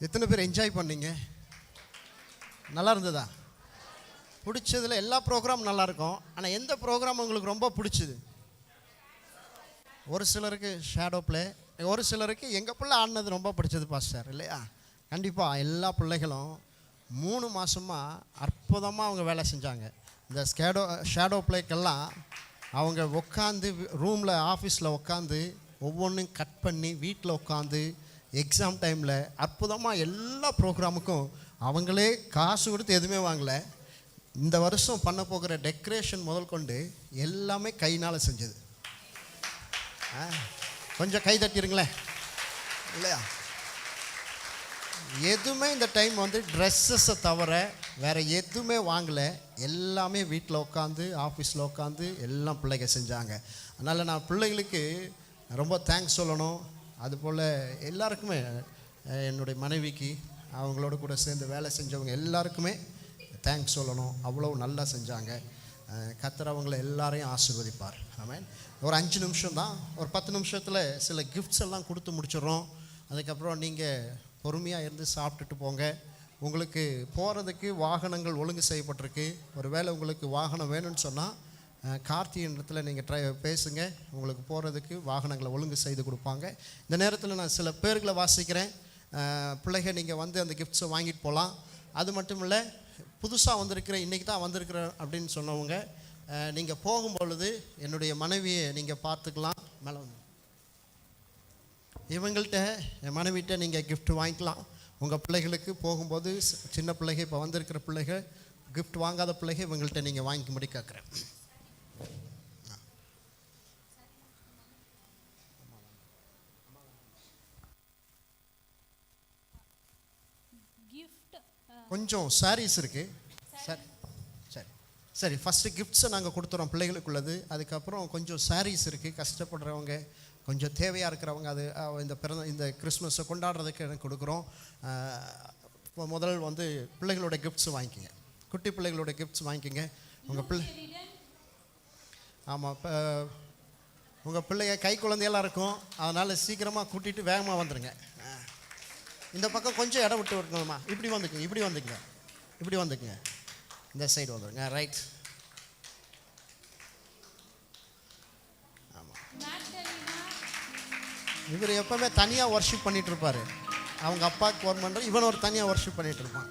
எத்தனை பேர் enjoy பண்ணீங்க? நல்லா இருந்ததா? பிடிச்சதில் எல்லா program நல்லாயிருக்கும். ஆனால் எந்த program உங்களுக்கு ரொம்ப பிடிச்சிது? ஒரு சிலருக்கு ஷேடோ ப்ளே, ஒரு சிலருக்கு எங்கள் பிள்ளை ஆடினது ரொம்ப பிடிச்சது பாஸ்டர், இல்லையா? கண்டிப்பாக எல்லா பிள்ளைகளும் 3 மாதமாக அற்புதமாக அவங்க வேலை செஞ்சாங்க. இந்த ஷேடோ ப்ளேக்கெல்லாம் அவங்க உட்காந்து ரூமில் ஆஃபீஸில் உட்காந்து ஒவ்வொன்றும் கட் பண்ணி வீட்டில் உட்காந்து எக்ஸாம் டைமில் அற்புதமாக எல்லா ப்ரோக்ராமுக்கும் அவங்களே காசு கொடுத்து எதுவுமே வாங்கலை. இந்த வருஷம் பண்ண போகிற டெக்கரேஷன் முதல் கொண்டு எல்லாமே கைனால் செஞ்சது. கொஞ்சம் கை தட்டிருங்களேன், இல்லையா? எதுவுமே இந்த டைம் வந்து ட்ரெஸ்ஸஸை தவிர வேறு எதுவுமே வாங்கலை. எல்லாமே வீட்டில் உட்காந்து ஆஃபீஸில் உட்காந்து எல்லாம் பிள்ளைங்க செஞ்சாங்க. அதனால் நான் பிள்ளைகளுக்கு ரொம்ப தேங்க்ஸ் சொல்லணும். அதுபோல் எல்லாருக்குமே, என்னுடைய மனைவிக்கு, அவங்களோட கூட சேர்ந்து வேலை செஞ்சவங்க எல்லாருக்குமே தேங்க்ஸ் சொல்லணும். அவ்வளோ நல்லா செஞ்சாங்க. கர்த்தர் அவங்கள எல்லாரையும் ஆசீர்வதிப்பார். ஆமென். ஒரு 5 நிமிஷம் தான், ஒரு 10 நிமிஷத்தில் சில கிஃப்ட்ஸ் எல்லாம் கொடுத்து முடிச்சிடுறோம். அதுக்கப்புறம் நீங்கள் பொறுமையாக இருந்து சாப்பிட்டுட்டு போங்க. உங்களுக்கு போகிறதுக்கு வாகனங்கள் ஒழுங்கு செய்யப்பட்டிருக்கு. ஒரு வேளை உங்களுக்கு வாகனம் வேணும்னு சொன்னால் கார்த்தியின் இடத்துல நீங்கள் பேசுங்க. உங்களுக்கு போகிறதுக்கு வாகனங்களை ஒழுங்கு செய்து கொடுப்பாங்க. இந்த நேரத்தில் நான் சில பேர்களை வாசிக்கிறேன். பிள்ளைகள் நீங்கள் வந்து அந்த கிஃப்ட்ஸை வாங்கிட்டு போகலாம். அது மட்டும் இல்லை, புதுசாக வந்திருக்கிற, இன்றைக்கி தான் வந்திருக்கிற அப்படின்னு சொன்னவங்க, நீங்கள் போகும்பொழுது என்னுடைய மனைவியை நீங்கள் பார்த்துக்கலாம். மேலே வந்து இவங்கள்ட்ட, என் மனைவிட்ட நீங்கள் கிஃப்ட் வாங்கிக்கலாம். உங்கள் பிள்ளைகளுக்கு போகும்போது, சின்ன பிள்ளைகள், இப்போ வந்திருக்கிற பிள்ளைகள், கிஃப்ட் வாங்காத பிள்ளைகள், இவங்கள்ட்ட நீங்கள் வாங்கிக்கும்படி கேட்குறேன். கொஞ்சம் சாரீஸ் இருக்குது. சரி சரி சரி ஃபஸ்ட்டு கிஃப்ட்ஸை நாங்கள் கொடுத்துறோம் பிள்ளைகளுக்குள்ளது. அதுக்கப்புறம் கொஞ்சம் சாரீஸ் இருக்குது. கஷ்டப்படுறவங்க, கொஞ்சம் தேவையாக இருக்கிறவங்க, அது இந்த கிறிஸ்மஸை கொண்டாடுறதுக்கு எனக்கு கொடுக்குறோம். இப்போ முதல் வந்து பிள்ளைகளோட கிஃப்ட்ஸ் வாங்கிக்கிங்க. குட்டி பிள்ளைகளோட கிஃப்ட்ஸ் வாங்கிக்கிங்க. உங்கள் பிள்ளை, ஆமாம், இப்போ உங்கள் பிள்ளைங்க கை குழந்தையெல்லாம் இருக்கும். அதனால் சீக்கிரமாக கூட்டிகிட்டு வேகமாக வந்துடுங்க. இந்த பக்கம் கொஞ்சம் இடம் விட்டு விட்டுணுமா? இப்படி வந்துக்குங்க, இப்படி வந்துக்குங்க, இப்படி வந்துக்குங்க, இந்த சைடு வந்துடுங்க. ரைட். ஆமாம், இவர் எப்போவுமே தனியாக ஒர்ஷிப் பண்ணிகிட்டு இருப்பார். அவங்க அப்பாவுக்கு ஃபோன் பண்ணுற, இவன் ஒரு தனியாக ஒர்ஷிப் பண்ணிகிட்டு இருப்பான்.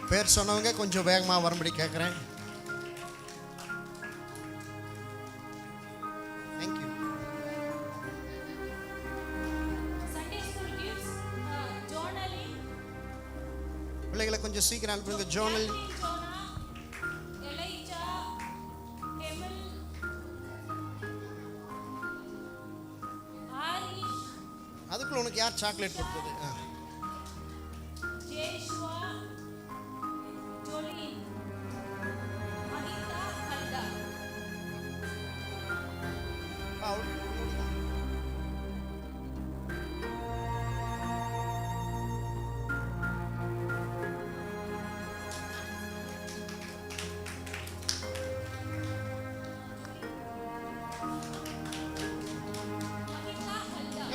பேர் சொன்னவங்க கொஞ்சம் வேகமாக வரும்படி கேட்குறேன். தேங்க்யூ. பிள்ளைகளை கொஞ்சம் சீக்கிரம் அனுப்புங்க. ஜோனல், அதுக்குள்ள உனக்கு யார் சாக்லேட் கொடுத்தது?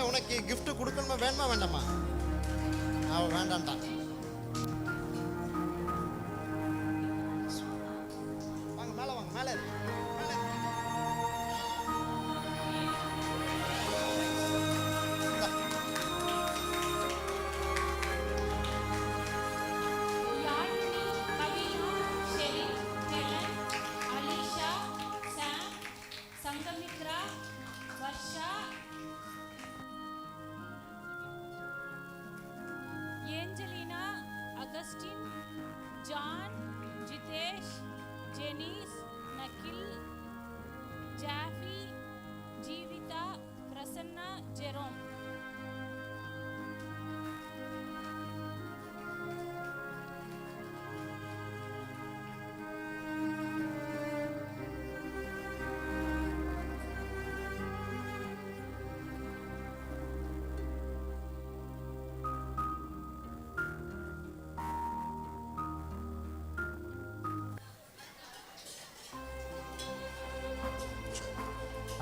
உனக்கு கிஃப்ட் கொடுக்கணுமா வேணுமா வேண்டாமா? அவன் வேண்டான்ட்டான். வாங்க மேலே, வாங்க மேலே, மேலே. Angelina, Augustine, John, Jitesh, Jenneys, நகில், Jaffy, Jeevitha, Prasanna, Jerome.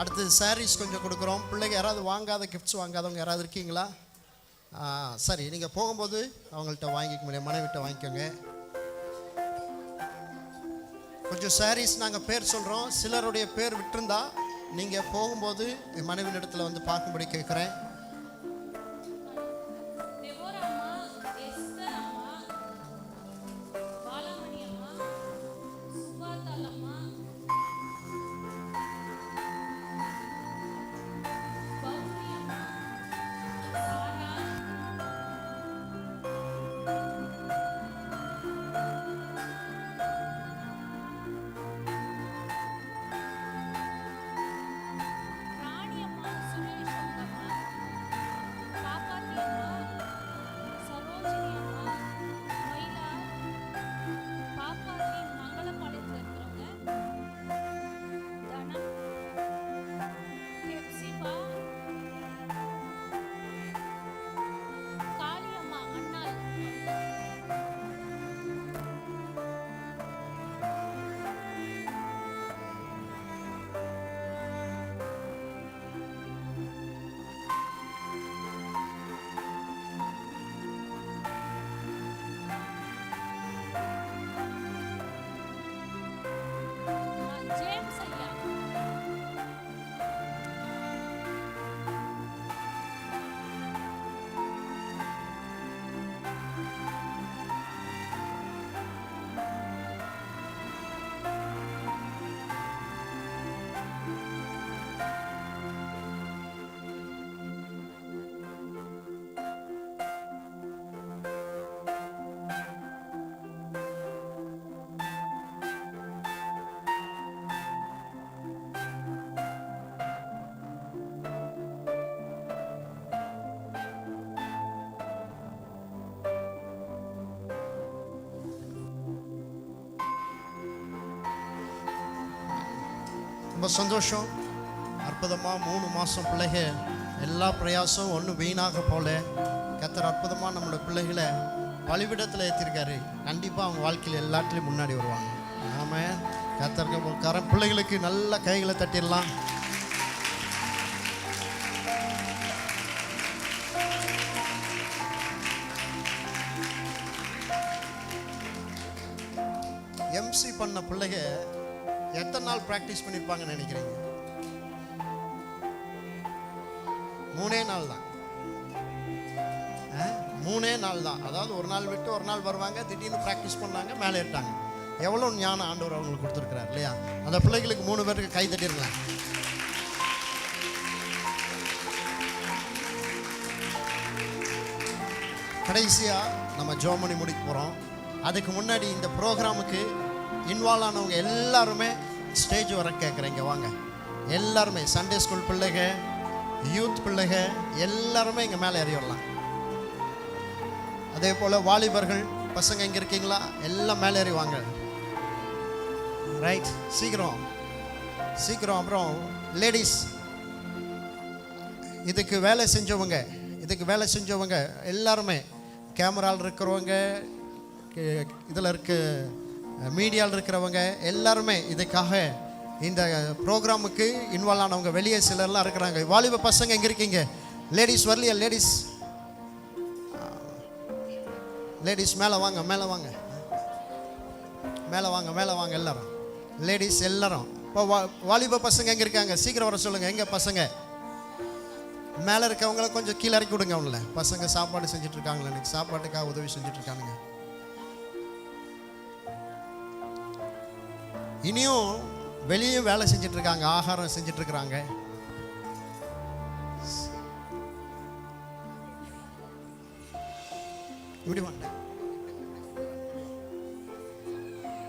அடுத்து சாரீஸ் கொஞ்சம் கொடுக்குறோம். பிள்ளைங்க யாராவது வாங்காத கிஃப்ட்ஸ் வாங்காதவங்க யாராவது இருக்கீங்களா? சரி, நீங்கள் போகும்போது அவங்கள்ட்ட வாங்கிக்க முடியும், மனைவிட்ட வாங்கிக்கோங்க. கொஞ்சம் சாரீஸ் நாங்கள் பேர் சொல்கிறோம். சிலருடைய பேர் விட்டுருந்தா நீங்கள் போகும்போது என் மனைவியின் இடத்துல வந்து பார்க்கும்படி கேட்குறேன். ரொம்ப சந்தோஷம். அற்புதமாக 3 மாதம் பிள்ளைங்க எல்லா பிரயாசம் ஒன்றும் வீணாக போல கர்த்தர் அற்புதமாக நம்மளோட பிள்ளைகளை பலிபிடத்தில் ஏற்றிருக்காரு. கண்டிப்பாக அவங்க வாழ்க்கையில் எல்லாத்துலேயும் முன்னாடி வருவாங்க. ஆமாம், கர்த்தருக்கு பிள்ளைகளுக்கு நல்ல கைகளை தட்டிடலாம். எம்சி பண்ண பிள்ளைங்க எத்தனை நாள் ப்ராக்டிஸ் பண்ணியிருப்பாங்கன்னு நினைக்கிறீங்க? 3 நாள் தான். 3 நாள் தான். அதாவது ஒரு நாள் விட்டு ஒரு நாள் வருவாங்க, திடீர்னு ப்ராக்டிஸ் பண்ணாங்க, மேலே ஏறிட்டாங்க. எவ்வளோ ஞானம் ஆண்டவர் அவங்களுக்கு கொடுத்துருக்கிறார் இல்லையா? அந்த பிள்ளைகளுக்கு 3 பேருக்கு கை தட்டிருக்கலாம். கடைசியாக நம்ம ஜெபம் பண்ணி முடிக்க போகிறோம். அதுக்கு முன்னாடி இந்த ப்ரோக்ராமுக்கு இன்வால்வ் ஆனவங்க எல்லாருமே ஸ்டேஜ் வர கேட்குறீங்க, வாங்க. எல்லாருமே சண்டே ஸ்கூல் பிள்ளைங்க, யூத் பிள்ளைங்க எல்லாருமே இங்கே மேலே ஏறி வரலாம். அதே போல் வாலிபர்கள் பசங்க இங்கே இருக்கீங்களா? எல்லாம் மேலே ஏறி வாங்க. ரைட், சீக்கிரம் சீக்கிரம். அப்புறம் லேடிஸ், இதுக்கு வேலை செஞ்சவங்க எல்லாருமே, கேமராவில் இருக்கிறவங்க, இதில் இருக்க மீடியாவில் இருக்கிறவங்க எல்லாருமே இதுக்காக இந்த ப்ரோக்ராமுக்கு இன்வால்வ் ஆனவங்க வெளியே சிலர்லாம் இருக்கிறாங்க. வாலிப பசங்க எங்கே இருக்கீங்க? லேடிஸ் வரலையா? லேடிஸ் மேலே வாங்க, மேலே வாங்க எல்லாரும். லேடிஸ் எல்லாரும். இப்போ வாலிப பசங்க எங்கே இருக்காங்க? சீக்கிரம் வர சொல்லுங்கள். எங்கே பசங்க? மேலே இருக்கவங்கள கொஞ்சம் கீழே இறக்கி விடுங்க. அவங்கள பசங்க சாப்பாடு செஞ்சுட்டு இருக்காங்களே, இன்னைக்கு சாப்பாட்டுக்காக உதவி செஞ்சுட்டு இருக்கானுங்க. இனியும் வெளியே வேலை செஞ்சுட்டு இருக்காங்க, ஆகாரம் செஞ்சுட்டு இருக்கிறாங்க. இப்படி வாங்க,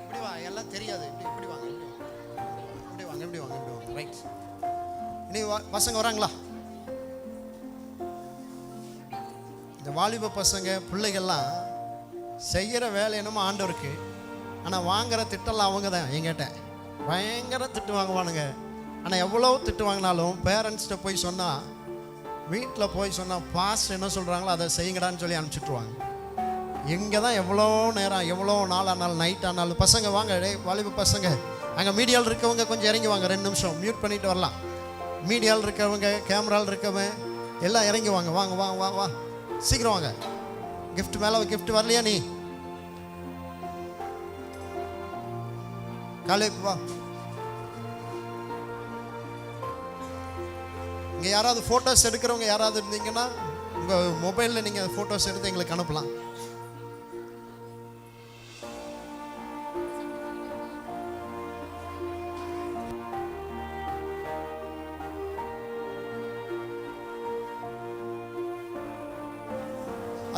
இப்படி வா. எல்லாம் தெரியாது. இப்படி வாங்க. ரைட். இனி பசங்க வராங்களா? இந்த வாலிப பசங்க பிள்ளைகள்லாம் செய்கிற வேலை என்னமோ ஆண்டவருக்கு, ஆனால் வாங்குகிற திட்டம்லாம் அவங்க தான். எங்கிட்ட பயங்கர திட்டு வாங்குவானுங்க. ஆனால் எவ்வளோ திட்டு வாங்கினாலும் பேரண்ட்ஸ்கிட்ட போய் சொன்னால், வீட்டில் போய் சொன்னால் பாஸ்ட் என்ன சொல்கிறாங்களோ அதை செய்யுங்கடான்னு சொல்லி அனுப்பிச்சுட்ருவாங்க. இங்கே தான் எவ்வளோ நேரம், எவ்வளோ நாள் ஆனாலும், நைட் ஆனாலும். பசங்க வாங்க, வாலிப பசங்க. அங்கே மீடியாவில் இருக்கவங்க கொஞ்சம் இறங்கி வாங்க, 2 நிமிஷம் மியூட் பண்ணிட்டு வரலாம். மீடியாவில் இருக்கவங்க, கேமராவில் இருக்கவங்க எல்லாம் இறங்கி வாங்க. வாங்க வாங்க வாங்க வா, சீக்கிரம் வாங்க. கிஃப்ட் மேலே கிஃப்ட் வரலையா நீ? காலைக்கு வா. இங்கே யாராவது ஃபோட்டோஸ் எடுக்கிறவங்க யாராவது இருந்தீங்கன்னா உங்கள் மொபைலில் நீங்கள் ஃபோட்டோஸ் எடுத்து எங்களுக்கு அனுப்பலாம்.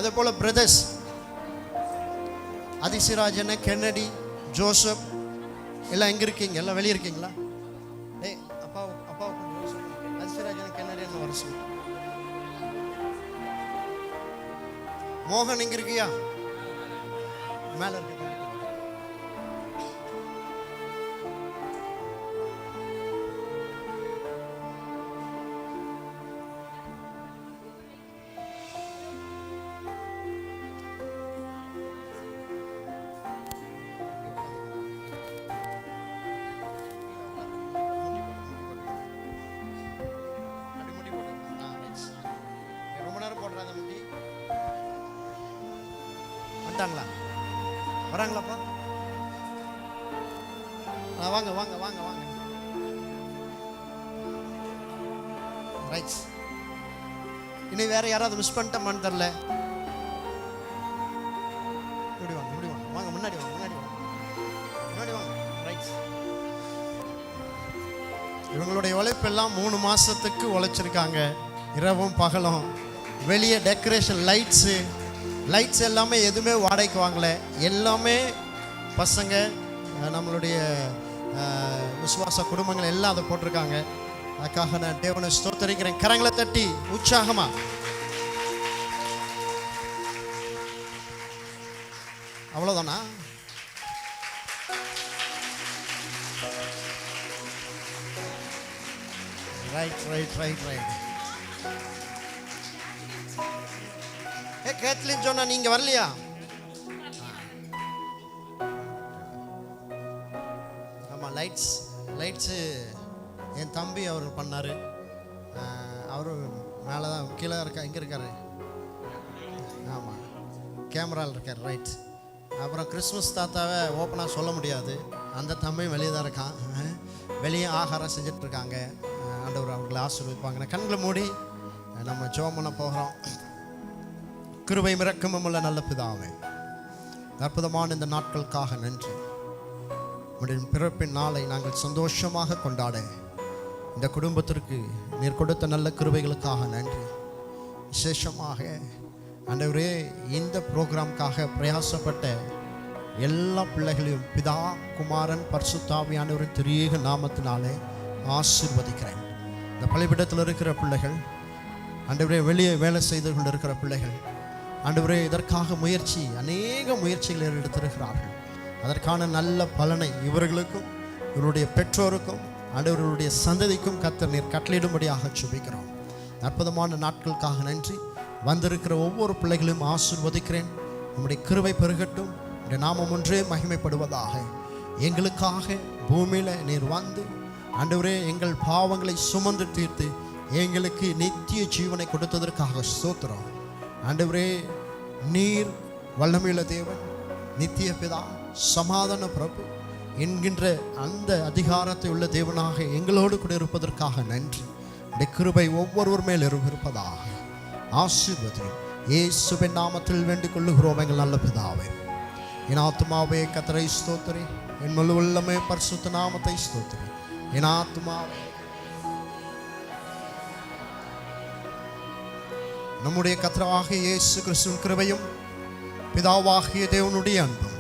அதே போல் பிரதர்ஸ் அதிசிராஜன், கென்னடி, ஜோசப் எல்லாம் எங்கே இருக்கீங்க? எல்லாம் வெளியே இருக்கீங்களா? ஏய் அப்பா அதிசிராஜன், கென்னடி என்ன வருஷம்? மோகன் எங்க இருக்கியா? மேல இருக்கு. வராங்களாப்பா? வாங்க வாங்க வாங்க வாங்க. ரைட். இனி வேற யாராவது மிஸ் பண்ணிட்டோமான்னு தெரியல. இப்படி வாங்க, இப்படி வாங்க, வாங்க முன்னாடி வாங்க, முன்னாடி வாங்க, முன்னாடி வாங்க. ரைட். இவங்களுடைய உழைப்பெல்லாம் 3 மாசத்துக்கு உழைச்சிருக்காங்க, இரவும் பகலும். வெளியே டெக்கரேஷன், லைட்ஸ் எல்லாமே எதுவுமே வாடகைக்கு வாங்கல, எல்லாமே பசங்க, நம்மளுடைய விசுவாச குடும்பங்கள் எல்லாம் அதை போட்டிருக்காங்க. அதுக்காக நான் தேவனை ஸ்தோத்திரிக்கிறேன். கரங்களை தட்டி உற்சாகமா. அவ்வளோதானா? Right right right right. Kathleen சொன்னா நீங்க வரலையா? ஆமா, லைட்ஸு என் தம்பி அவர் பண்ணாரு. அவரு மேலே தான், கீழே இருக்கா, எங்கே இருக்காரு? ஆமாம், கேமராவில் இருக்கார். ரைட். அப்புறம் கிறிஸ்மஸ் தாத்தாவை ஓப்பனாக சொல்ல முடியாது, அந்த தம்பியும் வெளியே தான் இருக்கான். வெளியே ஆகாரம் செஞ்சிட்ருக்காங்க. ஆண்டவர் அவர்களை ஆசீர்வதிப்பாங்க. கண்களை மூடி நம்ம ஜெபம் பண்ண போகிறோம். கிருபை இரக்கமும் உள்ள நல்ல பிதாவே, அற்புதமான இந்த நாட்களுக்காக நன்றி. உடைய பிறப்பின் நாளை நாங்கள் சந்தோஷமாக கொண்டாட இந்த குடும்பத்திற்கு நீர் கொடுத்த நல்ல கிருபைகளுக்காக நன்றி. விசேஷமாக ஆண்டவரே, இந்த ப்ரோக்ராம்காக பிரயாசப்பட்ட எல்லா பிள்ளைகளையும் பிதா, குமாரன், பரிசுத்த ஆவியானவரின் திரியேக நாமத்தினாலே ஆசீர்வதிக்கிறேன். இந்த பலிபீடத்தில் இருக்கிற பிள்ளைகள், ஆண்டவரே வெளியே வேலை செய்து கொண்டு இருக்கிற பிள்ளைகள், ஆண்டவரே இதற்காக அநேக முயற்சிகளை எடுத்திருக்கிறார்கள். அதற்கான நல்ல பலனை இவர்களுக்கும் இவருடைய பெற்றோருக்கும் ஆண்டவர்களுடைய சந்ததிக்கும் கர்த்தர் நீர் கட்டளையிடும்படியாக ஜெபிக்கிறோம். அற்புதமான நாட்களுக்காக நன்றி. வந்திருக்கிற ஒவ்வொரு பிள்ளைகளையும் ஆசீர்வதிக்கிறேன். நம்முடைய கிருபை பெருகட்டும், உடைய நாமம் ஒன்றே மகிமைப்படுவதாக. எங்களுக்காக பூமியில் நீர் வந்து ஆண்டவரே எங்கள் பாவங்களை சுமந்து தீர்த்து எங்களுக்கு நித்திய ஜீவனை கொடுத்ததற்காக ஸ்தோத்திரம். ஆண்டவரே, நீர் வல்லமையுள்ள தேவன், நித்திய பிதா, சமாதான பிரபு என்கின்ற அந்த அதிகாரத்தை உள்ள தேவனாக எங்களோடு கூட இருப்பதற்காக நன்றி. இந்த கிருபை ஒவ்வொருவர் மேல் இருப்பதாக. ஆசீர்வதியும் இயேசுவின் நாமத்தில் வேண்டிக் கொள்ளுகிறோம் எங்கள் நல்ல பிதாவே. என் ஆத்துமாவே கர்த்தரை ஸ்தோத்திரி, என் முழு உள்ளமே பரிசுத்த நாமத்தை ஸ்தோத்திரி. என் ஆத்துமாவே நம்முடைய கர்த்தராகிய இயேசு கிறிஸ்துவின் கிருபையும் பிதாவாகிய தேவனுடைய அன்பும்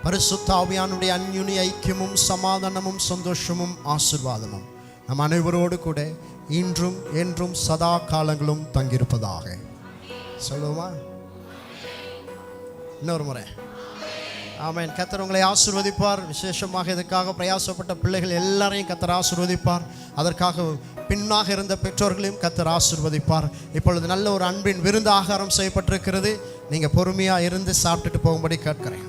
பரிசுத்த ஆவியானுடைய அன்யுனி ஐக்கியமும் சமாதானமும் சந்தோஷமும் ஆசீர்வாதமும் நம் அனைவரோடு கூட இன்றும் என்றும் சதா காலங்களும் தங்கியிருப்பதாக. சொல்லுவோமா? இன்னொரு முறை ஆமென். கர்த்தர் உங்களை ஆசீர்வதிப்பார். விசேஷமாக இதற்காக பிரயாசப்பட்ட பிள்ளைகள் எல்லாரையும் கர்த்தர் ஆசீர்வதிப்பார். அதற்காக பின்னாக இருந்த பெற்றோர்களையும் கர்த்தர் ஆசீர்வதிப்பார். இப்பொழுது நல்ல ஒரு அன்பின் விருந்து ஆகாரம் செய்யப்பட்டிருக்கிறது. நீங்கள் பொறுமையாக இருந்து சாப்பிட்டுட்டு போகும்படி கேட்கிறேன்.